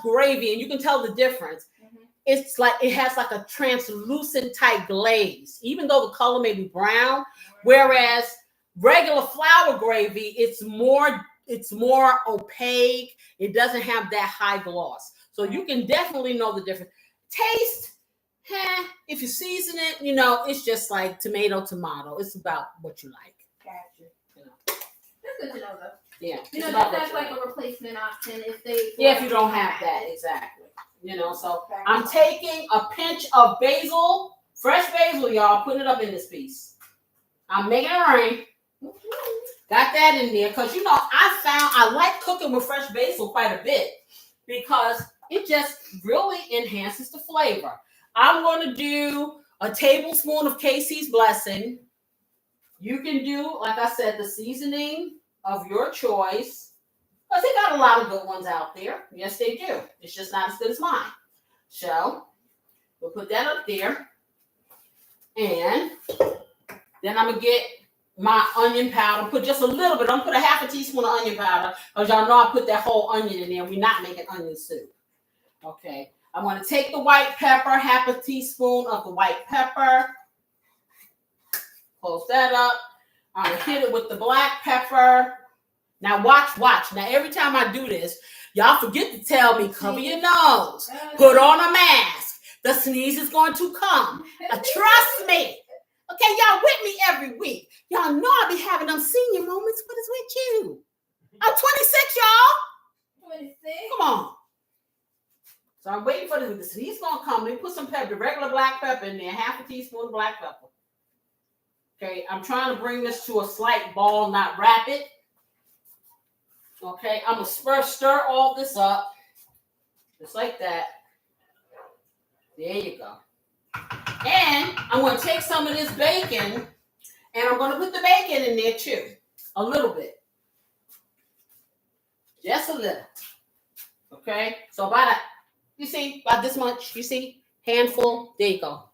gravy, and you can tell the difference. Mm-hmm. It's like it has like a translucent type glaze, even though the color may be brown. Whereas regular flour gravy, it's more opaque. It doesn't have that high gloss, so you can definitely know the difference. Taste. If you season it, it's just like tomato. It's about what you like. Gotcha. That's good to know, though. Yeah. That's like a replacement option if you don't have that, exactly. So I'm taking a pinch of basil, fresh basil, y'all. Put it up in this piece. I'm making it rain. Got that in there because I like cooking with fresh basil quite a bit because it just really enhances the flavor. I'm going to do a tablespoon of Casey's Blessing. You can do, like I said, the seasoning of your choice. Because they got a lot of good ones out there. Yes, they do. It's just not as good as mine. So, we'll put that up there. And then I'm going to get my onion powder. Put just a little bit. I'm going to put a half a teaspoon of onion powder. Because y'all know I put that whole onion in there. We're not making onion soup. Okay. I'm going to take the white pepper, half a teaspoon of the white pepper. Close that up. I'm going to hit it with the black pepper. Now watch. Now every time I do this, y'all forget to tell me, cover your nose. Put on a mask. The sneeze is going to come. Trust me. Okay, y'all with me every week. Y'all know I be having them senior moments, but it's with you. I'm 26, y'all. 26? Come on. So I'm waiting for the sneeze going to come. Let me put some pepper, regular black pepper in there, half a teaspoon of black pepper. Okay, I'm trying to bring this to a slight ball, not rapid. Okay, I'm going to stir all this up. Just like that. There you go. And I'm going to take some of this bacon, and I'm going to put the bacon in there too. A little bit. Just a little. Okay, so about this much, handful. There you go.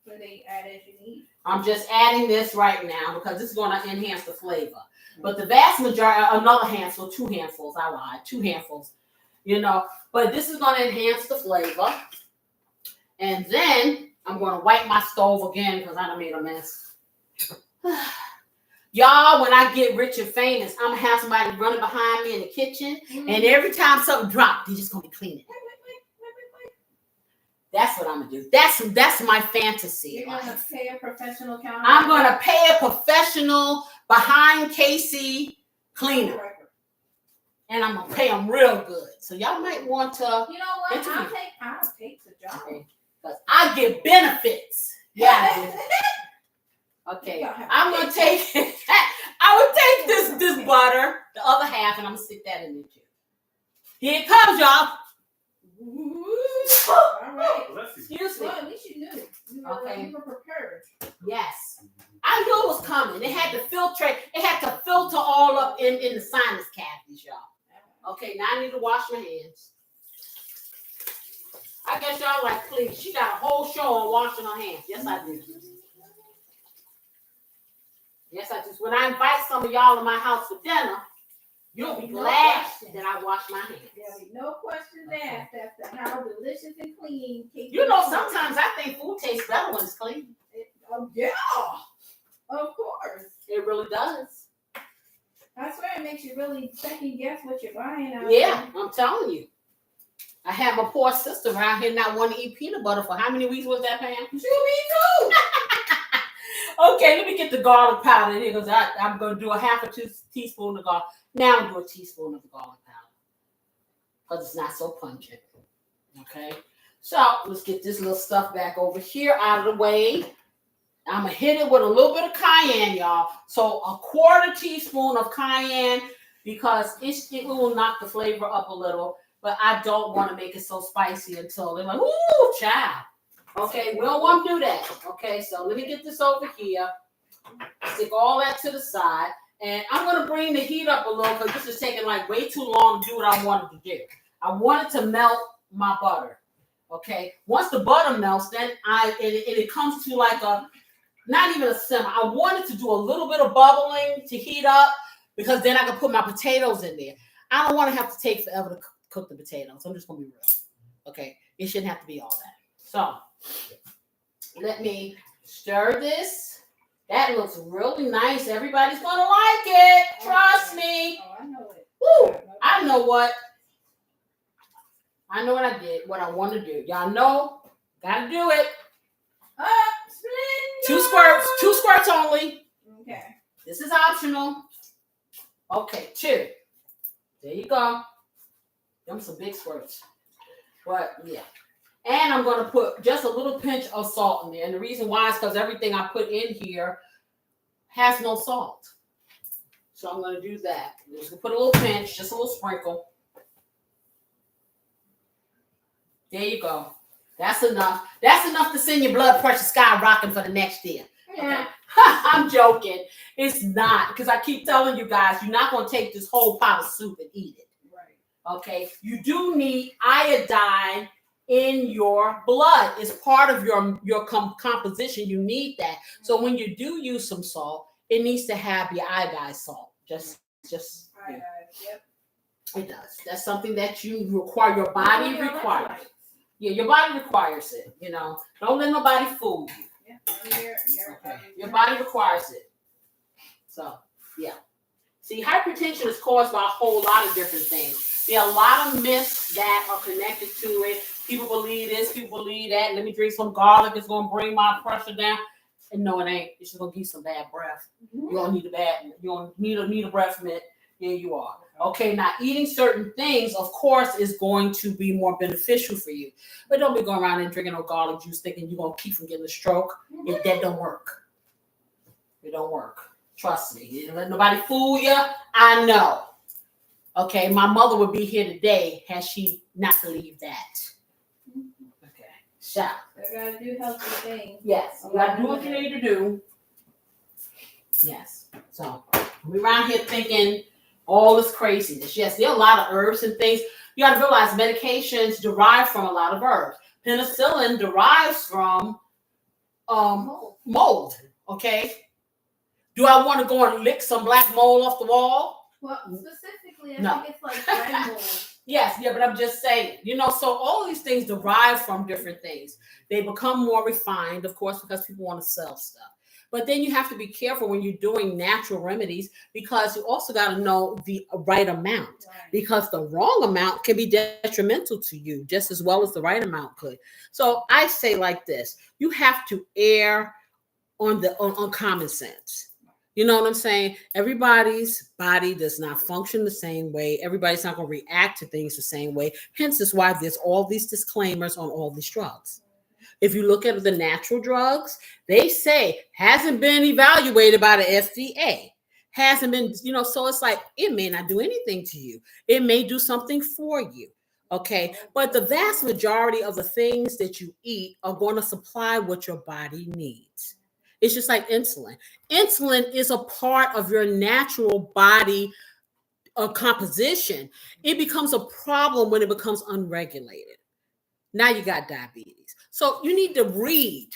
So they add as you need. I'm just adding this right now because this is going to enhance the flavor. But the vast majority, another handful, 2 handfuls, I lied, 2 handfuls, but this is going to enhance the flavor. And then I'm going to wipe my stove again because I done made a mess. Y'all, when I get rich and famous, I'm going to have somebody running behind me in the kitchen. Mm-hmm. And every time something drops, they're just going to be cleaning. That's what I'm going to do. That's my fantasy. You're going to pay a professional counter. I'm going to pay a professional behind Casey cleaner. And I'm going to pay them real good. So y'all might want to. You know what? I'll take the job. Because I get benefits. Yeah. Okay. I'm going to take I would take this butter, the other half, and I'm going to stick that in there too. Here it comes, y'all. All right. Excuse me. Well, at least you knew. You were prepared. Yes. I knew it was coming. It had to filtrate. It had to filter all up in the sinus cavities, y'all. Okay, now I need to wash my hands. I guess y'all like, please. She got a whole show on washing her hands. Yes, I do. Yes, I do. When I invite some of y'all to my house for dinner, you'll be glad that I wash my hands. There'll be no questions asked as to how delicious and clean cake. Sometimes I think food tastes better when it's clean. Yeah, of course. It really does. I swear it makes you really second guess what you're buying out Yeah, there. I'm telling you. I had my poor sister around here not wanting to eat peanut butter for how many weeks was that, Pam? You me too. Okay, let me get the garlic powder in here because I'm going to do a half a teaspoon of garlic. Now I'm going to do a teaspoon of the garlic powder because it's not so pungent. Okay, so let's get this little stuff back over here out of the way. I'm going to hit it with a little bit of cayenne, y'all. So a quarter teaspoon of cayenne because it will knock the flavor up a little, but I don't want to make it so spicy until they're like, ooh, child. Okay, we don't want to do that. Okay, so let me get this over here. Stick all that to the side. And I'm going to bring the heat up a little because this is taking like way too long to do what I wanted to do. I wanted to melt my butter. Okay, once the butter melts, then it comes to like not even a simmer. I wanted to do a little bit of bubbling to heat up because then I can put my potatoes in there. I don't want to have to take forever to cook the potatoes. I'm just going to be real. Okay, it shouldn't have to be all that. So let me stir this. That looks really nice. Everybody's going to like it. Trust me. Oh, I know it. Woo! I know what. I know what I did, what I want to do. Y'all know, got to do it. Splendor. Two squirts only. Okay. This is optional. Okay, 2. There you go. Them some big squirts. But yeah. And I'm going to put just a little pinch of salt in there. And the reason why is because everything I put in here has no salt. So I'm going to do that. I'm just going to put a little pinch, just a little sprinkle. There you go. That's enough. That's enough to send your blood pressure skyrocketing for the next year. Yeah. Okay? I'm joking. It's not. Because I keep telling you guys, you're not going to take this whole pot of soup and eat it. Right. Okay? You do need iodine in your blood. It's part of your composition. You need that. So when you do use some salt, it needs to have your iodized salt. Just Iodine, yep. It does. That's something that you require. Your body requires. Yeah, your body requires it. You know, don't let nobody fool you. Yeah. Your body requires it. So, yeah. See, hypertension is caused by a whole lot of different things. There are a lot of myths that are connected to it. People believe this, people believe that. Let me drink some garlic. It's going to bring my pressure down. And no, it ain't. It's just going to give you some bad breath. You're going to need a breath mint. Here you are. Okay, now eating certain things, of course, is going to be more beneficial for you. But don't be going around and drinking no garlic juice thinking you're going to keep from getting a stroke. That don't work. It don't work. Trust me. You don't let nobody fool you. I know. Okay, my mother would be here today had she not believed that. Okay, so. I gotta do healthy things. Yes, you gotta do what you need to do. Yes. So we're around here thinking all this craziness. Yes, there are a lot of herbs and things. You got to realize medications derive from a lot of herbs. Penicillin derives from mold. Okay. Do I want to go and lick some black mold off the wall? Well, specifically, I No. think it's like red mold. Yes, yeah, but I'm just saying, so all these things derive from different things. They become more refined, of course, because people want to sell stuff. But then you have to be careful when you're doing natural remedies because you also got to know the right amount. Right. Because the wrong amount can be detrimental to you just as well as the right amount could. So I say like this, you have to err on common sense. You know what I'm saying? Everybody's body does not function the same way. Everybody's not going to react to things the same way. Hence is why there's all these disclaimers on all these drugs. If you look at the natural drugs, they say hasn't been evaluated by the FDA. Hasn't been, so it's like it may not do anything to you. It may do something for you. Okay. But the vast majority of the things that you eat are going to supply what your body needs. It's just like insulin. Insulin is a part of your natural body composition. It becomes a problem when it becomes unregulated. Now you got diabetes. So you need to read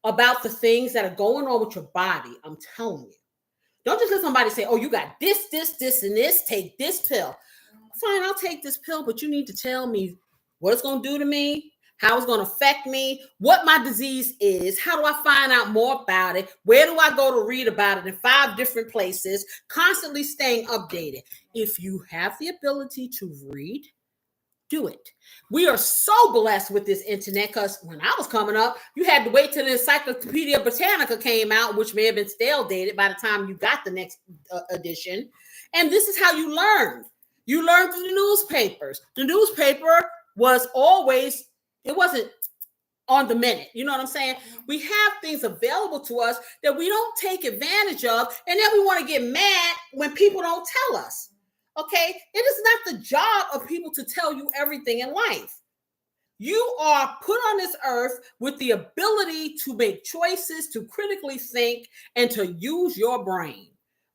about the things that are going on with your body. I'm telling you. Don't just let somebody say, oh, you got this, and this. Take this pill. Fine, I'll take this pill, but you need to tell me what it's going to do to me, how it's going to affect me, what my disease is, how do I find out more about it, where do I go to read about it in 5 different places, constantly staying updated. If you have the ability to read, do it. We are so blessed with this internet because when I was coming up, you had to wait till the Encyclopedia Britannica came out, which may have been stale dated by the time you got the next edition. And this is how you learn. You learn through the newspapers. The newspaper was always, it wasn't on the minute. You know what I'm saying? We have things available to us that we don't take advantage of. And then we want to get mad when people don't tell us. Okay, it is not the job of people to tell you everything in life. You are put on this earth with the ability to make choices, to critically think, and to use your brain.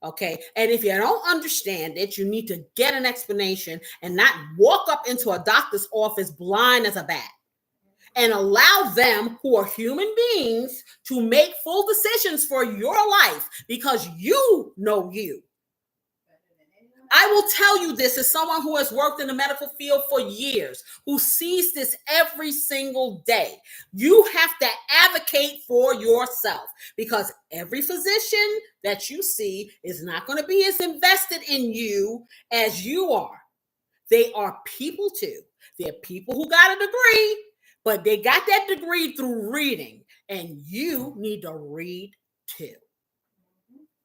Okay, and if you don't understand it, you need to get an explanation and not walk up into a doctor's office blind as a bat. And allow them, who are human beings, to make full decisions for your life because you know you. I will tell you this as someone who has worked in the medical field for years, who sees this every single day. You have to advocate for yourself because every physician that you see is not going to be as invested in you as you are. They are people too. They're people who got a degree, but they got that degree through reading, and you need to read too.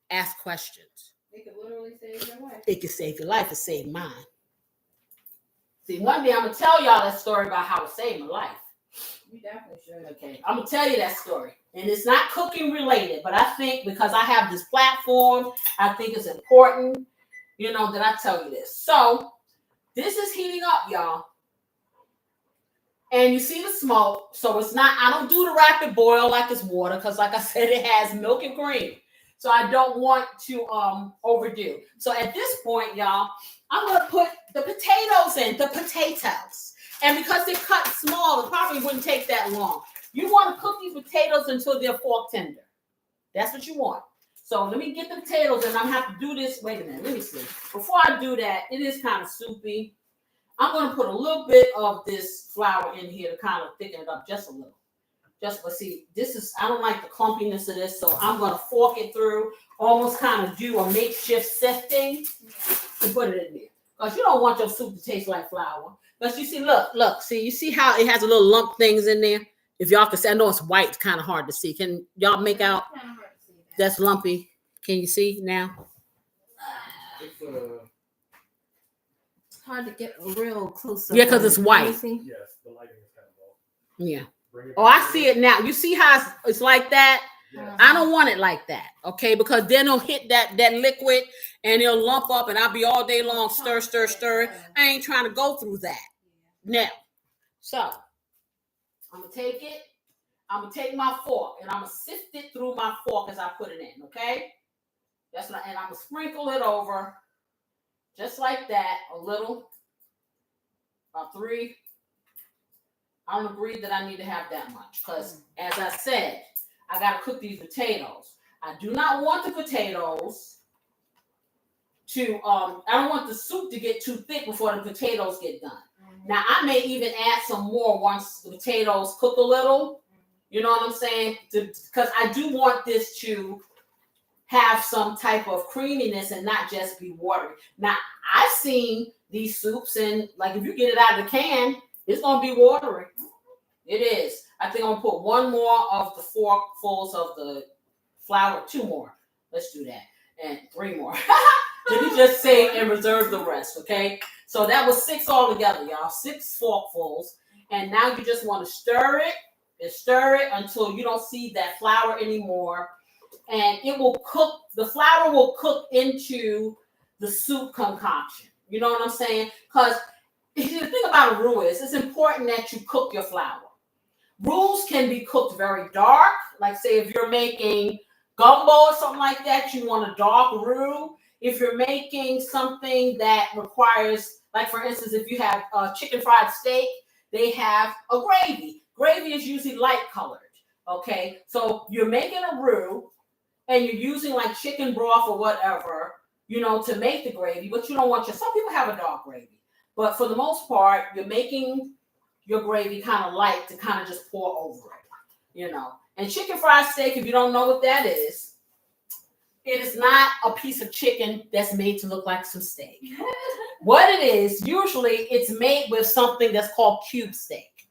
Ask questions. It could literally save your life. It could save your life. It saved mine. See, one day I'm going to tell y'all that story about how it saved my life. You definitely should. Okay, I'm going to tell you that story. And it's not cooking related, but I think because I have this platform, I think it's important, that I tell you this. So, this is heating up, y'all. And you see the smoke. So, it's not, I don't do the rapid boil like it's water because, like I said, it has milk and cream. So I don't want to overdo. So at this point, y'all, I'm going to put the potatoes in, the potatoes. And because they're cut small, it probably wouldn't take that long. You want to cook these potatoes until they're fork tender. That's what you want. So let me get the potatoes, and I'm going to have to do this. Wait a minute. Let me see. Before I do that, it is kind of soupy. I'm going to put a little bit of this flour in here to kind of thicken it up just a little. But see, I don't like the clumpiness of this, so I'm going to fork it through, almost kind of do a makeshift sifting and put it in there. Because you don't want your soup to taste like flour. Because you see, look, you see how it has a little lump things in there? If y'all can see, I know it's white, it's kind of hard to see. Can y'all make out that's lumpy? Can you see now? It's hard to get real close. Yeah, because it's white. Yes, the lighting is kind of low. Yeah. Oh, I see it now. You see how it's like that? Yeah. I don't want it like that, okay? Because then it'll hit that liquid and it'll lump up and I'll be all day long stir. I ain't trying to go through that. Now, so I'm going to take it. I'm going to take my fork and I'm going to sift it through my fork as I put it in, okay? And I'm going to sprinkle it over just like that, a little, about 3. I don't agree that I need to have that much because, as I said, I got to cook these potatoes. I do not want the potatoes to, I don't want the soup to get too thick before the potatoes get done. Mm-hmm. Now, I may even add some more once the potatoes cook a little. You know what I'm saying? Because I do want this to have some type of creaminess and not just be watery. Now, I've seen these soups, and like if you get it out of the can, it's going to be watery. It is. I think I'm going to put 1 more of the forkfuls of the flour. 2 more. Let's do that. And 3 more. Let me just save and reserve the rest, okay? So that was 6 altogether, y'all. 6 forkfuls. And now you just want to stir it until you don't see that flour anymore. And it will cook. The flour will cook into the soup concoction. You know what I'm saying? Because the thing about a roux is it's important that you cook your flour. Roux can be cooked very dark. Like say if you're making gumbo or something like that, you want a dark roux. If you're making something that requires, like for instance, if you have chicken fried steak, they have a gravy. Gravy is usually light colored. Okay, so you're making a roux and you're using like chicken broth or whatever, to make the gravy, but you don't want some people have a dark gravy. But for the most part, you're making your gravy kind of light to kind of just pour over it, And chicken fried steak, if you don't know what that is, it is not a piece of chicken that's made to look like some steak. What it is, usually it's made with something that's called cube steak.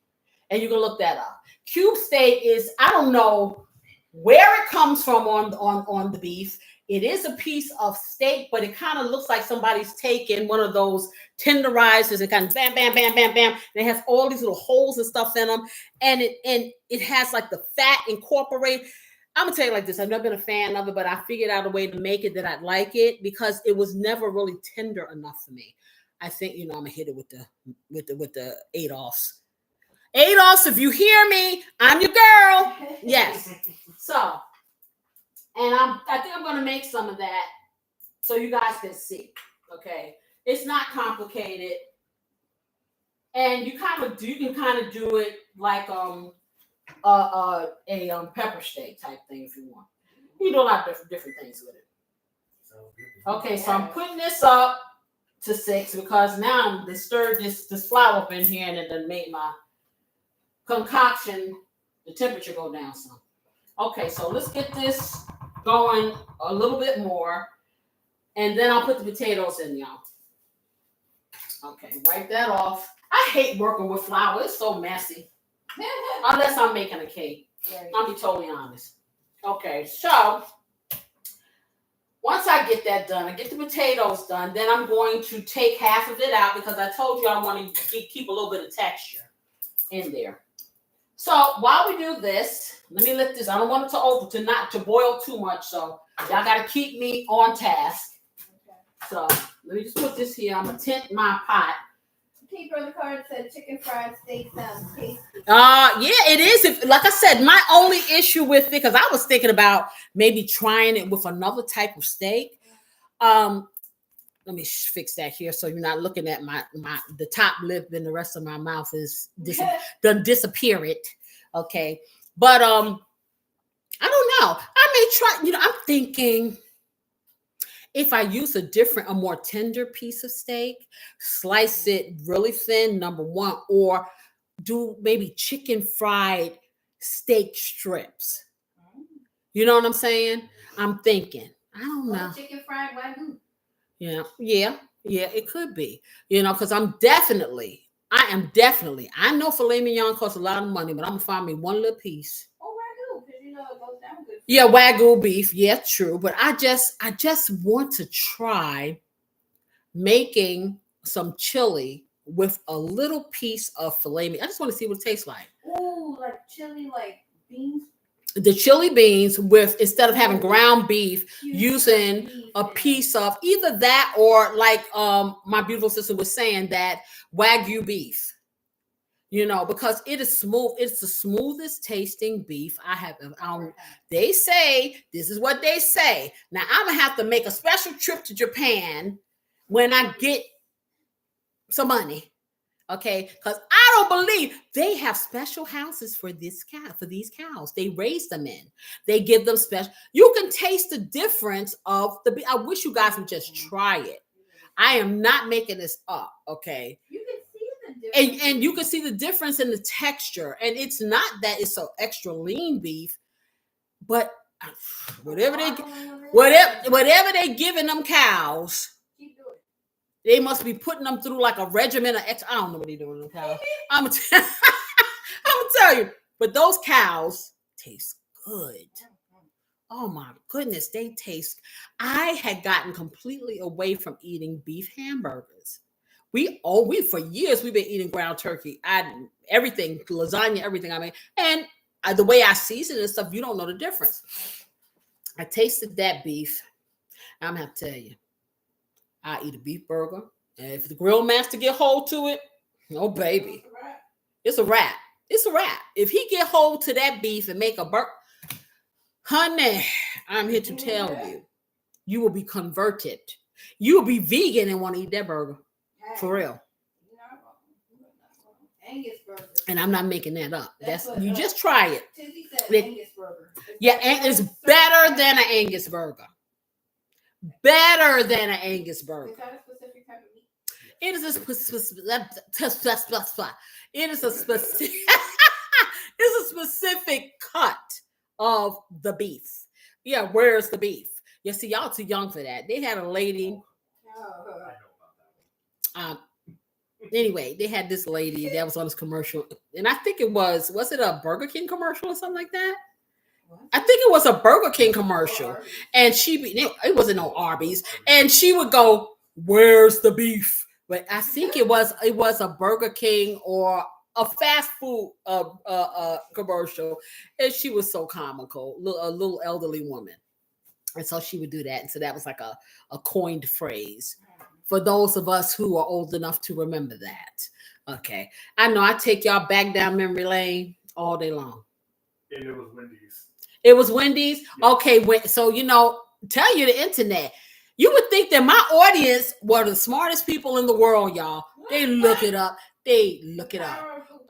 And you can look that up. Cube steak is, I don't know where it comes from on the beef. It is a piece of steak, but it kind of looks like somebody's taken one of those tenderizers and kind of bam, bam, bam, bam, bam. And it has all these little holes and stuff in them. And it has like the fat incorporated. I'm going to tell you like this. I've never been a fan of it, but I figured out a way to make it that I'd like it because it was never really tender enough for me. I think, I'm going to hit it with the Adolphs. Adolphs, if you hear me, I'm your girl. Yes. So, and I think I'm going to make some of that so you guys can see. Okay. It's not complicated. And you can kind of do it like a pepper steak type thing if you want. You can do a lot of different things with it. Okay, so I'm putting this up to 6 because now I'm stirred this flour up in here and it done made my concoction, the temperature go down some. Okay, so let's get this going a little bit more, and then I'll put the potatoes in, y'all. Okay, wipe that off. I hate working with flour. It's so messy. Unless I'm making a cake. I'll be totally honest. Okay, so once I get that done, I get the potatoes done, then I'm going to take half of it out because I told you I want to keep a little bit of texture in there. So while we do this, let me lift this. I don't want it to boil too much, so y'all got to keep me on task. Okay. So let me just put this here. I'm going to tint my pot. Keeper of the card said chicken fried steak sounds tasty. Yeah, it is. Like I said, my only issue with it, because I was thinking about maybe trying it with another type of steak. Let me fix that here so you're not looking at the top lip and the rest of my mouth is done disappeared. Okay. But I don't know. I may try, I'm thinking if I use a more tender piece of steak, slice it really thin, number one, or do maybe chicken fried steak strips. You know what I'm saying? I'm thinking. I don't know. Chicken fried wagyu. Yeah, it could be, because I am definitely, I know filet mignon costs a lot of money, but I'm gonna find me one little piece. Oh, wagyu, because it goes down good. Yeah, wagyu beef, yeah, true. But I just want to try making some chili with a little piece of filet mignon. I just want to see what it tastes like. Ooh, like chili, like beans. The chili beans with, instead of having ground beef, using a piece of either that or like my beautiful sister was saying, that wagyu beef, because it is smooth. It's the smoothest tasting beef I have. They say, this is what they say. Now I'm gonna have to make a special trip to Japan when I get some money. Okay, because I don't believe they have special houses for these cows. They raise them in. They give them special. You can taste the difference of the. I wish you guys would just try it. I am not making this up. Okay, you can see the difference, and you can see the difference in the texture. And it's not that it's so extra lean beef, but whatever they giving them cows. They must be putting them through like a regimen of I don't know what they're doing to cows. I'm gonna tell you, but those cows taste good. Oh my goodness, they taste. I had gotten completely away from eating beef hamburgers. We for years we've been eating ground turkey. Everything, lasagna, everything I made, and the way I season and stuff, you don't know the difference. I tasted that beef. I'm gonna have to tell you. I eat a beef burger, and if the grill master get hold to it, oh baby, it's a wrap. It's a wrap. If he get hold to that beef and make a burger, honey, I'm here to tell you, you will be converted. You will be vegan and want to eat that burger, for real. Angus burger. And I'm not making that up. That's you just try it. Tizzy said Angus burger. Yeah, it's better than an Angus burger. Better than an Angus burger. Is that a specific type of meat? It is a specific it's a specific cut of the beef. Yeah, where's the beef? You see, y'all too young for that. They had a lady. Anyway, they had this lady that was on this commercial, and I think it was it a Burger King commercial or something like that? I think it was a Burger King commercial, and it wasn't no Arby's, and she would go, "Where's the beef?" But I think it was a Burger King or a fast food commercial, and she was so comical, a little elderly woman, and so she would do that, and so that was like a coined phrase for those of us who are old enough to remember that. Okay, I know I take y'all back down memory lane all day long. And it was Wendy's. It was Wendy's? Yeah. Okay, so tell you the internet. You would think that my audience were the smartest people in the world, y'all. They look it up.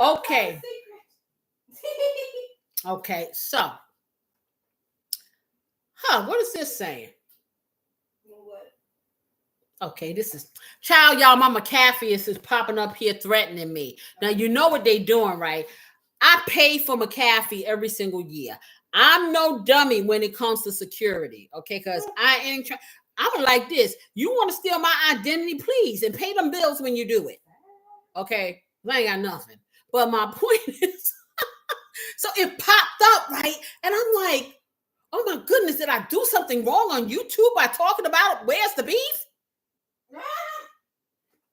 Okay. Okay, so. What is this saying? Okay, this is child, y'all. My McAfee is popping up here threatening me. Now you know what they doing, right? I pay for McAfee every single year. I'm no dummy when it comes to security, okay? Because I ain't trying. I'm like this. You want to steal my identity, please, and pay them bills when you do it. Okay, I ain't got nothing. But my point is, so it popped up, right? And I'm like, oh my goodness, did I do something wrong on YouTube by talking about where's the beef?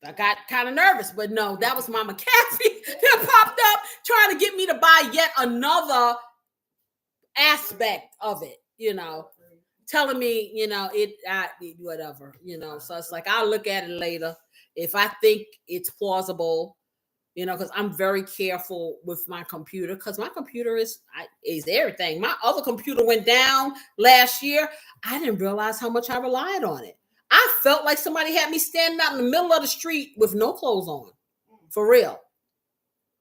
I got kind of nervous, but no, that was my McAfee that popped up trying to get me to buy yet another aspect of it, telling me, whatever, so it's like, I'll look at it later. If I think it's plausible, because I'm very careful with my computer, because my computer is everything. My other computer went down last year. I didn't realize how much I relied on it. I felt like somebody had me standing out in the middle of the street with no clothes on, for real.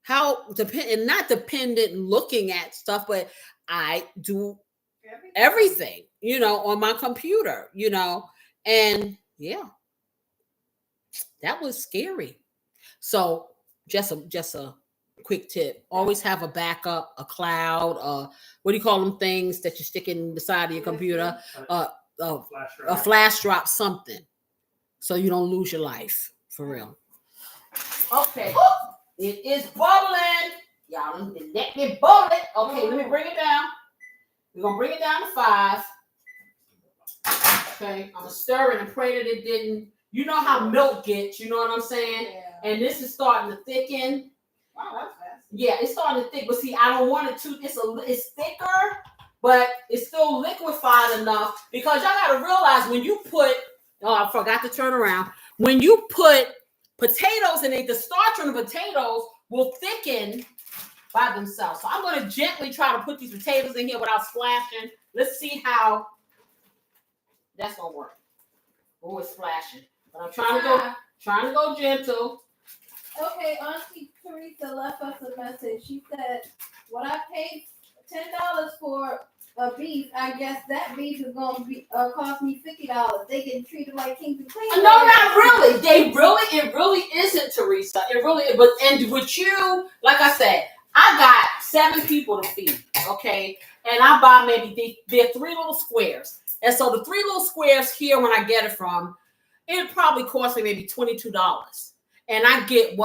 How not dependent looking at stuff, but I do everything, on my computer, and yeah, that was scary. So just a quick tip: always have a backup, a cloud, what do you call them things that you stick in the side of your computer? A flash drop, something, so you don't lose your life, for real. Okay, it is bubbling. Y'all, let me bubble it. Okay, let me bring it down. We're gonna bring it down to 5. Okay, I'm gonna stir it and pray that it didn't. You know how milk gets, you know what I'm saying? Yeah. And this is starting to thicken. Wow, that's fast. Yeah, it's starting to thick, but see, I don't want it to. It's thicker, but it's still liquefied enough, because y'all gotta realize when you put. Oh, I forgot to turn around. When you put potatoes in it, the starch on the potatoes will thicken by themselves. So I'm going to gently try to put these potatoes in here without splashing. Let's see how that's going to work. Oh, it's splashing. But I'm trying to go gentle. Okay, Auntie Teresa left us a message. She said, "What I paid $10 for a beef, I guess that beef is going to be cost me $50. They can treat it like kings and queens." No, not really. It really isn't, Teresa. It really is. But and with you, like I said, I got 7 people to feed. Okay, and I buy maybe they're 3 little squares, and so the 3 little squares here, when I get it from, it probably cost me maybe $22, and I get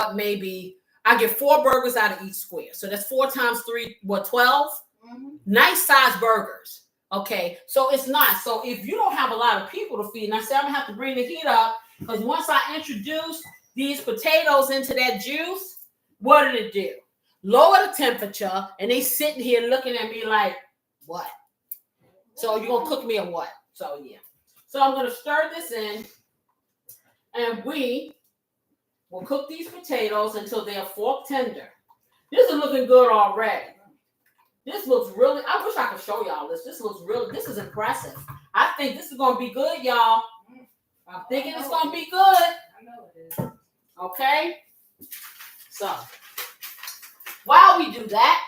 I get 4 burgers out of each square. So that's 4 times 3, 12. Mm-hmm. Nice size burgers. Okay, so it's not. So if you don't have a lot of people to feed, and I say I'm gonna have to bring the heat up, because once I introduce these potatoes into that juice, what did it do? Lower the temperature, and they sitting here looking at me like, what? So you're gonna cook me or what? So yeah. So I'm gonna stir this in, and we will cook these potatoes until they're fork tender. This is looking good already. This looks really, I wish I could show y'all this. This is impressive. I think this is going to be good, y'all. I'm thinking it's going to be good. I know it is. Okay? So, while we do that,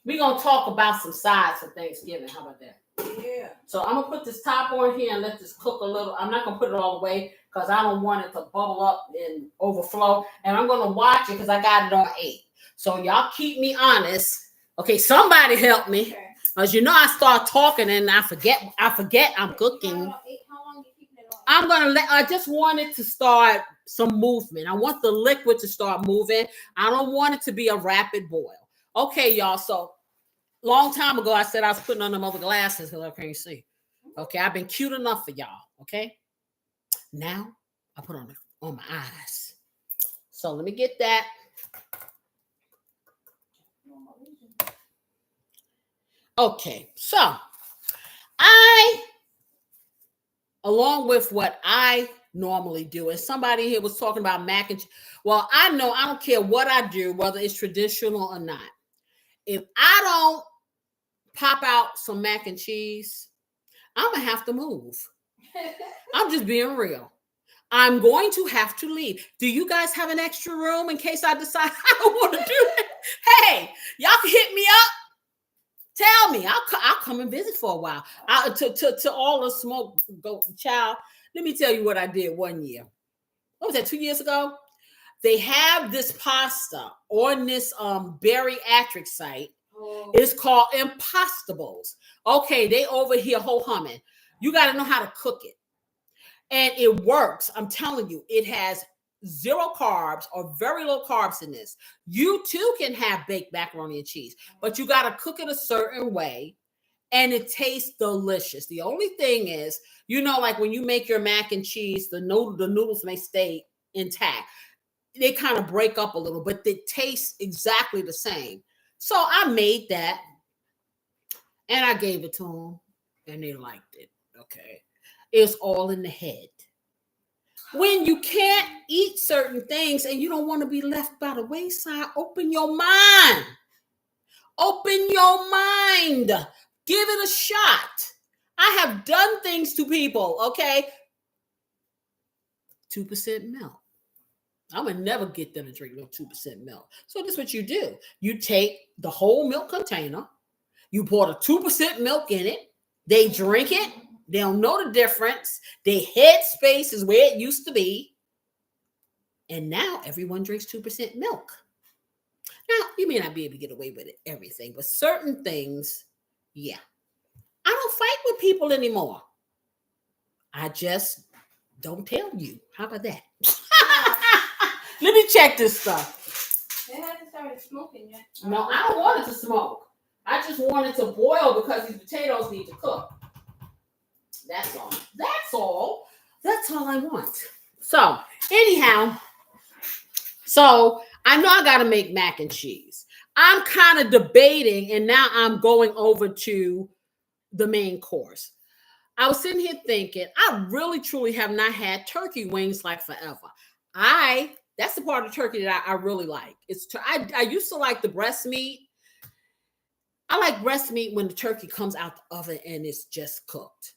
we're going to talk about some sides for Thanksgiving. How about that? Yeah. So, I'm going to put this top on here and let this cook a little. I'm not going to put it all the way, because I don't want it to bubble up and overflow. And I'm going to watch it because I got it on 8. So y'all keep me honest. Okay, somebody help me. Okay. As you know, I start talking and I forget I'm cooking. How long you keeping it on? I just want it to start some movement. I want the liquid to start moving. I don't want it to be a rapid boil. Okay, y'all. So long time ago, I said I was putting on them other glasses because I can't see. Okay, I've been cute enough for y'all. Okay, now I put on my eyes. So let me get that. Okay, so along with what I normally do, and somebody here was talking about mac and cheese. Well, I know I don't care what I do, whether it's traditional or not. If I don't pop out some mac and cheese, I'm gonna have to move. I'm just being real. I'm going to have to leave. Do you guys have an extra room in case I decide I don't want to do it? Hey, y'all can hit me up. Tell me. I'll come and visit for a while. To all the smoke go child. Let me tell you what I did one year. What was that, 2 years ago? They have this pasta on this bariatric site. Oh. It's called Impostables. Okay, they over here whole humming. You got to know how to cook it. And it works. I'm telling you, it has 0 carbs or very low carbs in this. You too can have baked macaroni and cheese, but you got to cook it a certain way and it tastes delicious. The only thing is, like when you make your mac and cheese, the noodles may stay intact. They kind of break up a little, but they taste exactly the same. So I made that and I gave it to them and they liked it. Okay. It's all in the head. When you can't eat certain things and you don't want to be left by the wayside, open your mind. Open your mind. Give it a shot. I have done things to people, okay? 2% milk. I'm going to never get them to drink no 2% milk. So this is what you do. You take the whole milk container. You pour the 2% milk in it. They drink it. They don't know the difference. Their head space is where it used to be. And now everyone drinks 2% milk. Now, you may not be able to get away with it, everything, but certain things, yeah. I don't fight with people anymore. I just don't tell you. How about that? Let me check this stuff. They haven't started smoking yet. No, I don't want it to smoke. I just want it to boil because these potatoes need to cook. That's all. That's all. That's all I want. So, anyhow, I know I got to make mac and cheese. I'm kind of debating, and now I'm going over to the main course. I was sitting here thinking, I really, truly have not had turkey wings like forever. That's the part of turkey that I really like. I used to like the breast meat. I like breast meat when the turkey comes out the oven and it's just cooked.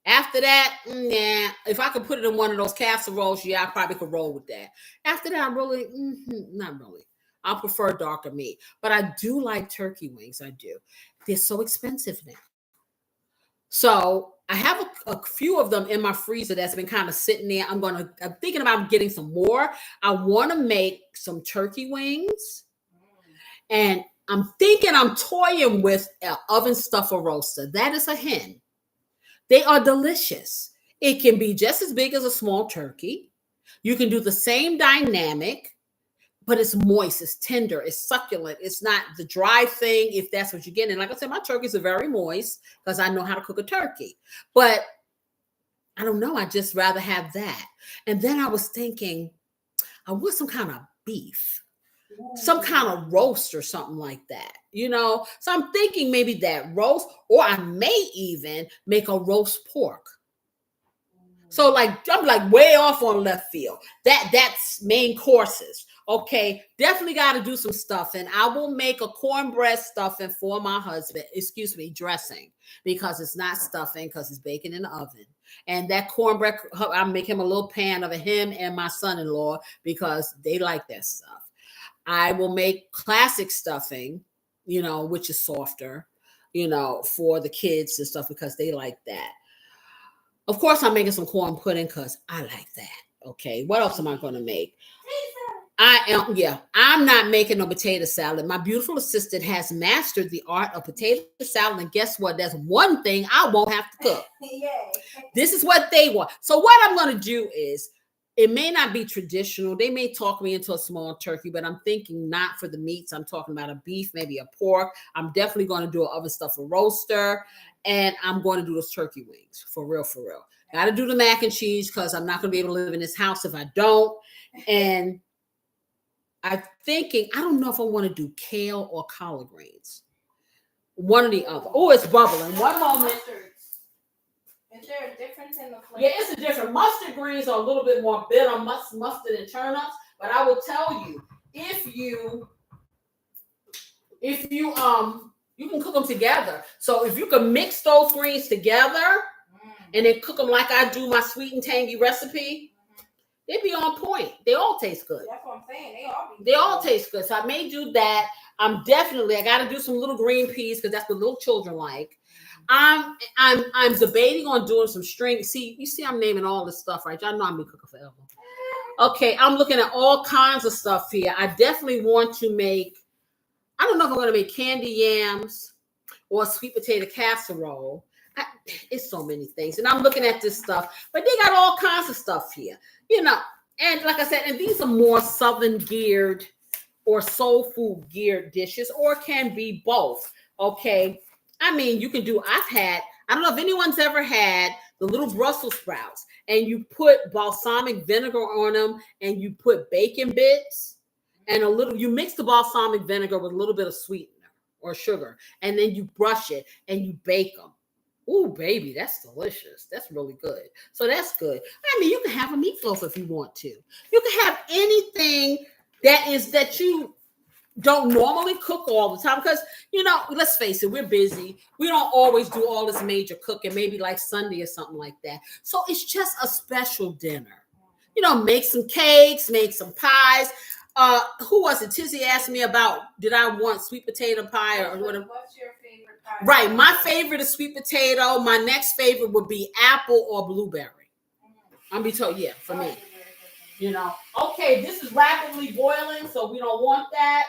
After that, nah. If I could put it in one of those casseroles, yeah, I probably could roll with that. After that, not really. I prefer darker meat. But I do like turkey wings. I do. They're so expensive now. So I have a few of them in my freezer that's been kind of sitting there. I'm thinking about getting some more. I want to make some turkey wings. And I'm thinking I'm toying with an oven stuffer roaster. That is a hen. They are delicious. It can be just as big as a small turkey. You can do the same dynamic, but it's moist, it's tender, it's succulent. It's not the dry thing, if that's what you're getting. And like I said, my turkeys are very moist because I know how to cook a turkey. But I don't know. I just rather have that. And then I was thinking, I want some kind of beef. Some kind of roast or something like that, So I'm thinking maybe that roast, or I may even make a roast pork. So I'm way off on left field. That's main courses. Okay, definitely got to do some stuffing. I will make a cornbread stuffing for my husband. Dressing, because it's not stuffing because it's baking in the oven. And that cornbread, I'll make him a little pan of him and my son-in-law because they like that stuff. I will make classic stuffing, which is softer, for the kids and stuff because they like that. Of course, I'm making some corn pudding because I like that. Okay, what else am I going to make? I'm not making no potato salad. My beautiful assistant has mastered the art of potato salad. And guess what? There's one thing I won't have to cook. This is what they want. So what I'm going to do is, it may not be traditional. They may talk me into a small turkey, but I'm thinking not for the meats. I'm talking about a beef, maybe a pork. I'm definitely going to do other stuff, a roaster, and I'm going to do those turkey wings for real, for real. Got to do the mac and cheese because I'm not going to be able to live in this house if I don't. And I'm thinking, I don't know if I want to do kale or collard greens. One or the other. Oh, it's bubbling. One moment. Is there a difference in the flavor? Yeah, it's a different. Mustard greens are a little bit more bitter, mustard and turnips. But I will tell you, if you you can cook them together. So if you can mix those greens together and then cook them like I do my sweet and tangy recipe, they'd be on point. They all taste good. That's what I'm saying. They all taste good. So I may do that. I got to do some little green peas because that's what little children like. I'm debating on doing some string. See, you see, I'm naming all this stuff, right? Y'all know I'm been cooking forever. Okay, I'm looking at all kinds of stuff here. I definitely want to make, I don't know if I'm going to make candy yams or sweet potato casserole. It's so many things. And I'm looking at this stuff, but they got all kinds of stuff here, you know. And like I said, and these are more Southern geared or soul food geared dishes, or can be both. Okay. I mean, you can do, I don't know if anyone's ever had the little Brussels sprouts and you put balsamic vinegar on them and you put bacon bits and you mix the balsamic vinegar with a little bit of sweetener or sugar, and then you brush it and you bake them. Ooh, baby, that's delicious. That's really good. So that's good. I mean, you can have a meatloaf if you want to. You can have anything that you don't normally cook all the time because, you know, let's face it, we're busy. We don't always do all this major cooking, maybe like Sunday or something like that. So it's just a special dinner. You know, make some cakes, make some pies. Who was it? Tizzy asked me about, did I want sweet potato pie or whatever? What's your favorite pie? Right. My favorite is sweet potato. My next favorite would be apple or blueberry. I'm be told, yeah, for me. You know, okay, this is rapidly boiling, so we don't want that.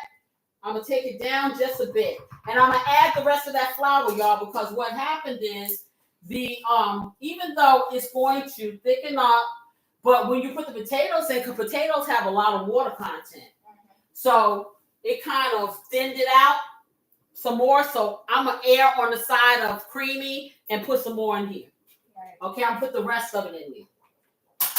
I'm going to take it down just a bit. And I'm going to add the rest of that flour, y'all, because what happened is even though it's going to thicken up, but when you put the potatoes in, because potatoes have a lot of water content. So it kind of thinned it out some more. So I'm going to err on the side of creamy and put some more in here. Okay, I'll put the rest of it in there.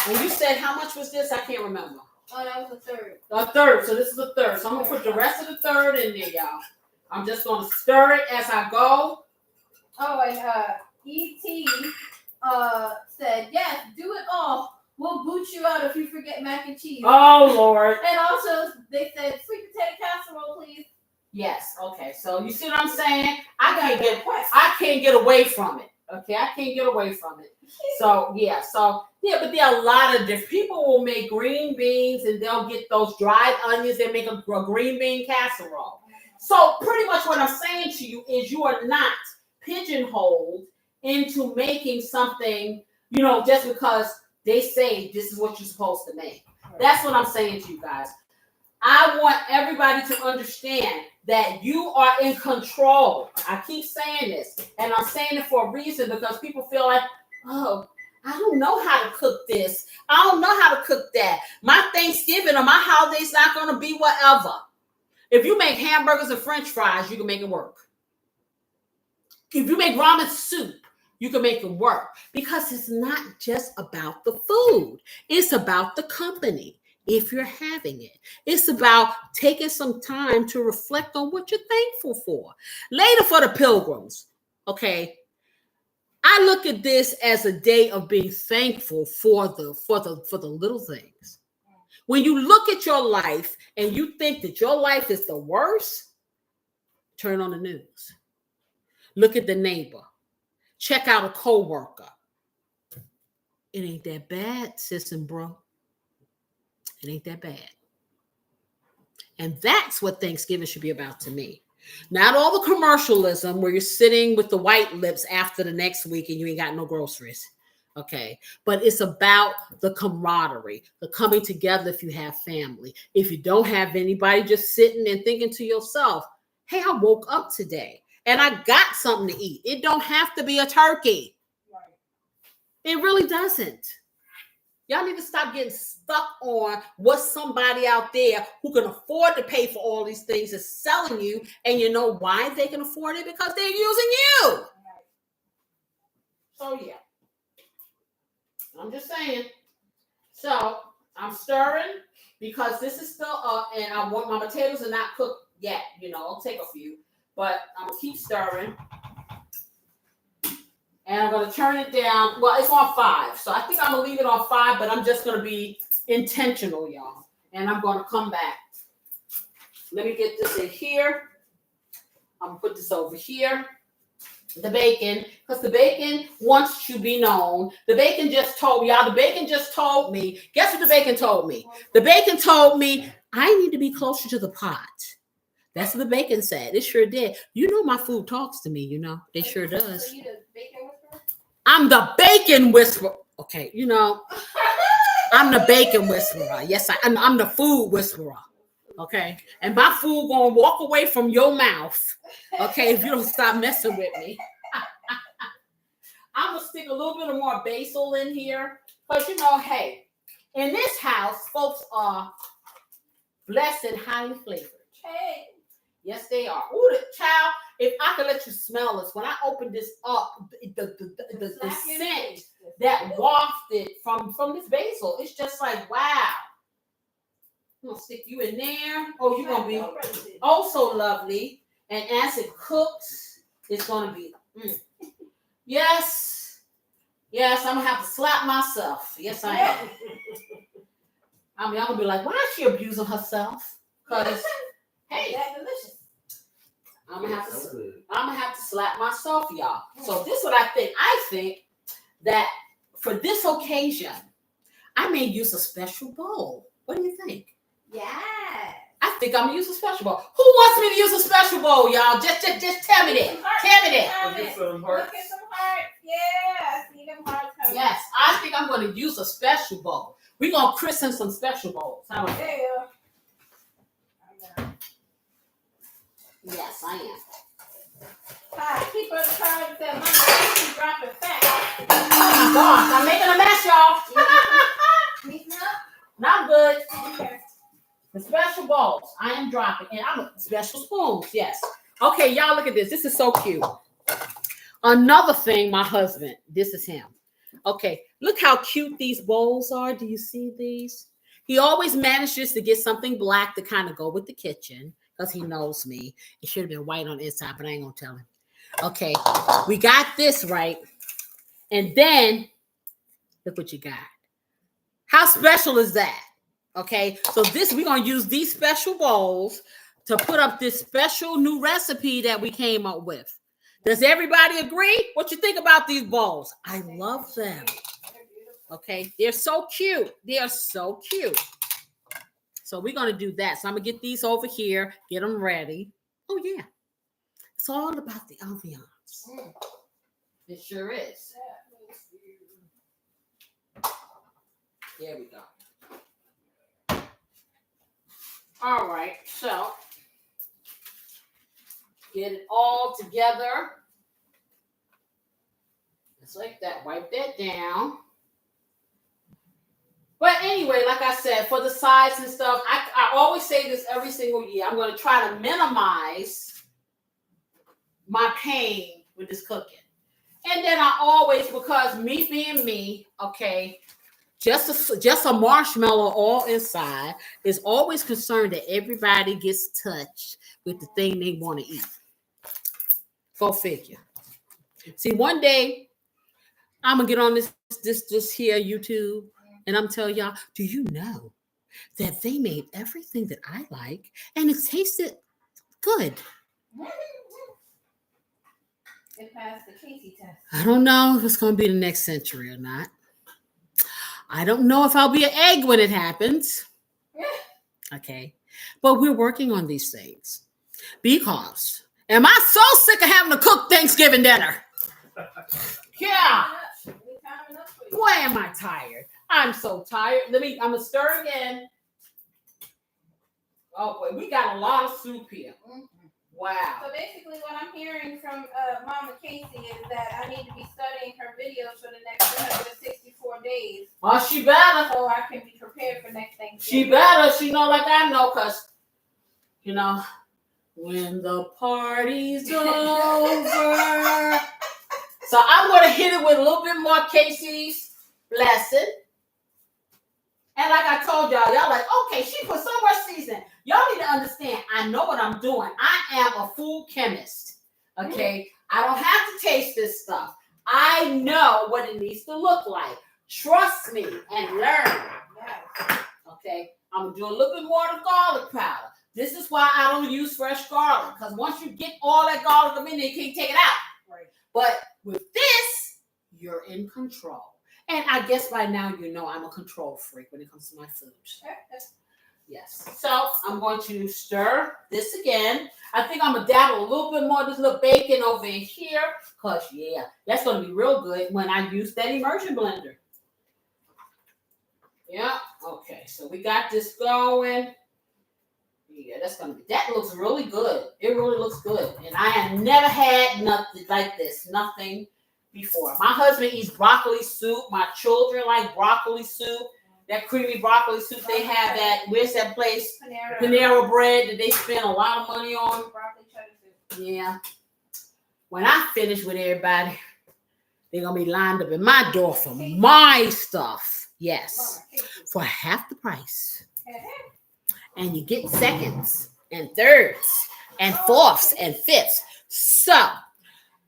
And you said how much was this? I can't remember. Oh, that was a third. A third. So this is a third. So I'm going to put the rest of the third in there, y'all. I'm just going to stir it as I go. Oh, and E.T. said, yes, do it all. We'll boot you out if you forget mac and cheese. Oh, Lord. And also, they said, sweet potato casserole, please. Yes. Okay. So you see what I'm saying? I can't get away from it. Okay. I can't get away from it. So, yeah. But there are a lot of different people will make green beans and they'll get those dried onions. They make a green bean casserole. So pretty much what I'm saying to you is you are not pigeonholed into making something, you know, just because they say this is what you're supposed to make. That's what I'm saying to you guys. I want everybody to understand that you are in control. I keep saying this, and I'm saying it for a reason because people feel like, oh, I don't know how to cook this. I don't know how to cook that. My Thanksgiving or my holiday's not going to be whatever. If you make hamburgers and French fries, you can make it work. If you make ramen soup, you can make it work because it's not just about the food. It's about the company. If you're having it, it's about taking some time to reflect on what you're thankful for. Later for the pilgrims, okay? I look at this as a day of being thankful for the little things. When you look at your life and you think that your life is the worst, turn on the news. Look at the neighbor. Check out a coworker. It ain't that bad, sis and bro. It ain't that bad. And that's what Thanksgiving should be about to me. Not all the commercialism where you're sitting with the white lips after the next week and you ain't got no groceries. Okay. But it's about the camaraderie, the coming together if you have family. If you don't have anybody, just sitting and thinking to yourself, hey, I woke up today and I got something to eat. It don't have to be a turkey. It really doesn't. Y'all need to stop getting stuck on what somebody out there who can afford to pay for all these things is selling you. And you know why they can afford it? Because they're using you. So, yeah. I'm just saying. So, I'm stirring because this is still up and I want my potatoes are not cooked yet. You know, I'll take a few. But I'm going to keep stirring. And I'm going to turn it down. Well, it's on 5. So I think I'm going to leave it on 5, but I'm just going to be intentional, y'all. And I'm going to come back. Let me get this in here. I'm going to put this over here. The bacon, because the bacon wants to be known. The bacon just told me, y'all, the bacon just told me. Guess what the bacon told me? The bacon told me I need to be closer to the pot. That's what the bacon said. It sure did. You know my food talks to me, you know. It sure does. So you the bacon whisperer? I'm the bacon whisperer. Okay, you know, I'm the bacon whisperer. Yes, I'm the food whisperer. Okay, and my food gonna walk away from your mouth. Okay, if you don't stop messing with me. I'm gonna stick a little bit of more basil in here, but you know, hey, in this house, folks are blessed and highly flavored. Hey. Yes, they are. Ooh, the child, if I could let you smell this, when I opened this up, the scent that wafted from this basil, it's just like, wow. I'm going to stick you in there. Oh, you're going to be oh so lovely. And as it cooks, it's going to be, yes, I'm going to have to slap myself. Yes, I am. I mean, I'm going to be like, why is she abusing herself? Because, hey, that's delicious. I'm gonna have to slap myself, y'all. So this is what I think. I think that for this occasion, I may use a special bowl. What do you think? Yeah. I think I'm gonna use a special bowl. Who wants me to use a special bowl, y'all? Just tell me that. Tell me that. Look at some hearts. Look at some hearts. Yeah, I see them hearts coming. Yes, I think I'm gonna use a special bowl. We're gonna christen some special bowls. How about that? Yes, I am. Keep her the cards that mama keep dropping fat. Oh my gosh, I'm making a mess, y'all. Mixing up? Not good. Okay. The special bowls I am dropping, and I'm special spoons. Yes. Okay, y'all, look at this. This is so cute. Another thing, my husband. This is him. Okay, look how cute these bowls are. Do you see these? He always manages to get something black to kind of go with the kitchen because he knows me. It should have been white on the inside, but I ain't gonna tell him. Okay, we got this right, and then look what you got. How special is that? Okay, so we're gonna use these special bowls to put up this special new recipe that we came up with. Does everybody agree? What you think about these bowls? I love them. Okay, they're so cute. They are so cute. So we're gonna do that. So I'm gonna get these over here, get them ready. Oh yeah, it's all about the ambiance. It sure is. There we go. All right, so get it all together. Just like that. Wipe that down. But anyway, like I said, for the sides and stuff, I always say this every single year. I'm going to try to minimize my pain with this cooking. And then I always, because me being me, okay, just a marshmallow all inside, is always concerned that everybody gets touched with the thing they want to eat. Go figure. See, one day I'm gonna get on this here YouTube, and I'm telling y'all, do you know that they made everything that I like, and it tasted good? It passed the Casey test. I don't know if it's gonna be the next century or not. I don't know if I'll be an egg when it happens. Okay. But we're working on these things. Because am I so sick of having to cook Thanksgiving dinner? Yeah. We coming up for am I tired? I'm so tired. I'm gonna stir again. Oh boy, we got a lot of soup here. Wow. So basically what I'm hearing from Mama Casey is that I need to be studying her videos for the next 364 days. Oh, she better. So I can be prepared for next Thanksgiving. She better. She know like I know, because, you know, when the party's over. So I'm going to hit it with a little bit more Casey's lesson. And like I told y'all like, okay, she put so much seasoning. Y'all need to understand, I know what I'm doing. I am a food chemist, okay? I don't have to taste this stuff. I know what it needs to look like. Trust me and learn, okay? I'm going to do a little bit more of the garlic powder. This is why I don't use fresh garlic, because once you get all that garlic in there, you can't take it out. Right. But with this, you're in control. And I guess by now you know I'm a control freak when it comes to my food. Yes. So I'm going to stir this again. I think I'm going to dabble a little bit more of this little bacon over in here. Because, yeah, that's going to be real good when I use that immersion blender. Yeah. Okay. So we got this going. Yeah, that looks really good. It really looks good. And I have never had nothing like this. Nothing before. My husband eats broccoli soup. My children like broccoli soup. That creamy broccoli soup they have at, where's that place? Panera Bread that they spend a lot of money on. Broccoli cheddar soup. Yeah. When I finish with everybody, they're going to be lined up in my door for my stuff. Yes. For half the price. And you get seconds and thirds and fourths and fifths. So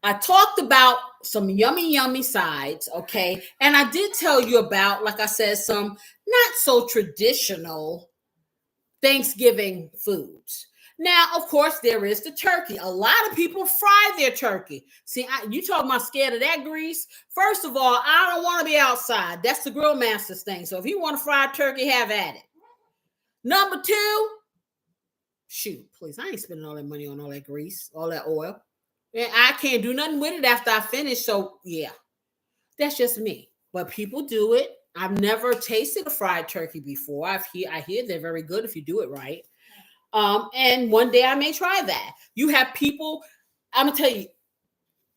I talked about some yummy sides, okay? And I did tell you about, like I said, some not so traditional Thanksgiving foods. Now, of course, there is the turkey. A lot of people fry their turkey. See, you talking about scared of that grease? First of all, I don't want to be outside. That's the grill master's thing. So if you want to fry turkey, have at it. Number two, shoot, please, I ain't spending all that money on all that grease, all that oil. And I can't do nothing with it after I finish. So, yeah, that's just me. But people do it. I've never tasted a fried turkey before. I hear they're very good if you do it right. And one day I may try that. You have people, I'm going to tell you,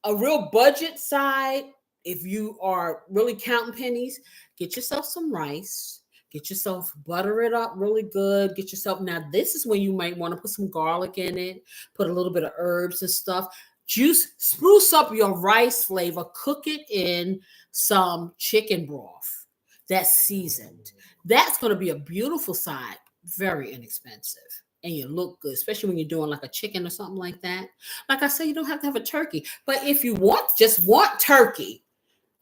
a real budget side, if you are really counting pennies, get yourself some rice. Get yourself, butter it up really good. Get yourself, now this is when you might want to put some garlic in it, put a little bit of herbs and stuff. Spruce up your rice flavor, cook it in some chicken broth that's seasoned. That's going to be a beautiful side, very inexpensive. And you look good, especially when you're doing like a chicken or something like that. Like I said, you don't have to have a turkey. But if you just want turkey,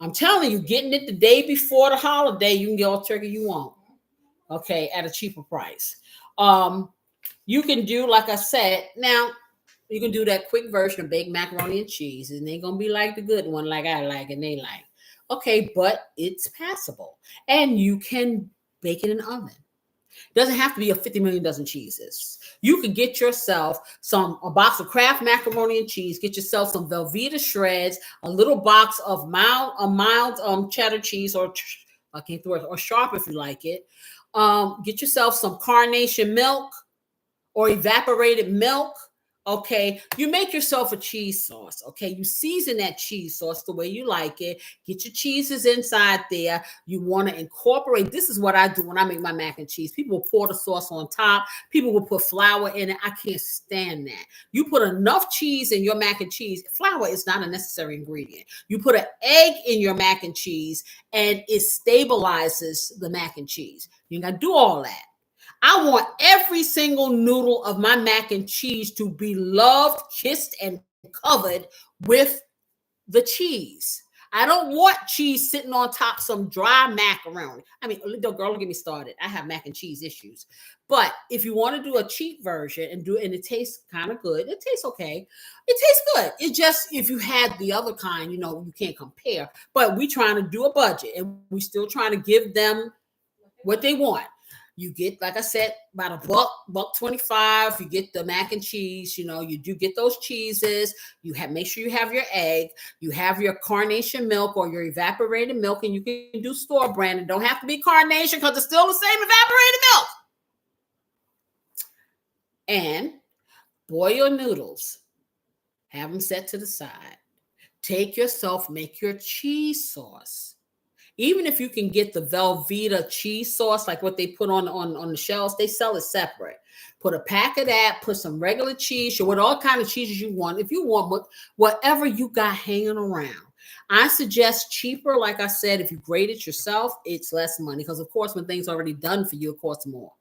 I'm telling you, getting it the day before the holiday, you can get all the turkey you want. Okay, at a cheaper price. You can do, like I said, now you can do that quick version of baked macaroni and cheese, and they're gonna be like the good one, like I like and they like. Okay, but it's passable, and you can bake it in the oven. Doesn't have to be a 50 million dozen cheeses. You could get yourself a box of Kraft macaroni and cheese. Get yourself some Velveeta shreds, a little box of mild cheddar cheese, or I can't throw it, or sharp if you like it. Get yourself some carnation milk or evaporated milk. Okay, you make yourself a cheese sauce. Okay, you season that cheese sauce the way you like it. Get your cheeses inside there. You want to incorporate. This is what I do when I make my mac and cheese. People will pour the sauce on top. People will put flour in it. I can't stand that. You put enough cheese in your mac and cheese. Flour is not a necessary ingredient. You put an egg in your mac and cheese, and it stabilizes the mac and cheese. You ain't got to do all that. I want every single noodle of my mac and cheese to be loved, kissed, and covered with the cheese. I don't want cheese sitting on top of some dry macaroni. I mean, girl, don't get me started. I have mac and cheese issues. But if you want to do a cheap version and it tastes kind of good, it tastes okay. It tastes good. It's just, if you had the other kind, you can't compare. But we trying to do a budget, and we still trying to give them what they want. You get, like I said, about buck 25. You get the mac and cheese. You do get those cheeses. Make sure you have your egg. You have your carnation milk or your evaporated milk, and you can do store brand. It don't have to be carnation because it's still the same evaporated milk. And boil your noodles. Have them set to the side. Make your cheese sauce. Even if you can get the Velveeta cheese sauce, like what they put on the shelves, they sell it separate. Put a pack of that, put some regular cheese, or all kind of cheeses you want. If you want whatever you got hanging around. I suggest cheaper. Like I said, if you grate it yourself, it's less money. Because, of course, when things are already done for you, it costs more.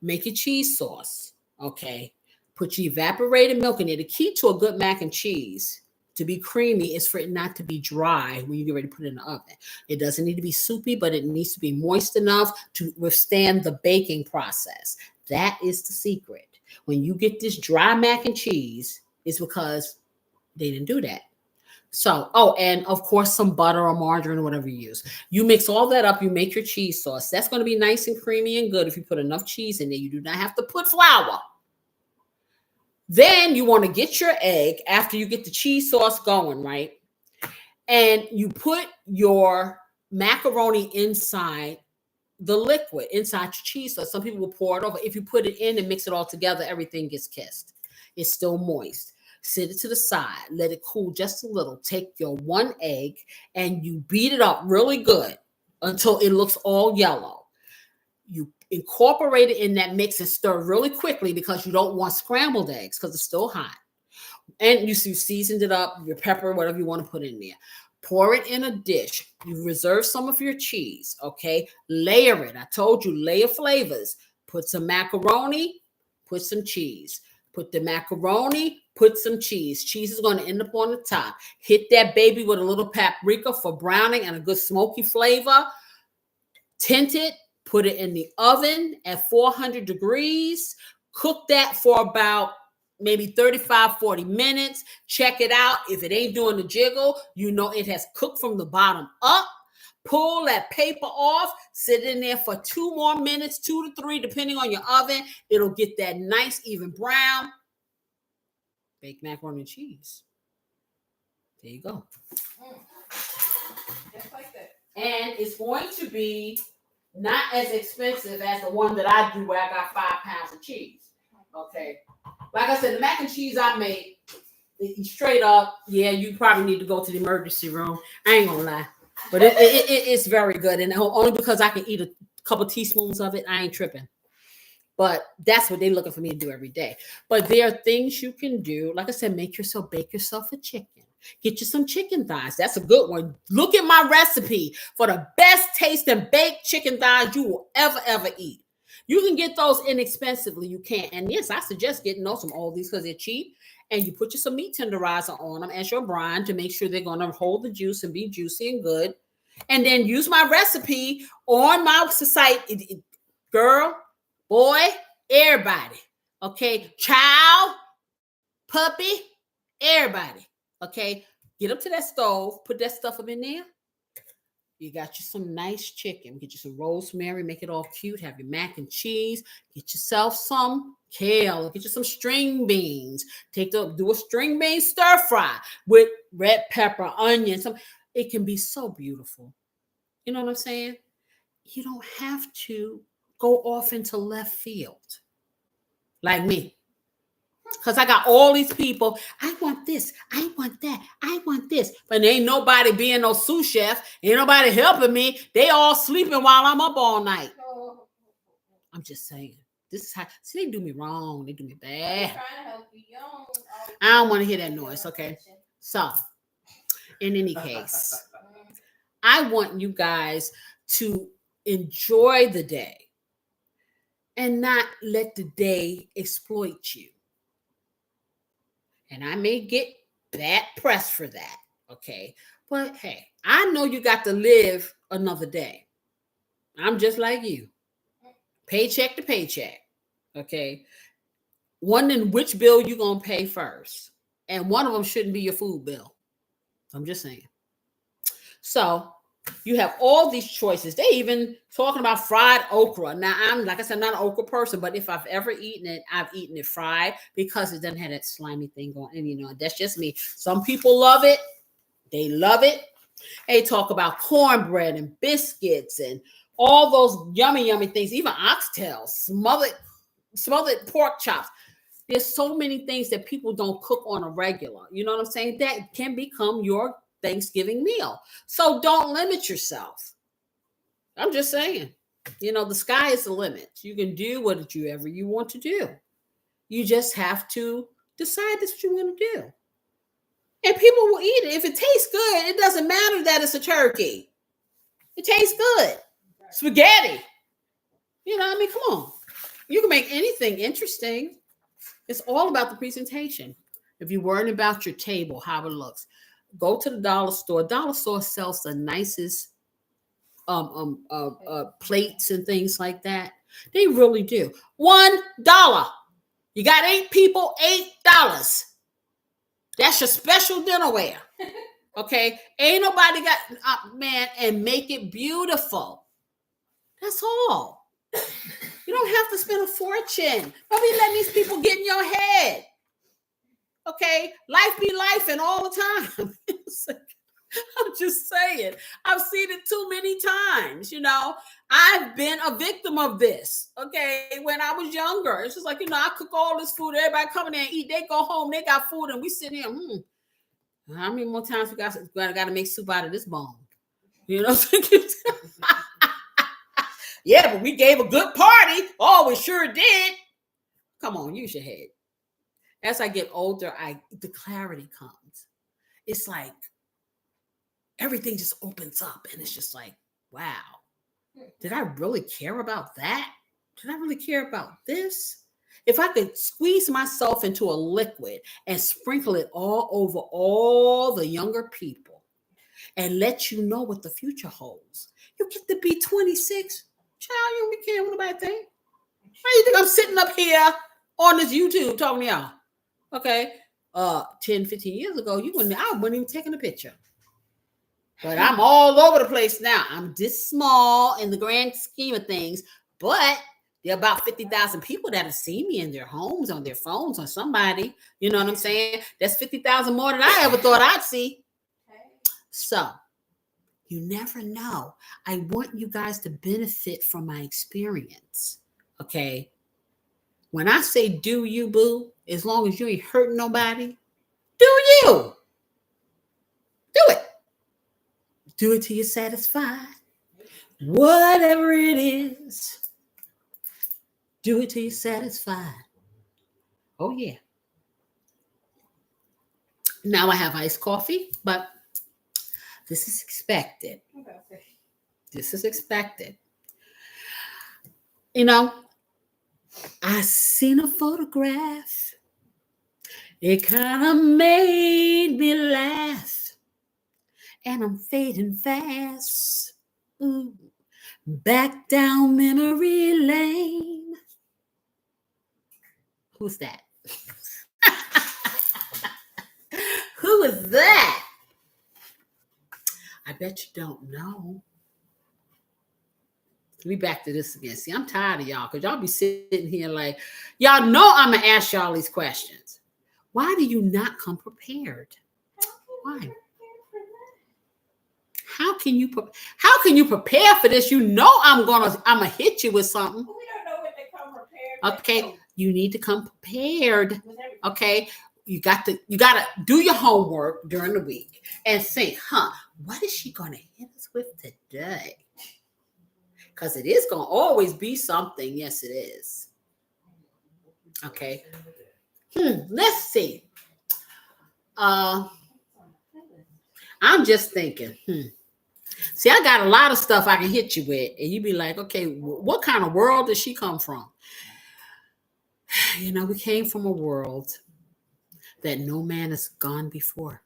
Make your cheese sauce, okay? Put your evaporated milk in there. The key to a good mac and cheese to be creamy is for it not to be dry when you get ready to put it in the oven. It doesn't need to be soupy, but it needs to be moist enough to withstand the baking process. That is the secret. When you get this dry mac and cheese, it's because they didn't do that. So, and of course, some butter or margarine or whatever you use. You mix all that up. You make your cheese sauce. That's going to be nice and creamy and good if you put enough cheese in there. You do not have to put flour. Then you want to get your egg after you get the cheese sauce going, right? And you put your macaroni inside the liquid, inside your cheese sauce. Some people will pour it over. If you put it in and mix it all together, everything gets kissed. It's still moist. Sit it to the side. Let it cool just a little. Take your one egg and you beat it up really good until it looks all yellow. You incorporate it in that mix and stir really quickly because you don't want scrambled eggs because it's still hot. And you seasoned it up, your pepper, whatever you want to put in there. Pour it in a dish. You reserve some of your cheese, okay? Layer it. I told you, layer flavors. Put some macaroni, put some cheese. Put the macaroni, put some cheese. Cheese is going to end up on the top. Hit that baby with a little paprika for browning and a good smoky flavor. Tint it. Put it in the oven at 400 degrees. Cook that for about maybe 35, 40 minutes. Check it out. If it ain't doing the jiggle, you know it has cooked from the bottom up. Pull that paper off. Sit in there for 2 more minutes, 2 to 3, depending on your oven. It'll get that nice, even brown. Baked macaroni and cheese. There you go. Just like that. And it's going to be not as expensive as the one that I do where I got 5 pounds of cheese. Okay. Like I said, the mac and cheese I made, straight up, yeah, you probably need to go to the emergency room. I ain't gonna lie. But it's very good. And only because I can eat a couple teaspoons of it, I ain't tripping. But that's what they're looking for me to do every day. But there are things you can do. Like I said, bake yourself a chicken. Get you some chicken thighs. That's a good one. Look at my recipe for the best tasting baked chicken thighs you will ever eat. You can get those inexpensively. You can. And yes, I suggest getting those from Aldi's because they're cheap. And you put some meat tenderizer on them as your brine to make sure they're going to hold the juice and be juicy and good. And then use my recipe on my site. Girl, boy, everybody. Okay. Child, puppy, everybody. Okay, get up to that stove, put that stuff up in there. You got you some nice chicken. Get you some rosemary, make it all cute. Have your mac and cheese. Get yourself some kale. Get you some string beans. Do a string bean stir fry with red pepper, onions. It can be so beautiful. You know what I'm saying? You don't have to go off into left field like me. Because I got all these people, I want this, I want that, I want this. But ain't nobody being no sous chef. Ain't nobody helping me. They all sleeping while I'm up all night. I'm just saying. This is how, see, they do me wrong. They do me bad. Trying to help you. I don't want to hear that noise, okay? So, in any case, I want you guys to enjoy the day and not let the day exploit you. And I may get bad press for that, okay? But hey, I know you got to live another day. I'm just like you. Paycheck to paycheck, okay? Wondering which bill you going to pay first. And one of them shouldn't be your food bill. I'm just saying. So, You have all these choices. They even talking about fried okra. Now, I'm like I said, I'm not an okra person, but if I've ever eaten it, I've eaten it fried because it doesn't have that slimy thing going. And that's just me. Some people love it. They love it. They talk about cornbread and biscuits and all those yummy, yummy things, even oxtails, smothered pork chops. There's so many things that people don't cook on a regular. You know what I'm saying? That can become your Thanksgiving meal. So don't limit yourself. I'm just saying, the sky is the limit. You can do whatever you want to do. You just have to decide that's what you want to do. And people will eat it. If it tastes good, it doesn't matter that it's a turkey. It tastes good. Spaghetti. Come on. You can make anything interesting. It's all about the presentation. If you're worrying about your table, how it looks, go to the dollar store. Dollar store sells the nicest plates and things like that. They really do. $1. You got 8 people, $8. That's your special dinnerware. Okay? Ain't nobody got, man, and make it beautiful. That's all. You don't have to spend a fortune. Don't be letting these people get in your head. Okay? Life be life and all the time. I'm just saying. I've seen it too many times, I've been a victim of this, okay? When I was younger, it's just like, I cook all this food, everybody coming in and eat, they go home, they got food, and we sit here, how many more times we got to make soup out of this bone? Yeah, but we gave a good party. Oh, we sure did. Come on, use your head. As I get older, the clarity comes. It's like everything just opens up, and it's just like, wow, did I really care about that? Did I really care about this? If I could squeeze myself into a liquid and sprinkle it all over all the younger people and let you know what the future holds, you get to be 26. Child, you don't be caring what nobody think. Why you think I'm sitting up here on this YouTube talking to y'all? Okay. 10, 15 years ago, I wasn't even taking a picture. But I'm all over the place now. I'm this small in the grand scheme of things, but there are about 50,000 people that have seen me in their homes, on their phones, on somebody. You know what I'm saying? That's 50,000 more than I ever thought I'd see. So you never know. I want you guys to benefit from my experience. Okay. When I say do you, boo, as long as you ain't hurting nobody, do you. Do it. Do it till you're satisfied. Whatever it is, do it till you're satisfied. Oh, yeah. Now I have iced coffee, but this is expected. This is expected. I seen a photograph. It kind of made me laugh. And I'm fading fast. Ooh. Back down memory lane. Who's that? Who is that? I bet you don't know. Let me back to this again. See, I'm tired of y'all because y'all be sitting here like, y'all know I'm going to ask y'all these questions. Why do you not come prepared? Why? How can you prepare for this? I'm gonna hit you with something. We don't know what they come prepared. Okay, you need to come prepared. Okay, you got to do your homework during the week and think, what is she gonna hit us with today? Because it is gonna always be something. Yes, it is. Okay. Let's see. I'm just thinking. See, I got a lot of stuff I can hit you with, and you be like, okay, what kind of world does she come from? We came from a world that no man has gone before.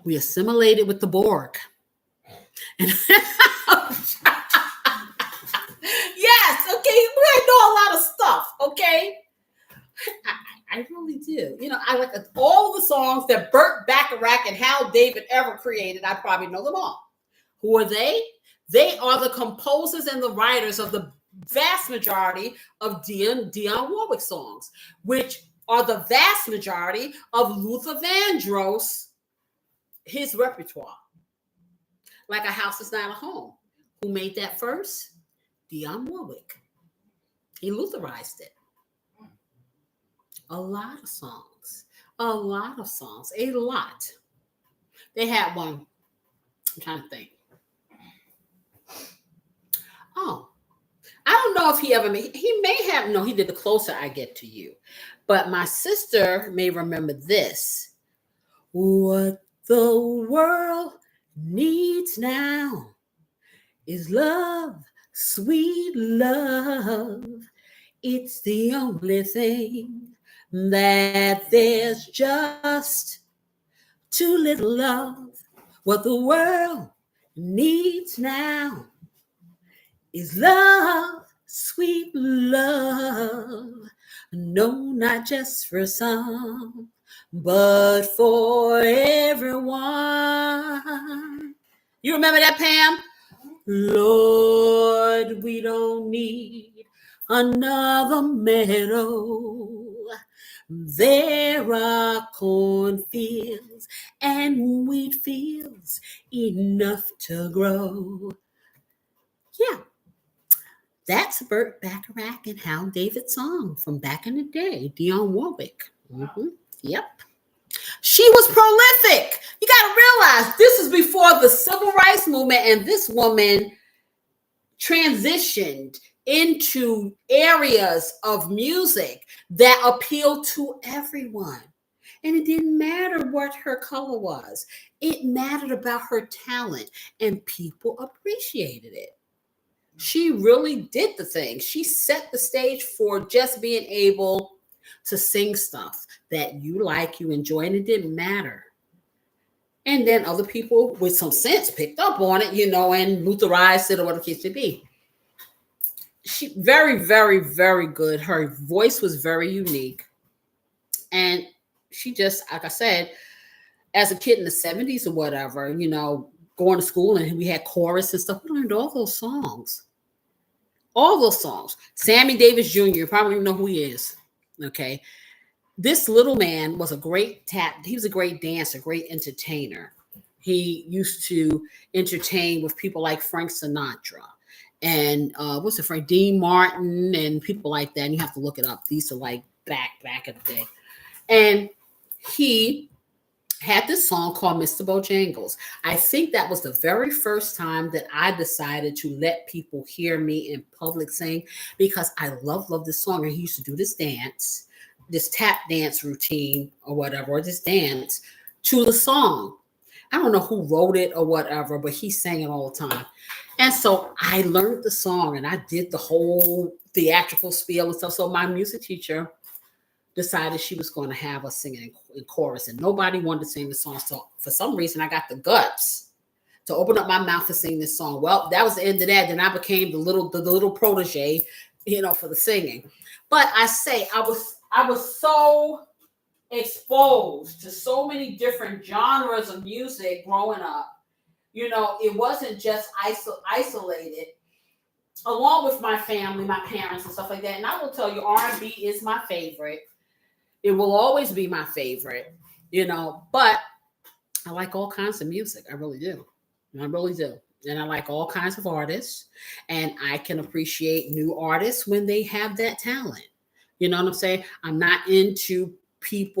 We assimilated with the Borg. And yes, okay, we know a lot of stuff, okay? I really do. I like all the songs that Burt Bacharach and Hal David ever created. I probably know them all. Who are they? They are the composers and the writers of the vast majority of Dionne Warwick songs, which are the vast majority of Luther Vandross, his repertoire. Like A House Is Not a Home. Who made that first? Dionne Warwick. He Lutherized it. A lot of songs. A lot. They had one. I'm trying to think. Oh, I don't know if he ever made, he may have, no, he did The Closer I Get to You. But my sister may remember this. What the world needs now is love, sweet love. It's the only thing that there's just too little love. What the world needs now is love, sweet love. No, not just for some, but for everyone. You remember that, Pam? Lord, we don't need another meadow. There are cornfields and wheat fields enough to grow. Yeah, that's Burt Bacharach and Hal David's song from back in the day, Dionne Warwick. Yep. She was prolific. You got to realize this is before the civil rights movement, and this woman transitioned into areas of music that appealed to everyone. And it didn't matter what her color was. It mattered about her talent, and people appreciated it. She really did the thing. She set the stage for just being able to sing stuff that you like, you enjoy, and it didn't matter. And then other people with some sense picked up on it, and Lutherized it or whatever the case may be. She very, very, very good. Her voice was very unique. And she just, like I said, as a kid in the 70s or whatever, going to school and we had chorus and stuff, we learned all those songs. All those songs. Sammy Davis Jr., you probably know who he is. Okay. This little man was a great he was a great dancer, great entertainer. He used to entertain with people like Frank Sinatra and Dean Martin and people like that. And you have to look it up. These are like back in the day. And he had this song called Mr. Bojangles. I think that was the very first time that I decided to let people hear me in public sing, because I love this song. And he used to do this dance, this tap dance routine or whatever, or this dance to the song. I don't know who wrote it or whatever, but he sang it all the time. And so I learned the song and I did the whole theatrical spiel and stuff. So my music teacher decided she was going to have us singing in chorus, and nobody wanted to sing the song. So for some reason, I got the guts to open up my mouth and sing this song. Well, that was the end of that. Then I became the little protege, for the singing. But I say I was so exposed to so many different genres of music growing up. It wasn't just isolated. Along with my family, my parents, and stuff like that. And I will tell you, R&B is my favorite. It will always be my favorite, but I like all kinds of music. I really do. I really do. And I like all kinds of artists. And I can appreciate new artists when they have that talent. You know what I'm saying? I'm not into the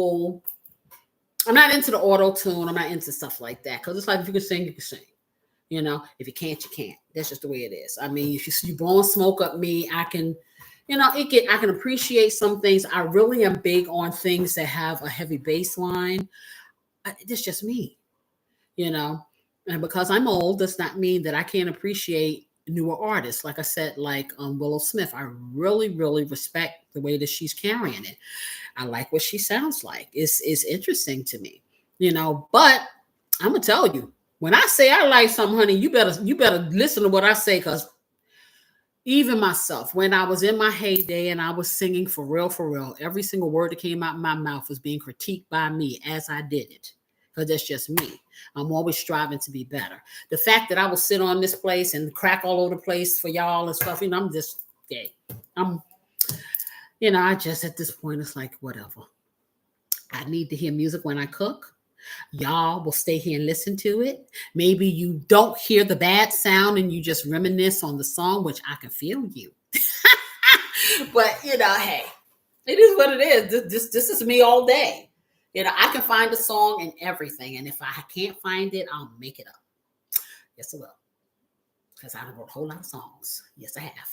auto-tune. I'm not into stuff like that. Because it's like, if you can sing, you can sing. If you can't, you can't. That's just the way it is. I mean, if you blowing smoke up me, I can, I can appreciate some things. I really am big on things that have a heavy bass line. It's just me, and because I'm old, does not mean that I can't appreciate newer artists. Like I said, like Willow Smith, I really, really respect the way that she's carrying it. I like what she sounds like. It's interesting to me, but I'm going to tell you, when I say I like something, honey, you better listen to what I say, because even myself, when I was in my heyday and I was singing for real, every single word that came out of my mouth was being critiqued by me as I did it, because that's just me. I'm always striving to be better. The fact that I will sit on this place and crack all over the place for y'all and stuff, I'm just, I just at this point, it's like, whatever. I need to hear music when I cook. Y'all will stay here and listen to it. Maybe you don't hear the bad sound and you just reminisce on the song, which I can feel you. But, hey, it is what it is. This is me all day. I can find a song and everything. And if I can't find it, I'll make it up. Yes, I will. Because I wrote a whole lot of songs. Yes, I have.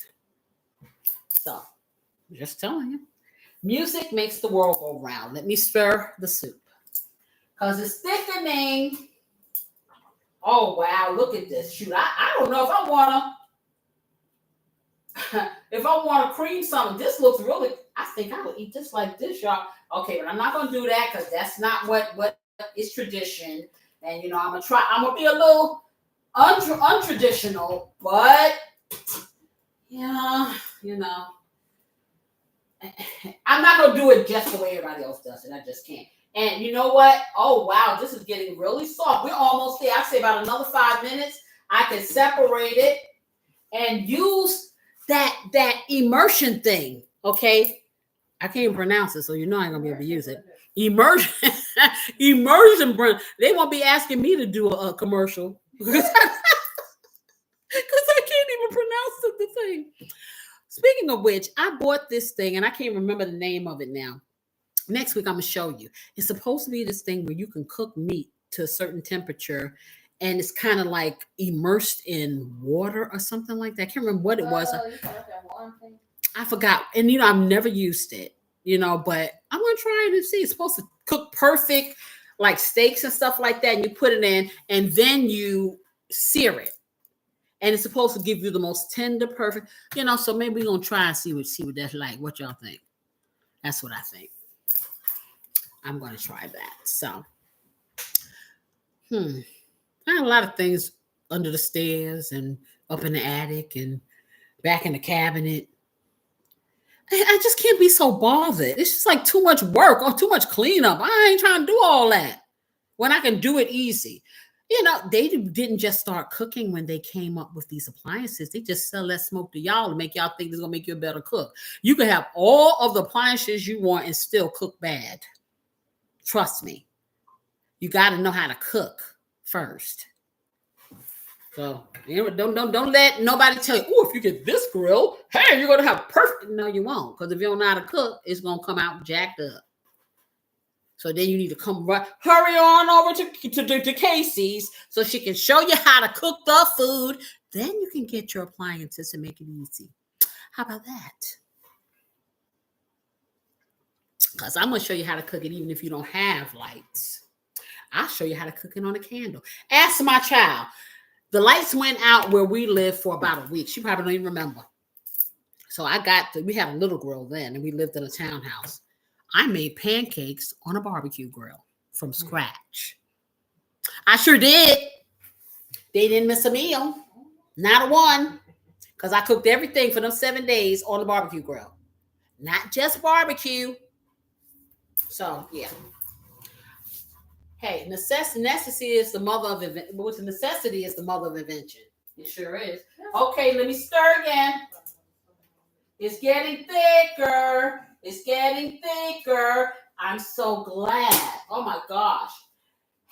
So, just telling you. Music makes the world go round. Let me stir the soup. Because it's thickening. Oh, wow. Look at this. Shoot, I don't know if I want to cream something. This looks really, I think I would eat this like this, y'all. Okay, but I'm not going to do that because that's not what is tradition. And, I'm going to be a little untraditional, but, I'm not going to do it just the way everybody else does it. I just can't. And you know what? Oh, wow, this is getting really soft. We're almost there. I say about another 5 minutes. I can separate it and use that immersion thing, okay? I can't even pronounce it, so I ain't going to be able to use it. Immersion. They won't be asking me to do a commercial because I can't even pronounce the thing. Speaking of which, I bought this thing, and I can't remember the name of it now. Next week, I'm going to show you. It's supposed to be this thing where you can cook meat to a certain temperature, and it's kind of like immersed in water or something like that. I can't remember what it was. I forgot. And, I've never used it, but I'm going to try it and see. It's supposed to cook perfect, like steaks and stuff like that, and you put it in, and then you sear it. And it's supposed to give you the most tender, perfect, so maybe we're going to try and see what that's like. What y'all think? That's what I think. I'm going to try that. So, I had a lot of things under the stairs and up in the attic and back in the cabinet. I just can't be so bothered. It's just like too much work or too much cleanup. I ain't trying to do all that when I can do it easy. They didn't just start cooking when they came up with these appliances. They just sell that smoke to y'all to make y'all think it's going to make you a better cook. You can have all of the appliances you want and still cook bad. Trust me. You got to know how to cook first. So don't let nobody tell you, oh, if you get this grill, hey, you're going to have perfect. No, you won't. Because if you don't know how to cook, it's going to come out jacked up. So then you need to hurry on over to Casey's so she can show you how to cook the food. Then you can get your appliances and make it easy. How about that? Because I'm going to show you how to cook it even if you don't have lights. I'll show you how to cook it on a candle. Ask my child. The lights went out where we lived for about a week. She probably don't even remember. So we had a little grill then, and we lived in a townhouse. I made pancakes on a barbecue grill from scratch. I sure did. They didn't miss a meal. Not a one. Because I cooked everything for them 7 days on the barbecue grill. Not just barbecue. So, yeah. Hey, necessity is the mother of invention. Necessity is the mother of invention. It sure is. Okay, let me stir again. It's getting thicker. It's getting thicker. I'm so glad. Oh my gosh.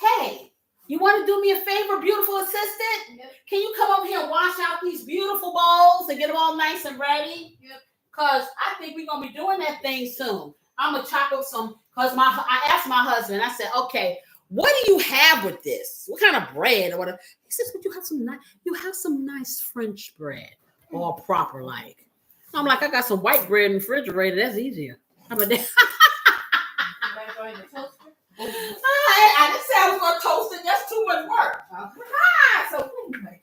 Hey, you want to do me a favor, beautiful assistant? Yep. Can you come over here and wash out these beautiful bowls and get them all nice and ready? Yep. Because I think we're going to be doing that thing soon. I'm going to chop up some, because I asked my husband, I said, okay, what do you have with this? What kind of bread or whatever? He says, well, you have some nice French bread, all proper like. I'm like, I got some white bread in the refrigerator. That's easier. How about that? I didn't say I was going to toast it. That's too much work. So anyway,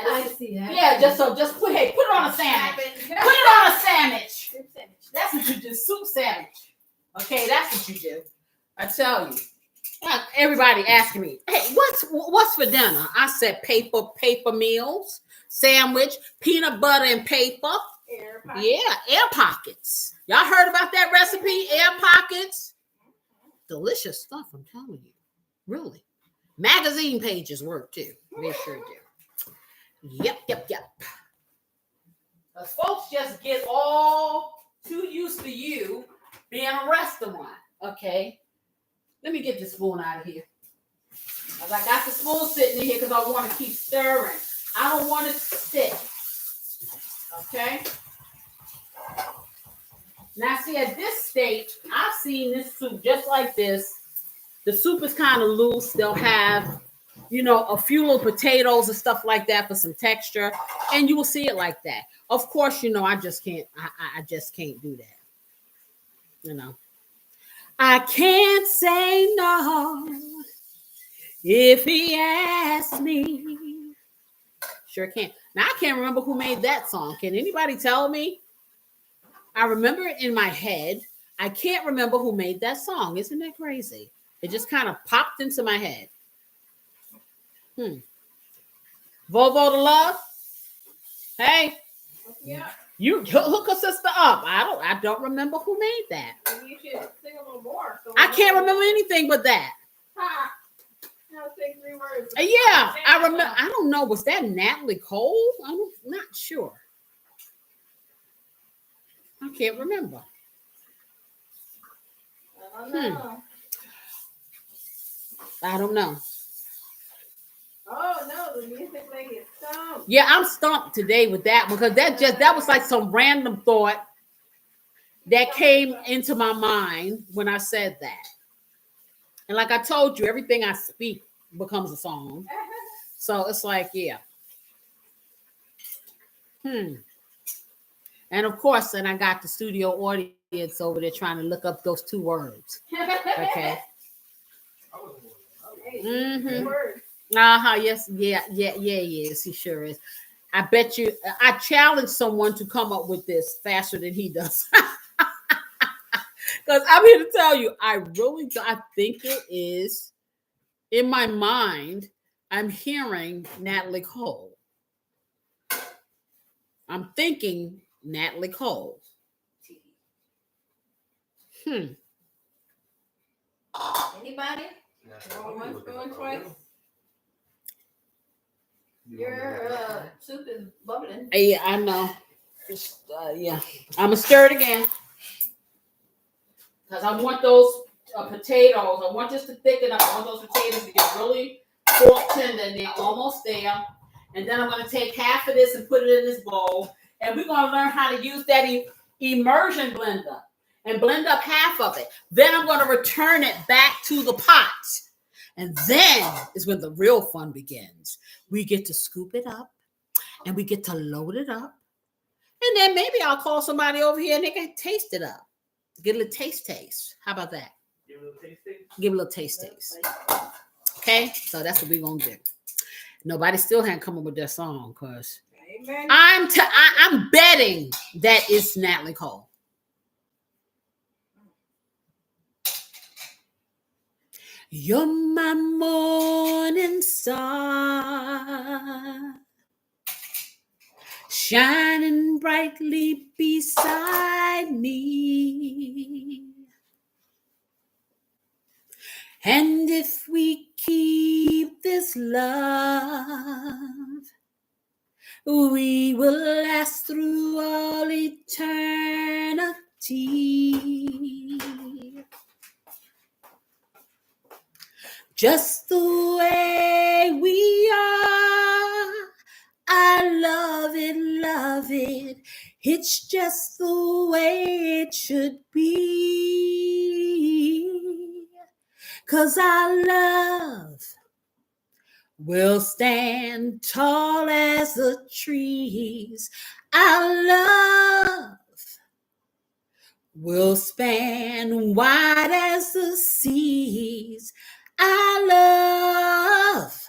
I see that. Yeah, just put it on a sandwich. Put it on a sandwich. That's what you do. Soup sandwich. Okay, that's what you do. I tell you. Everybody asking me, hey, what's for dinner? I said paper meals, sandwich, peanut butter and paper. Air pockets. Y'all heard about that recipe? Air pockets. Delicious stuff, I'm telling you. Really. Magazine pages work too. They sure do. Yep. Because folks just get all too used to you being a restaurant. Okay. Let me get the spoon out of here. Because I got the spoon sitting in here because I want to keep stirring. I don't want it to stick. Okay. Now, see, at this stage, I've seen this soup just like this. The soup is kind of loose. They'll have, a few little potatoes and stuff like that for some texture. And you will see it like that. Of course, I just can't. I just can't do that. I can't say no if he asks me. Sure can't. Now, I can't remember who made that song. Can anybody tell me? I remember it in my head. I can't remember who made that song. Isn't that crazy? It just kind of popped into my head. Volvo to Love? Hey. Yeah. You hook a sister up. I don't remember who made that. You should sing a little more. So I can't remember anything but that. Ha! I'll sing 3 words. Yeah, I remember. I don't know. Was that Natalie Cole? I'm not sure. I can't remember. I don't know. Oh no, the music lady is stumped. Yeah, I'm stumped today with that because that was like some random thought that came into my mind when I said that. And like I told you, everything I speak becomes a song. So it's like, yeah. And of course, then I got the studio audience over there trying to look up those 2 words. Okay. Yes. Yes, he sure is. I bet you, I challenge someone to come up with this faster than he does. Because I'm here to tell you, I think it is, in my mind, I'm hearing Natalie Cole. I'm thinking Natalie Cole. Anybody? Going once, going twice. Your soup is bubbling. Yeah, I know. Yeah, I'm gonna stir it again because I want those potatoes. I want this to thicken up. I want those potatoes to get really fork tender, and they're almost there. And then I'm gonna take half of this and put it in this bowl, and we're gonna learn how to use that immersion blender and blend up half of it. Then I'm gonna return it back to the pot. And then is when the real fun begins. We get to scoop it up and we get to load it up. And then maybe I'll call somebody over here and they can taste it up. Get a little taste. How about that? Give it a little taste. Give it a little taste. Okay? So that's what we're going to do. Nobody still hadn't come up with their song because I'm betting that it's Natalie Cole. You're my morning star, shining brightly beside me. And if we keep this love, we will last through all eternity. Just the way we are, I love it. It's just the way it should be. 'Cause our love will stand tall as the trees. Our love will span wide as the seas. Our love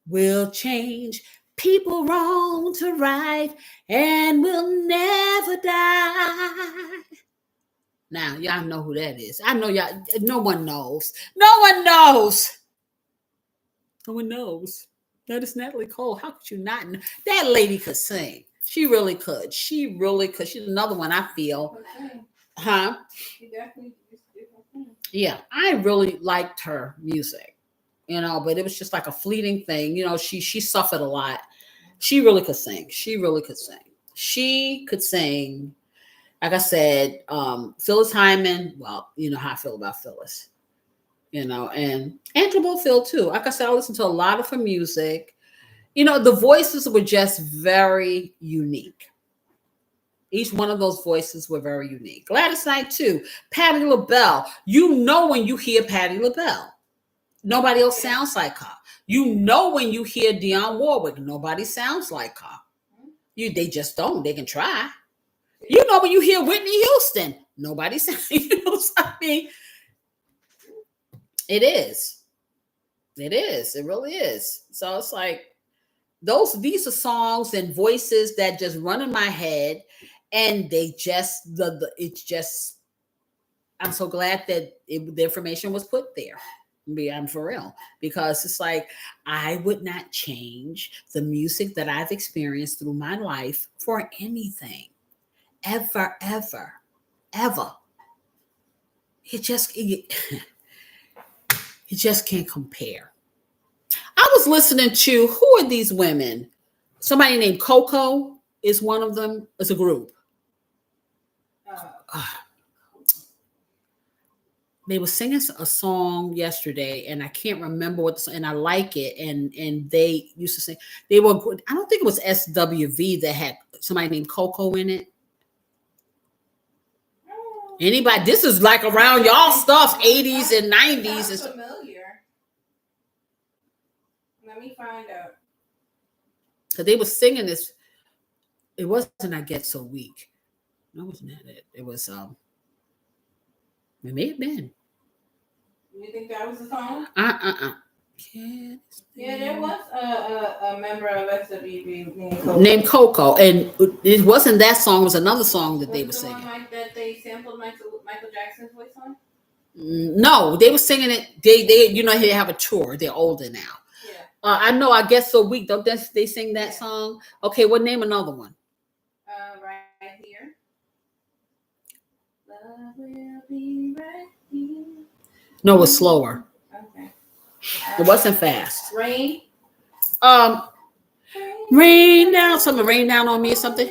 will change people wrong to right and will never die. Now, y'all know who that is. I know y'all, no one knows. No one knows. No one knows. That is Natalie Cole. How could you not know? That lady could sing. She really could. She really could. She's another one I feel. Huh? She definitely used to do her thing. Yeah, I really liked her music. but it was just like a fleeting thing. She suffered a lot. She really could sing. She could sing. Like I said, Phyllis Hyman. Well, you know how I feel about Phyllis. And Andrew Bofill too. Like I said, I listened to a lot of her music. The voices were just very unique. Each one of those voices were very unique. Gladys Knight too. Patti LaBelle. When you hear Patti LaBelle. Nobody else sounds like her. When you hear Dionne Warwick. Nobody sounds like her. They just don't. They can try. When you hear Whitney Houston. Nobody sounds. I mean, it is. It is. It really is. So it's like these are songs and voices that just run in my head. And they just it's just. I'm so glad that the information was put there. I'm for real, because it's like I would not change the music that I've experienced through my life for anything, ever, ever, ever. It just can't compare. I was listening to, who are these women? Somebody named Coco is one of them. It's a group. They were singing a song yesterday, and I can't remember and I like it. And they used to sing. I don't think it was SWV that had somebody named Coco in it. Anybody? This is like around y'all stuff, 80s and 90s. Sounds familiar. Let me find out. So they were singing this. It wasn't I Get So Weak. No, wasn't that it? It was it may have been. You think that was the song? Yeah, there was a member of SWV named Coco, and it wasn't that song. It was another song that they were singing. That they sampled Michael Jackson's voice on? No, they were singing it. They they have a tour. They're older now. Yeah. I know. I Guess So Weak. Don't they sing that song? Okay, well, name another one. Right here. Love will be right here. No, it was slower. Okay. It wasn't fast. Rain. Rain down. Something rain down on me or something.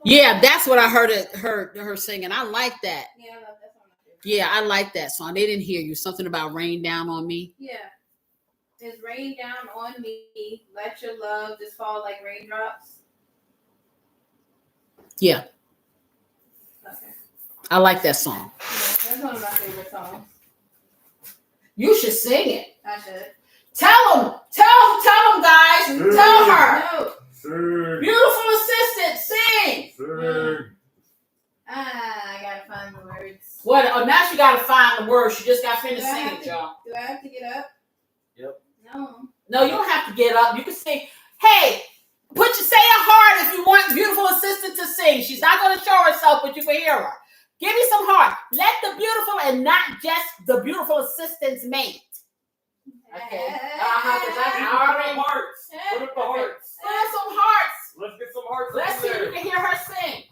Yeah, that's what I heard her singing. I like that. Yeah, I love that song. Yeah, I like that song. They didn't hear you. Something about rain down on me. Yeah. It's rain down on me. Let your love just fall like raindrops. Yeah. Okay. I like that song. Yeah, that's one of my favorite songs. You should sing it. I should. Tell them, guys. Sing. Tell her. No. Sing. Beautiful assistant, sing. Sing. I gotta find the words. What? Oh, now she gotta find the words. She just got finished singing, y'all. Do I have to get up? Yep. No, you don't have to get up. You can sing. Hey, say a heart if you want beautiful assistant to sing. She's not gonna show herself, but you can hear her. Give me some heart. Let the beautiful and not just the beautiful assistant's mate. Okay. I already hearts. Put up the hearts. Put up some hearts. Let's get some hearts. Let's see if you can hear her sing.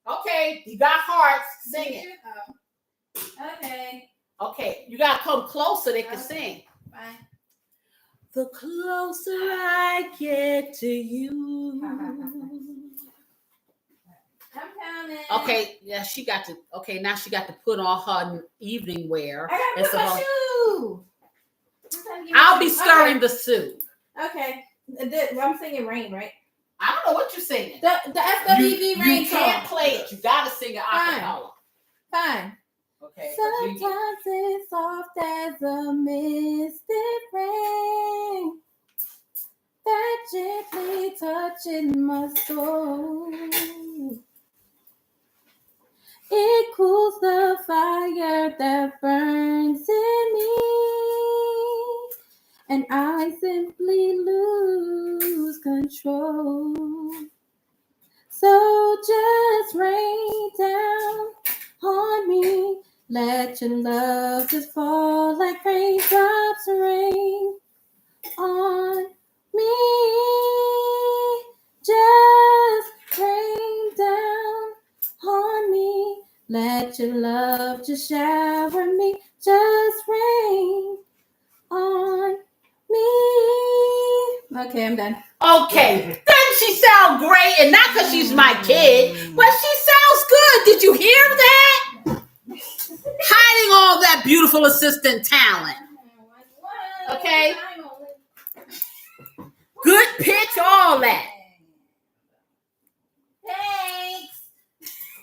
Okay, you got hearts. Sing it. Okay. Okay, you gotta come closer. They can sing. Fine. The closer I get to you. I'm counting. Okay, yeah, she got to. Okay, now she got to put on her evening wear. I gotta put my shoe. I'll be stirring the soup. Okay, I'm singing Rain, right? I don't know what you're singing. The SWV Rain you can't play it. You gotta sing it a cappella. Fine. Okay. Sometimes it's soft as a misty rain that gently touching my soul. It cools the fire that burns in me, and I simply lose control. So just rain down on me. Let your love just fall like raindrops rain on me. Just rain down on me. Let your love just shower me. Just rain Okay, I'm done. Okay, doesn't she sound great? And not because she's my kid, but she sounds good. Did you hear that? Hiding all that beautiful assistant talent. Okay. Good pitch, all that. Thanks.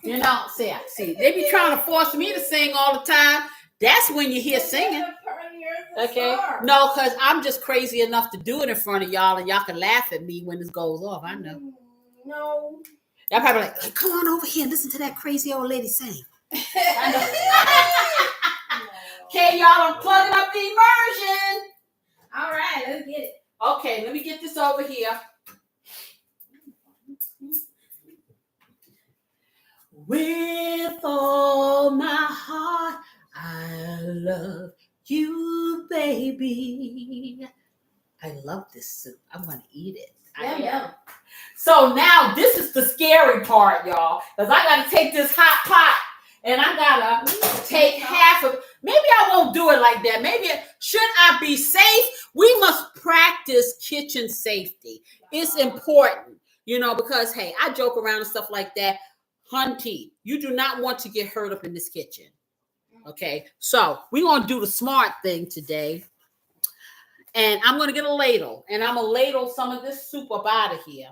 You know, see, they be trying to force me to sing all the time. That's when you hear singing. Okay. No, because I'm just crazy enough to do it in front of y'all, and y'all can laugh at me when this goes off. I know. No. Y'all probably like, hey, come on over here and listen to that crazy old lady sing. I know. Okay, y'all, I'm plugging up the immersion. All right, let's get it. Okay, let me get this over here. With all my heart, I love you, baby. I love this soup. I'm going to eat it. Yum. So now this is the scary part, y'all, because I got to take this hot pot and I got to take half of. Maybe I won't do it like that. Maybe should I be safe? We must practice kitchen safety. It's important, you know, because, hey, I joke around and stuff like that. Hunty, you do not want to get hurt up in this kitchen. Okay, so we're going to do the smart thing today. And I'm going to get a ladle. And I'm going to ladle some of this soup up out of here.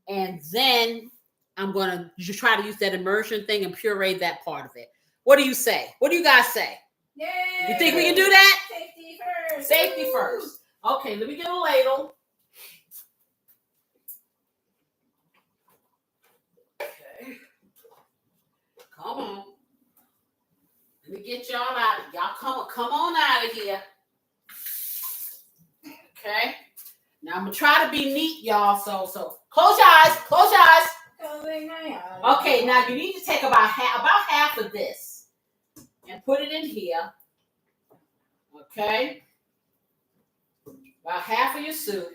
And then I'm going to try to use that immersion thing and puree that part of it. What do you say? What do you guys say? Yay. You think we can do that? Safety first. Safety first. Okay, let me get a ladle. Okay. Come on. Let me get y'all out. Y'all come on out of here. Okay. Now I'm gonna try to be neat, y'all. So close your eyes. Close your eyes. Okay. Now you need to take about half of this and put it in here. Okay. About half of your soup.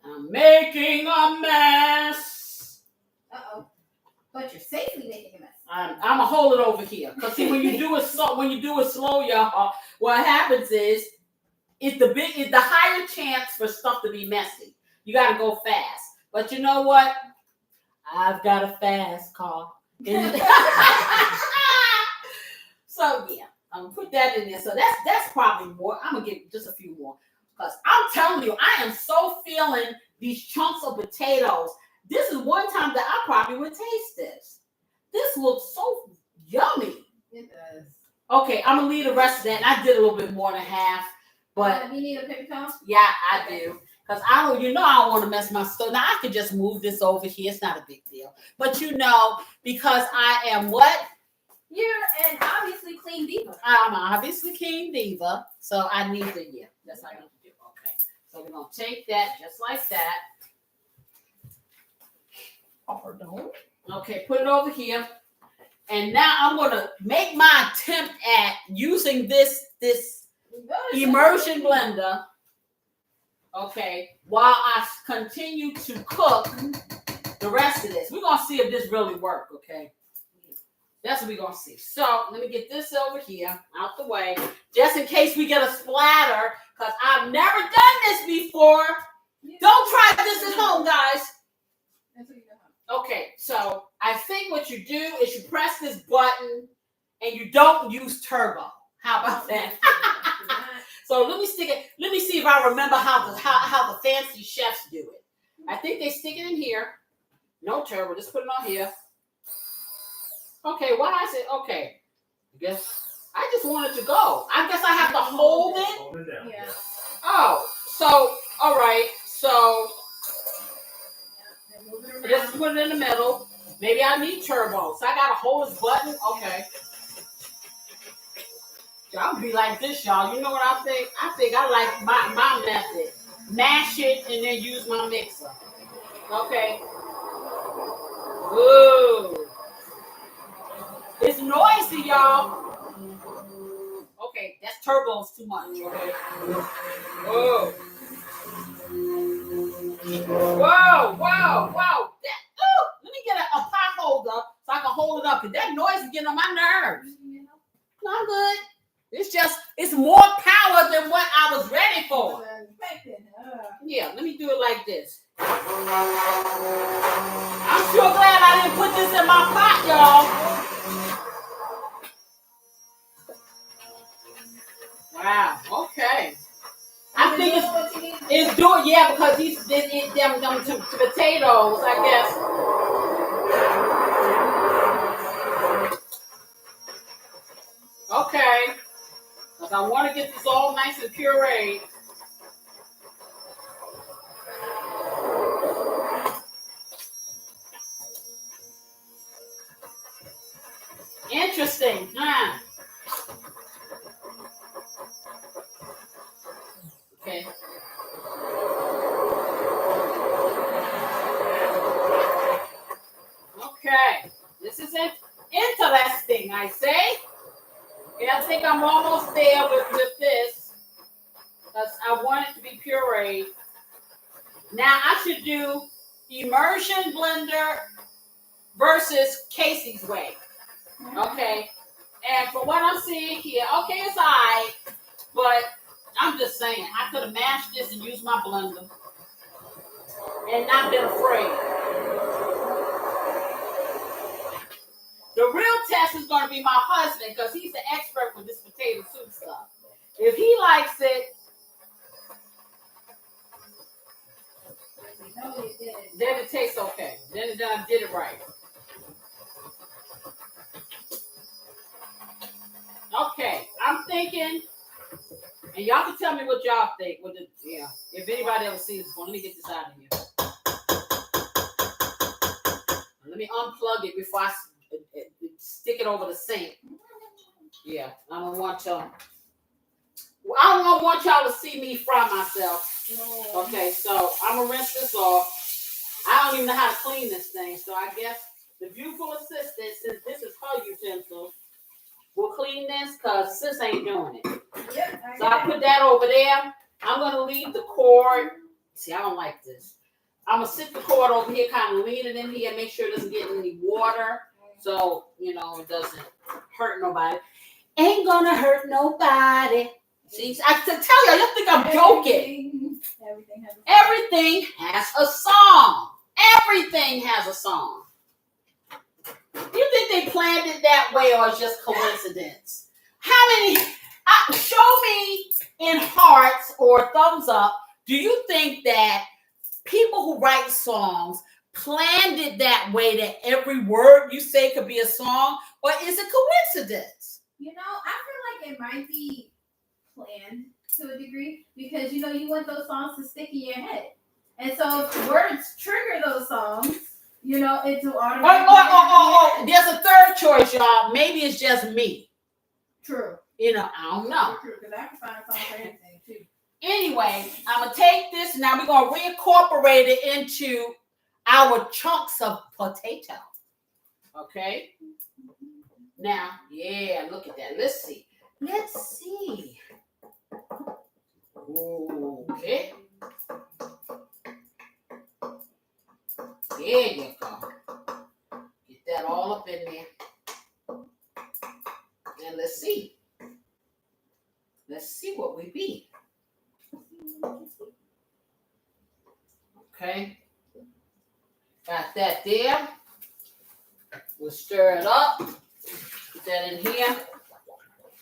I'm making a mess. But you're safely making a mess. I'm gonna hold it over here. Cause see, when you do it slow, y'all, what happens is it's the higher chance for stuff to be messy. You gotta go fast. But you know what? I've got a fast car. So yeah, I'm gonna put that in there. So that's probably more. I'm gonna get just a few more. Because I'm telling you, I am so feeling these chunks of potatoes. This is one time that I probably would taste this. This looks so yummy. It does. Okay, I'm gonna leave the rest of that. And I did a little bit more than half. But you need a paper towel? Yeah, I do. Because I don't want to mess my stuff. Now I could just move this over here. It's not a big deal. But because I am what? You're an obviously clean diva. I'm obviously clean diva. So I need to, that's what I need to do. Okay. So we're going to take that just like that. Okay, put it over here. And now I'm going to make my attempt at using this immersion blender. Okay, while I continue to cook the rest of this. We're going to see if this really works, okay? That's what we're going to see. So let me get this over here out the way, just in case we get a splatter, because I've never done this before. Don't try this at home, guys. Okay, so I think what you do is you press this button and you don't use turbo. How about that? So let me stick it. Let me see if I remember how the fancy chefs do it. I think they stick it in here. No turbo. Just put it on here. Okay. Why is it okay? I just want it to go. I guess I have to hold it. Hold it down. Yeah. Oh, so all right. So just put it in the middle. Maybe I need turbo. So I gotta hold this button. Okay. I'll be like this, y'all. You know what I think? I think I like my method. Mash it and then use my mixer. Okay. Ooh. It's noisy, y'all. Okay, that's turbo's too much. Okay. Whoa. Whoa. Let me get a pot holder so I can hold it up. Because that noise is getting on my nerves. No, I'm good. It's more power than what I was ready for. Yeah, like this. I'm sure glad I didn't put this in my pot, y'all. Wow. Okay. I think it's doing, yeah, because these them potatoes, I guess. Okay. Because I want to get this all nice and pureed. Interesting, huh? Okay. Okay. This is it. Interesting, I say. Yeah, I think I'm almost there with this. Because I want it to be pureed. Now I should do immersion blender versus Casey's way. Okay. And for what I'm seeing here, okay, it's all right. But I'm just saying, I could have mashed this and used my blender. And not been afraid. The real test is going to be my husband because he's the expert with this potato soup stuff. If he likes it, then it tastes okay. Then I did it right. Okay, I'm thinking, and y'all can tell me what y'all think. If anybody ever sees this, let me get this out of here. Let me unplug it before I stick it over the sink. Yeah, I don't want y'all. I don't want y'all to see me fry myself. No. Okay, so I'm gonna rinse this off. I don't even know how to clean this thing, so I guess the beautiful assistant, since this is her utensil, will clean this because sis ain't doing it. Yep, so I put that over there. I'm gonna leave the cord. See, I don't like this. I'm gonna sit the cord over here, kind of lean it in here, make sure it doesn't get any water, so it doesn't hurt nobody. Ain't gonna hurt nobody. See, I can tell y'all think I'm joking. Everything has a song. Everything has a song. You think they planned it that way or it's just coincidence? How many? Show me in hearts or thumbs up. Do you think that people who write songs planned it that way that every word you say could be a song, or is it coincidence? I feel like it might be planned to a degree because you want those songs to stick in your head, and so if words trigger those songs, it's automatically. There's a third choice, y'all. Maybe it's just me. True. I don't know. True, because I can find a song for anything too. Anyway, I'm gonna take this now. We're gonna reincorporate it into our chunks of potato. Okay. Now, yeah, look at that. Let's see. Okay. There you go. Get that all up in there. And let's see. Let's see what we be. Okay. Got that there. We'll stir it up. Put that in here.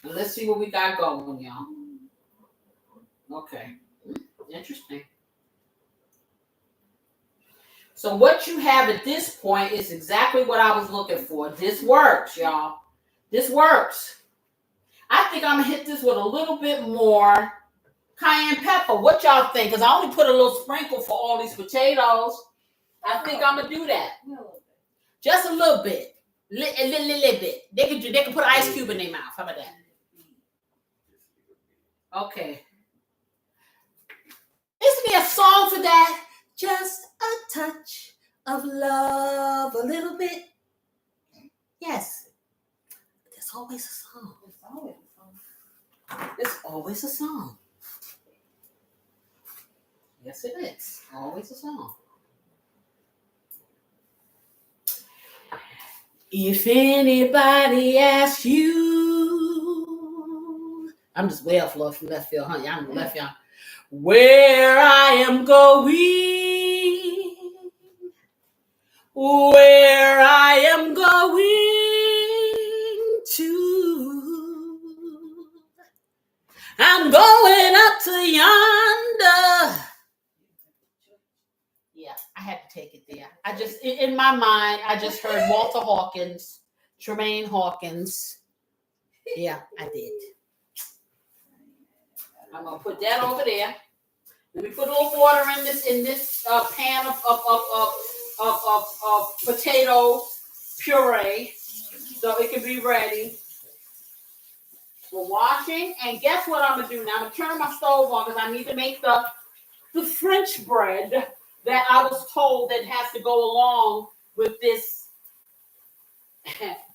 And let's see what we got going, y'all. Okay. Interesting. So what you have at this point is exactly what I was looking for. This works, y'all. This works. I think I'm going to hit this with a little bit more cayenne pepper. What y'all think? Because I only put a little sprinkle for all these potatoes. I think I'm going to do that. Just a little bit. A little bit. They can put an ice cube in their mouth. How about that? Okay. Isn't there a song for that? Just a touch of love, a little bit. Yes. There's always a song. There's always a song. Yes, it is. Always a song. If anybody asks you, I'm just way off left field, honey. I'm left, y'all. where I am going, where I am going to. I'm going up to yonder. Yeah, I had to take it there. I just, in my mind, I just heard Walter Hawkins, Tremaine Hawkins. Yeah, I did. I'm gonna put that over there. Let me put a little water in this pan of potato puree so it can be ready for washing. And guess what I'm gonna do now? I'm gonna turn my stove on because I need to make the French bread that I was told that has to go along with this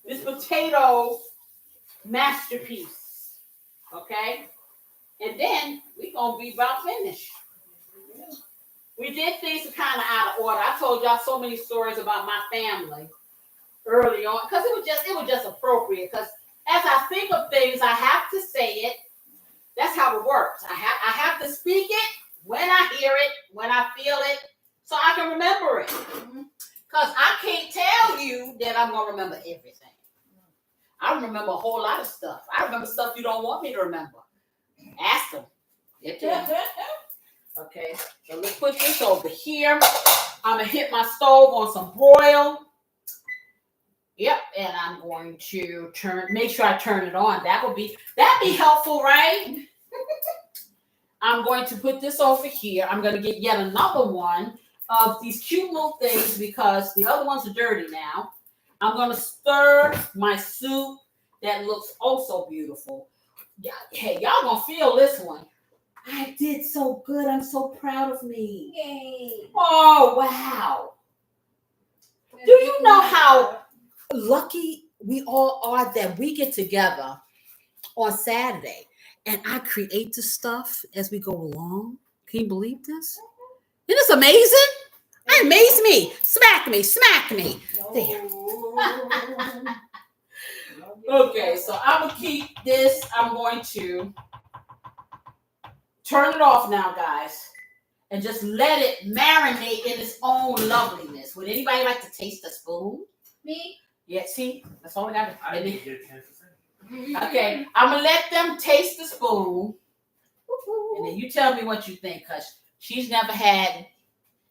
this potato masterpiece. Okay? And then we're gonna be about finished. We did things kind of out of order. I told y'all so many stories about my family early on because it was just appropriate. Because as I think of things, I have to say it. That's how it works. I have to speak it when I hear it, when I feel it, so I can remember it. Because I can't tell you that I'm gonna remember everything. I remember a whole lot of stuff. I remember stuff you don't want me to remember. Ask them. Okay, so let's put this over here. I'm gonna hit my stove on some broil. Yep, and I'm going to make sure I turn it on. That'd be helpful, right? I'm going to put this over here. I'm going to get yet another one of these cute little things because the other ones are dirty now. I'm going to stir my soup that looks oh so beautiful. Yeah, hey, y'all gonna feel this one. I did so good. I'm so proud of me. Yay. Oh, wow. Do you know how lucky we all are that we get together on Saturday and I create the stuff as we go along? Can you believe this? Isn't this amazing? It amaze me. Smack me. There. Okay, so I'm going to keep this. I'm going to turn it off now, guys, and just let it marinate in its own loveliness. Would anybody like to taste a spoon? Me? Yeah, see? That's all we got. I didn't get a chance to say. Okay, I'm going to let them taste the spoon, and then you tell me what you think, because she's never had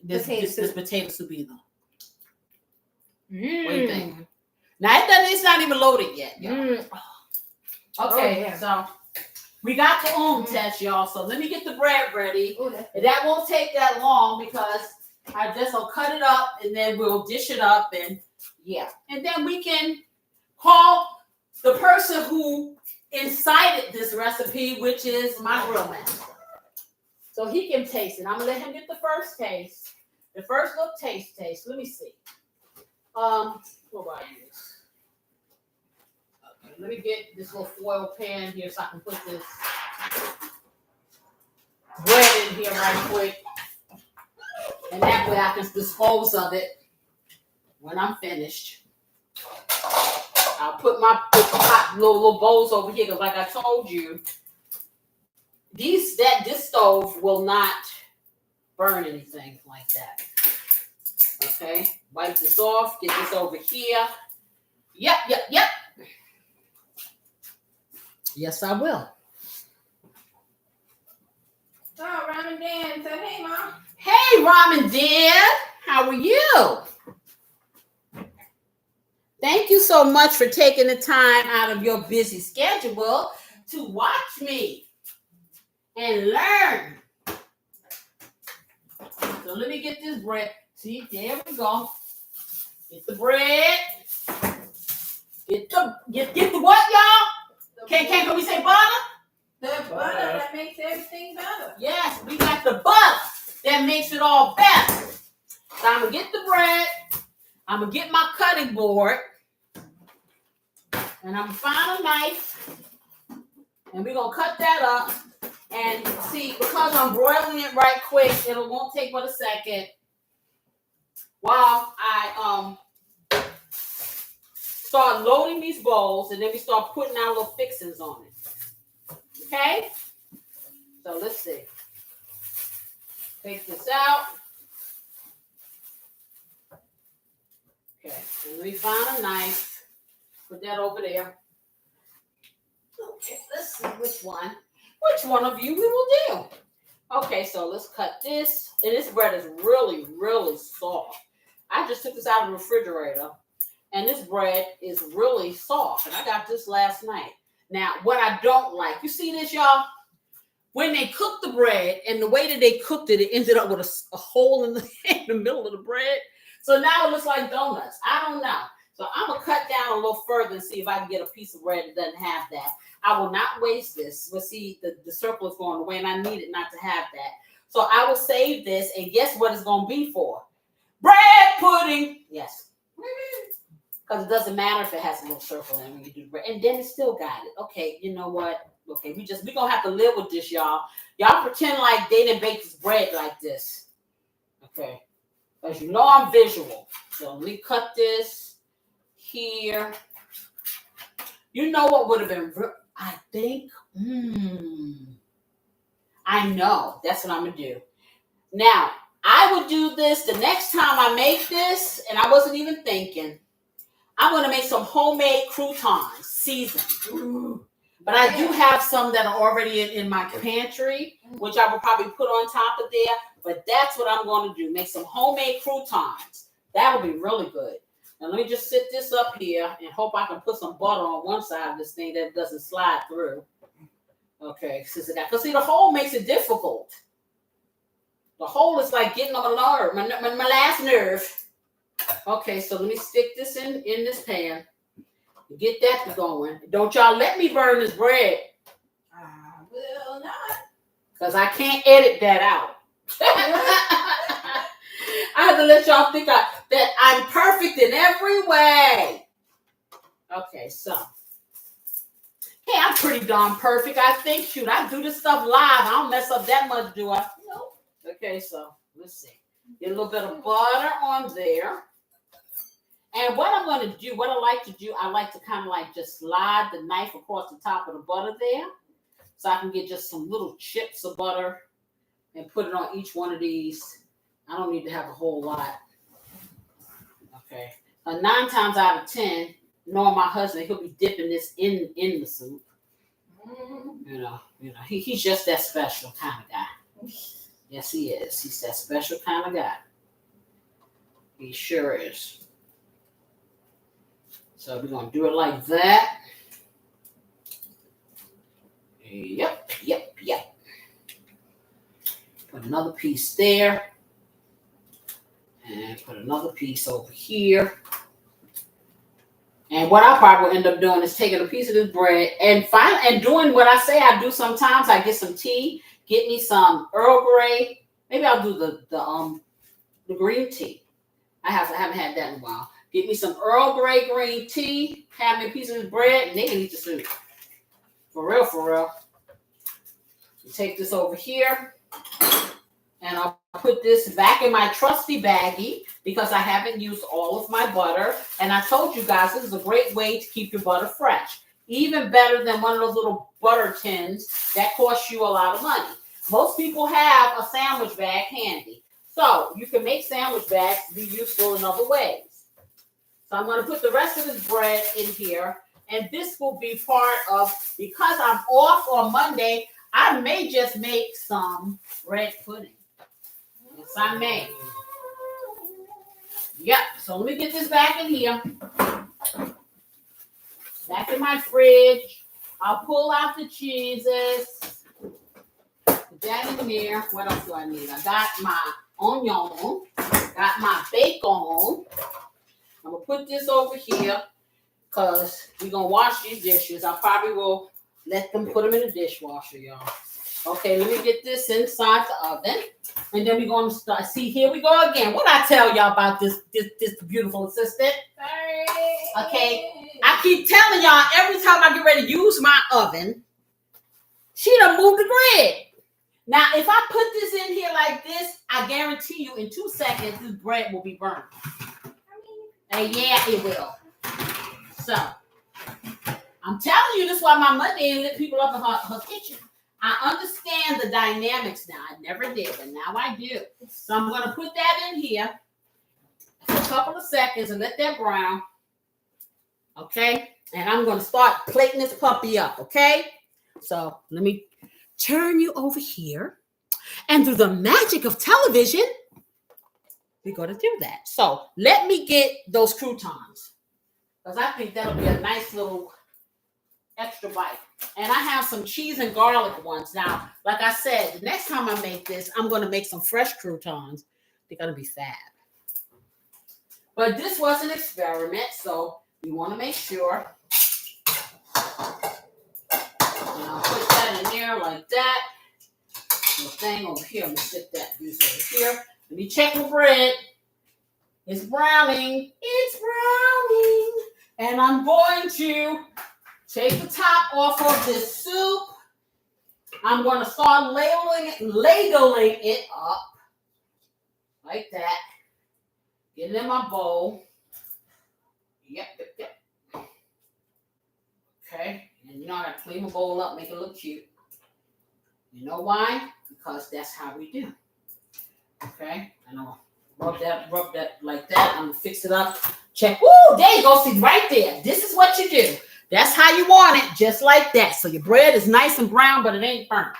this potato soup either. What do you think? Now, it's not even loaded yet, y'all. Okay, so we got the own test, y'all. So let me get the bread ready. And that won't take that long because I just will cut it up and then we'll dish it up and yeah. And then we can call the person who incited this recipe, which is my grill master. So he can taste it. I'm gonna let him get the first taste. The first little taste. Let me see. What do I use? Let me get this little foil pan here so I can put this bread in here right quick. And that way I can dispose of it when I'm finished. I'll put my hot little bowls over here because like I told you, this stove will not burn anything like that. Okay, wipe this off, get this over here. Yep. Yes, I will. Oh, Ramen Dan said, hey, Mom. Hey, Ramen Dan. How are you? Thank you so much for taking the time out of your busy schedule to watch me and learn. So let me get this bread. See, there we go. Get the bread. Get the what, y'all? Can we say butter? The butter that makes everything better. Yes, we got the butter that makes it all better. So I'm going to get the bread. I'm going to get my cutting board. And I'm going to find a knife. And we're going to cut that up. And see, because I'm broiling it right quick, it won't take but a second. While I start loading these bowls, and then we start putting our little fixings on it. Okay? So let's see. Take this out. Okay, and let me find a knife. Put that over there. Okay, let's see which one. Which one of you we will do? Okay, so let's cut this. And this bread is really, really soft. I just took this out of the refrigerator. And this bread is really soft. And I got this last night. Now, what I don't like, you see this, y'all? When they cooked the bread and the way that they cooked it, it ended up with a hole in the middle of the bread. So now it looks like donuts. I don't know. So I'm going to cut down a little further and see if I can get a piece of bread that doesn't have that. I will not waste this. But see, the circle is going away and I need it not to have that. So I will save this. And guess what it's going to be for? Bread pudding. Yes. Because it doesn't matter if it has a little circle in it when you do bread. And then it still got it. Okay, you know what? Okay, we're going to have to live with this, y'all. Y'all pretend like they didn't bake this bread like this. Okay. Because you know I'm visual. So let me cut this here. You know what would have been, I think, I know. That's what I'm going to do. Now, I would do this the next time I make this, and I wasn't even thinking. I'm going to make some homemade croutons, seasoned. But I do have some that are already in my pantry, which I will probably put on top of there. But that's what I'm going to do. Make some homemade croutons. That would be really good. Now, let me just sit this up here and hope I can put some butter on one side of this thing that doesn't slide through. Okay, because see, the hole makes it difficult. The hole is like getting on my nerve, my last nerve. Okay, so let me stick this in this pan. Get that going. Don't y'all let me burn this bread. I will not. Because I can't edit that out. I have to let y'all think that I'm perfect in every way. Okay, so. Hey, I'm pretty darn perfect, I think. Shoot, I do this stuff live. I don't mess up that much, do I? Nope. Okay, so let's see. Get a little bit of butter on there. And what I'm going to do, what I like to do, I like to kind of like just slide the knife across the top of the butter there. So I can get just some little chips of butter and put it on each one of these. I don't need to have a whole lot. Okay. 9 times out of 10, knowing my husband, he'll be dipping this in the soup. You know, he's just that special kind of guy. Yes, he is. He's that special kind of guy. He sure is. So we're going to do it like that. Yep. Put another piece there. And put another piece over here. And what I probably will end up doing is taking a piece of this bread and doing what I say I do sometimes. I get some tea, get me some Earl Grey. Maybe I'll do the green tea. I haven't had that in a while. Get me some Earl Grey green tea, have me a piece of this bread, and they can eat the soup. For real. Take this over here, and I'll put this back in my trusty baggie because I haven't used all of my butter. And I told you guys this is a great way to keep your butter fresh. Even better than one of those little butter tins that cost you a lot of money. Most people have a sandwich bag handy. So you can make sandwich bags to be useful in other ways. So I'm going to put the rest of this bread in here. And this will be part of, because I'm off on Monday, I may just make some bread pudding. Yes, I may. Yep. So let me get this back in here. Back in my fridge. I'll pull out the cheeses. Put that in there. What else do I need? I got my onion. Got my bacon. I'm going to put this over here because we're going to wash these dishes. I probably will let them put them in the dishwasher, y'all. Okay, let me get this inside the oven. And then we're going to start. See, here we go again. What I tell y'all about this beautiful assistant? Sorry. Okay, I keep telling y'all every time I get ready to use my oven, she done moved the grid. Now, if I put this in here like this, I guarantee you in 2 seconds, this bread will be burned. And yeah, it will. So, I'm telling you, this is why my mother ain't let people up in her kitchen. I understand the dynamics now. I never did, but now I do. So I'm going to put that in here for a couple of seconds and let that brown. Okay? And I'm going to start plating this puppy up. Okay? So let me turn you over here. And through the magic of television, we're going to do that. So let me get those croutons. Because I think that'll be a nice little extra bite. And I have some cheese and garlic ones. Now, like I said, the next time I make this, I'm going to make some fresh croutons. They're going to be fab. But this was an experiment, so we want to make sure. And I'll put that in there like that. The thing over here, I'm going to stick that piece over here. Let me check the bread. It's browning. It's browning. And I'm going to take the top off of this soup. I'm going to start ladling it up like that. Get it in my bowl. Yep. Okay. And you know I got to clean my bowl up, make it look cute. You know why? Because that's how we do. Okay. And I'll rub that like that. I'm going to fix it up. Check. Ooh, there you go. See, right there. This is what you do. That's how you want it, just like that. So your bread is nice and brown, but it ain't burnt.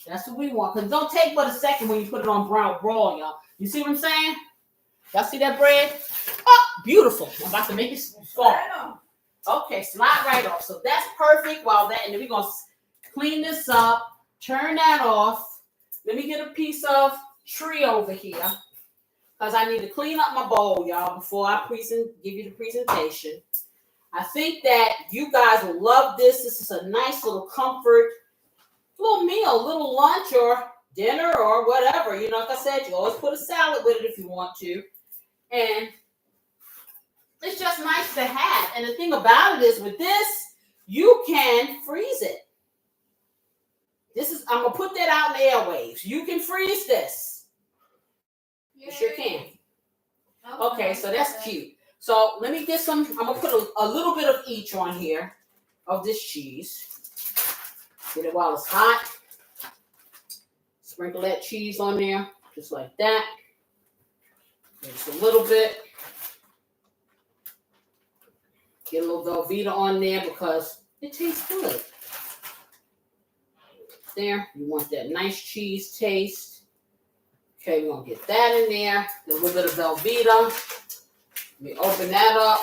That's what we want. Because don't take but a second when you put it on brown broil, y'all. You see what I'm saying? Y'all see that bread? Oh, beautiful. I'm about to make it fall. Okay, slide right off. So that's perfect while that, and then we're going to clean this up, turn that off. Let me get a piece of tree over here because I need to clean up my bowl, y'all, before I give you the presentation. I think that you guys will love this. This is a nice little comfort, little meal, little lunch or dinner or whatever. You know, like I said, you always put a salad with it if you want to. And it's just nice to have. And the thing about it is with this, you can freeze it. I'm going to put that out in the airwaves. You can freeze this. You sure can. Okay, so that's cute. So let me get some, I'm going to put a little bit of each on here of this cheese. Get it while it's hot. Sprinkle that cheese on there, just like that. Just a little bit. Get a little Velveeta on there because it tastes good. There, you want that nice cheese taste. Okay, we're going to get that in there. A little bit of Velveeta. Let me open that up.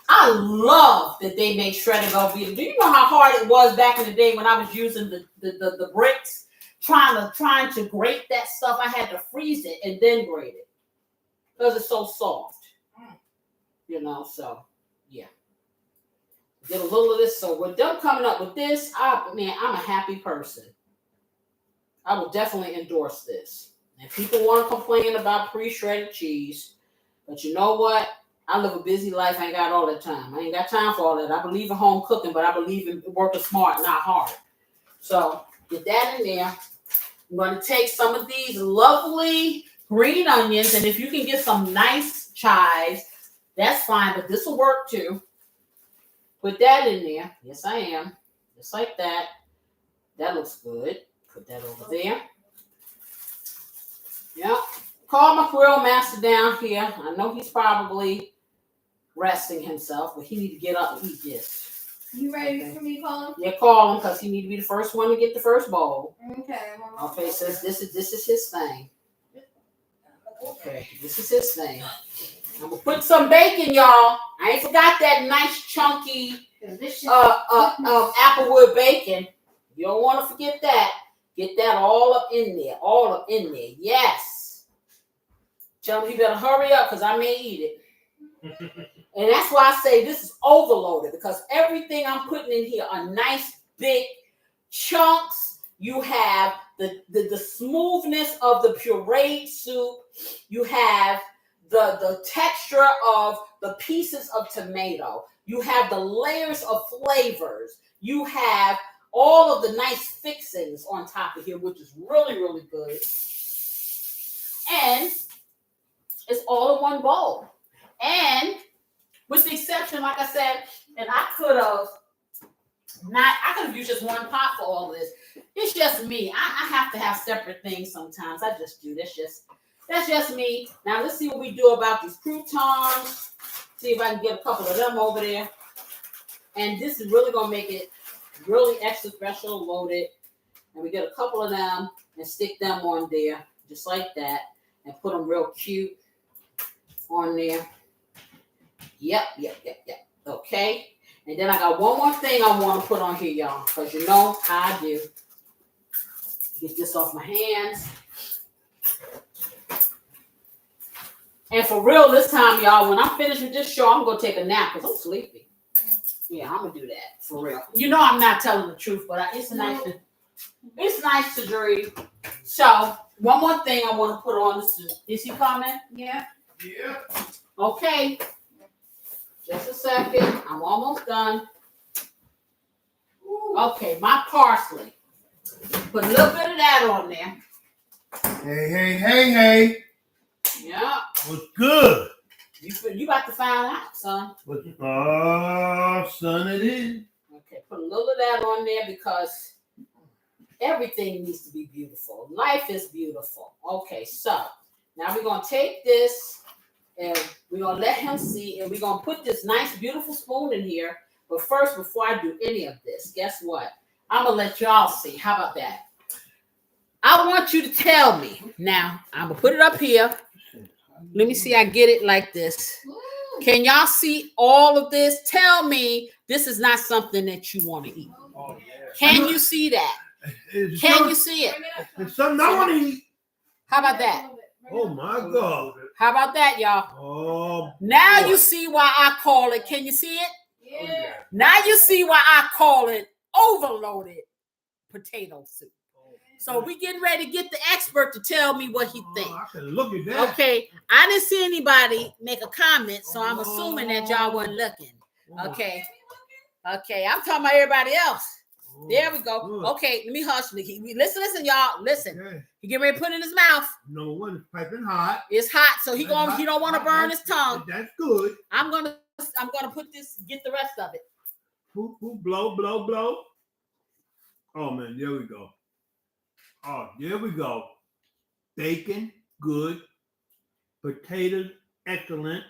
I love that they make shredded Velveeta. Do you know how hard it was back in the day when I was using the bricks, trying to grate that stuff? I had to freeze it and then grate it because it's so soft. You know, so yeah. Get a little of this. So with them coming up with this, I'm a happy person. I will definitely endorse this. And people want to complain about pre-shredded cheese. But you know what? I live a busy life. I ain't got all that time. I ain't got time for all that. I believe in home cooking, but I believe in working smart, not hard. So get that in there. I'm going to take some of these lovely green onions. And if you can get some nice chives, that's fine. But this will work too. Put that in there. Yes, I am. Just like that. That looks good. Put that over there. Yep. Call my grill master down here. I know he's probably resting himself, but he need to get up and eat this. You ready for me to call him? Yeah, call him because he need to be the first one to get the first bowl. Okay. Okay, says this is his thing. Okay, this is his thing. I'm gonna put some bacon, y'all. I ain't forgot that nice chunky applewood bacon. You don't want to forget that. Get that all up in there. All up in there. Yes. Tell me you better hurry up because I may eat it. And that's why I say this is overloaded because everything I'm putting in here are nice big chunks. You have the smoothness of the pureed soup. You have the texture of the pieces of tomato. You have the layers of flavors. You have all of the nice fixings on top of here, which is really, really good. And it's all in one bowl. And with the exception, like I said, and I could have I could have used just one pot for all this. It's just me. I have to have separate things sometimes. I just do. That's just me. Now let's see what we do about these croutons. See if I can get a couple of them over there. And this is really gonna make it really extra special loaded. And we get a couple of them and stick them on there, just like that, and put them real cute on there. Yep. Okay. And then I got one more thing I want to put on here, y'all, because you know how I do. Get this off my hands. And for real this time, y'all, when I'm finished with this show, I'm going to take a nap because I'm sleepy. Yeah, I'm going to do that, for real. You know I'm not telling the truth, but it's nice to dream. So, one more thing I want to put on the soup. Is he coming? Yeah. Yeah. Okay. Just a second. I'm almost done. Okay, my parsley. Put a little bit of that on there. Hey. Yeah. What's good? You about to find out, son. Son, it is. Okay, put a little of that on there because everything needs to be beautiful. Life is beautiful. Okay, so now we're going to take this and we're going to let him see, and we're going to put this nice, beautiful spoon in here. But first, before I do any of this, guess what? I'm going to let y'all see. How about that? I want you to tell me. Now, I'm going to put it up here. Let me see. I get it like this. Can y'all see all of this? Tell me this is not something that you want to eat. Oh, yeah. Can you see that? Can you see it? It's something I want to eat. How about that? Oh, my God. How about that, y'all? Oh, Now boy. you see why I call it. Can you see it? Yeah. Now you see why I call it overloaded potato soup. So we getting ready to get the expert to tell me what he thinks. I can look at that. Okay, I didn't see anybody make a comment, so I'm assuming that y'all wasn't looking. Okay, I'm talking about everybody else. There we go. Good. Okay, let me hush. Listen, y'all. Listen. Okay. He get ready to put it in his mouth. Number one is piping hot. It's hot, so he don't want to burn his tongue. That's good. I'm gonna put this. Get the rest of it. Blow. Oh man, there we go. Oh, there we go. Bacon, good. Potatoes, excellent.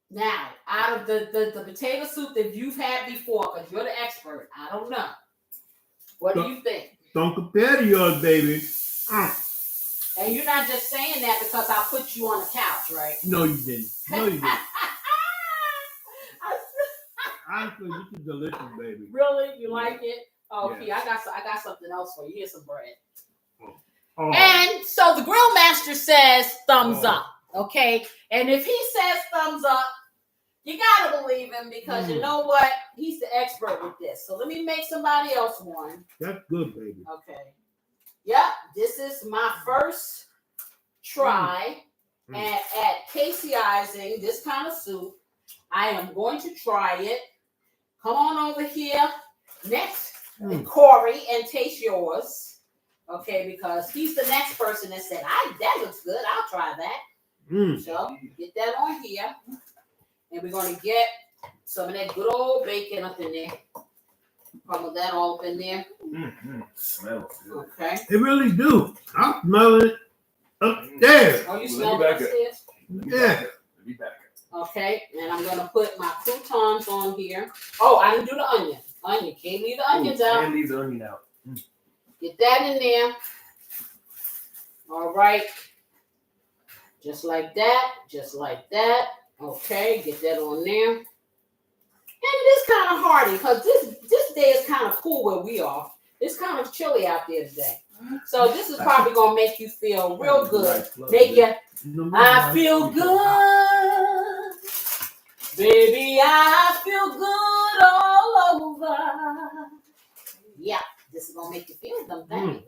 Now, out of the potato soup that you've had before, because you're the expert, I don't know. What do you think? Don't compare to yours, baby. And you're not just saying that because I put you on the couch, right? No, you didn't. Honestly, this is delicious, baby. Really? You like it? Okay, Yeah. I got something else for you. Here's some bread. Oh. And so the grill master says thumbs up. Okay. And if he says thumbs up, you gotta believe him because you know what? He's the expert with this. So let me make somebody else one. That's good, baby. Okay. Yep. This is my first try at Caseyizing this kind of soup. I am going to try it. Come on over here next, Corey, and taste yours. Okay, because he's the next person that said, that looks good. I'll try that. So get that on here. And we're going to get some of that good old bacon up in there. Crumble that all up in there. Smells good. Okay. It really do. I'm smelling it up there. Oh, you smell it upstairs? Yeah. Be back. Okay, and I'm going to put my croutons on here. Oh, I didn't do the onion. Can't leave the onions out. Can't leave the onion out. Get that in there. All right. Just like that. Okay, get that on there. And it is kind of hearty because this day is kind of cool where we are. It's kind of chilly out there today. So this is probably going to make you feel real good. Make you, I feel good. Baby, I feel good all over. Yeah, this is going to make you feel them things.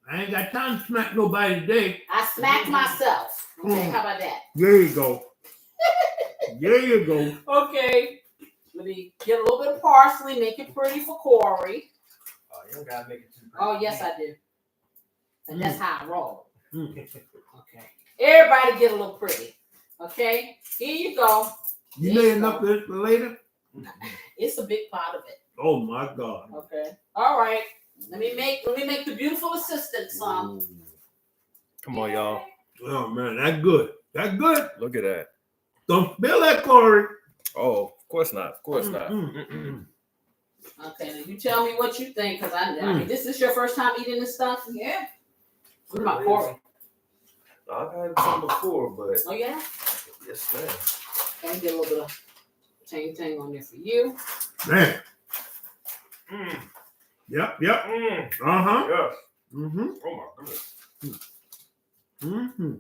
I ain't got time to smack nobody today. I smacked myself. Okay, how about that? There you go. There you go. Okay. Let me get a little bit of parsley, make it pretty for Corey. Oh, you don't gotta make it too pretty. Oh, yes, I do. And that's how I roll. Mm. Okay. Everybody get a little pretty. Okay. Here you go. You made enough of this for later? It's a big part of it. Oh my God. Okay. All right. Let me make the beautiful assistant some. Come on, y'all. Oh man, that's good. That's good. Look at that. Don't spill that, Corey. Oh, of course not. Of course not. Okay, now you tell me what you think, because I mean, this is your first time eating this stuff? Yeah. What about Corey? I've had some before, but Oh, yeah? yes, man. Let me get a little bit of tang on there for you. Man. Mm. Yep. Mm. Uh-huh. Yes. Mm-hmm. Oh my goodness. Mm-hmm.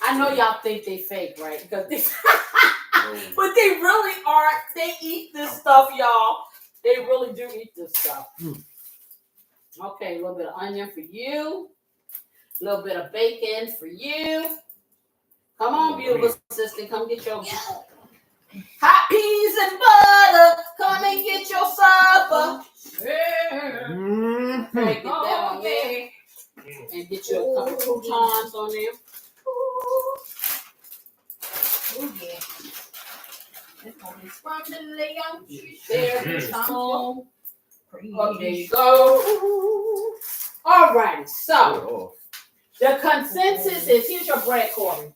I know y'all think they fake, right? Because they, but they really are. They eat this stuff, y'all. They really do eat this stuff. Okay, a little bit of onion for you. A little bit of bacon for you. Come on, beautiful assistant. Come get your hot peas and butter. Come and get your supper. Mm-hmm. Okay, get that on there. And get you a couple croutons on there. Oh, yeah. It's going to be from the Leon. There, some. Oh, there you go. All right, so the consensus is here's your bread, Corey.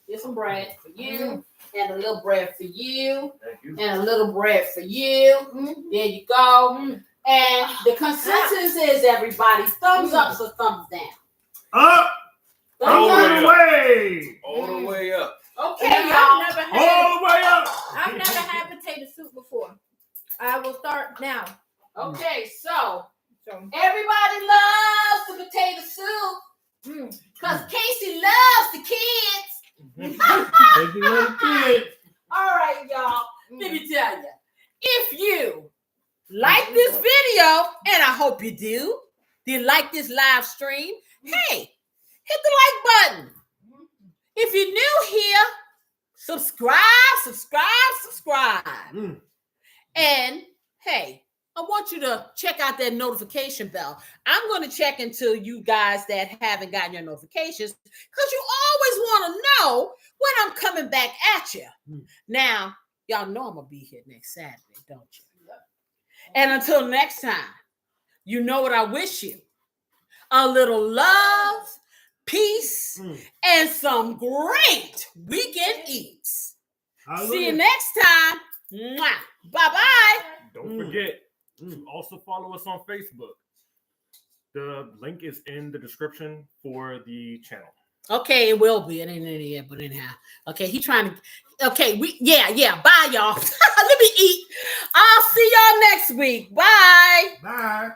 Here's some bread for you, and a little bread for you, Thank you. and a little bread for you. There you go. And the consensus is everybody thumbs up or thumbs down. Up. Thumbs All up. the way. All the way up. Okay, I've y'all. never had All the way up. I've never had potato soup before. I will start now. Okay, so So, everybody loves the potato soup because Casey loves the kids. Take the little kid. All right, y'all. Let me tell you, if you like this video, and I hope you do like this live stream, hey, hit the like button. If you're new here, subscribe. And hey, I want you to check out that notification bell. I'm going to check into you guys that haven't gotten your notifications because you always want to know when I'm coming back at you. Now, y'all know I'm going to be here next Saturday, don't you? And until next time, you know what I wish you. A little love, peace, and some great weekend eats. See you next time. Mwah. Bye-bye. Don't forget to also follow us on Facebook. The link is in the description for the channel. Okay, it will be. It ain't in it yet, but anyhow. Okay, he trying to. Okay, bye, y'all. Let me eat. I'll see y'all next week. Bye. Bye.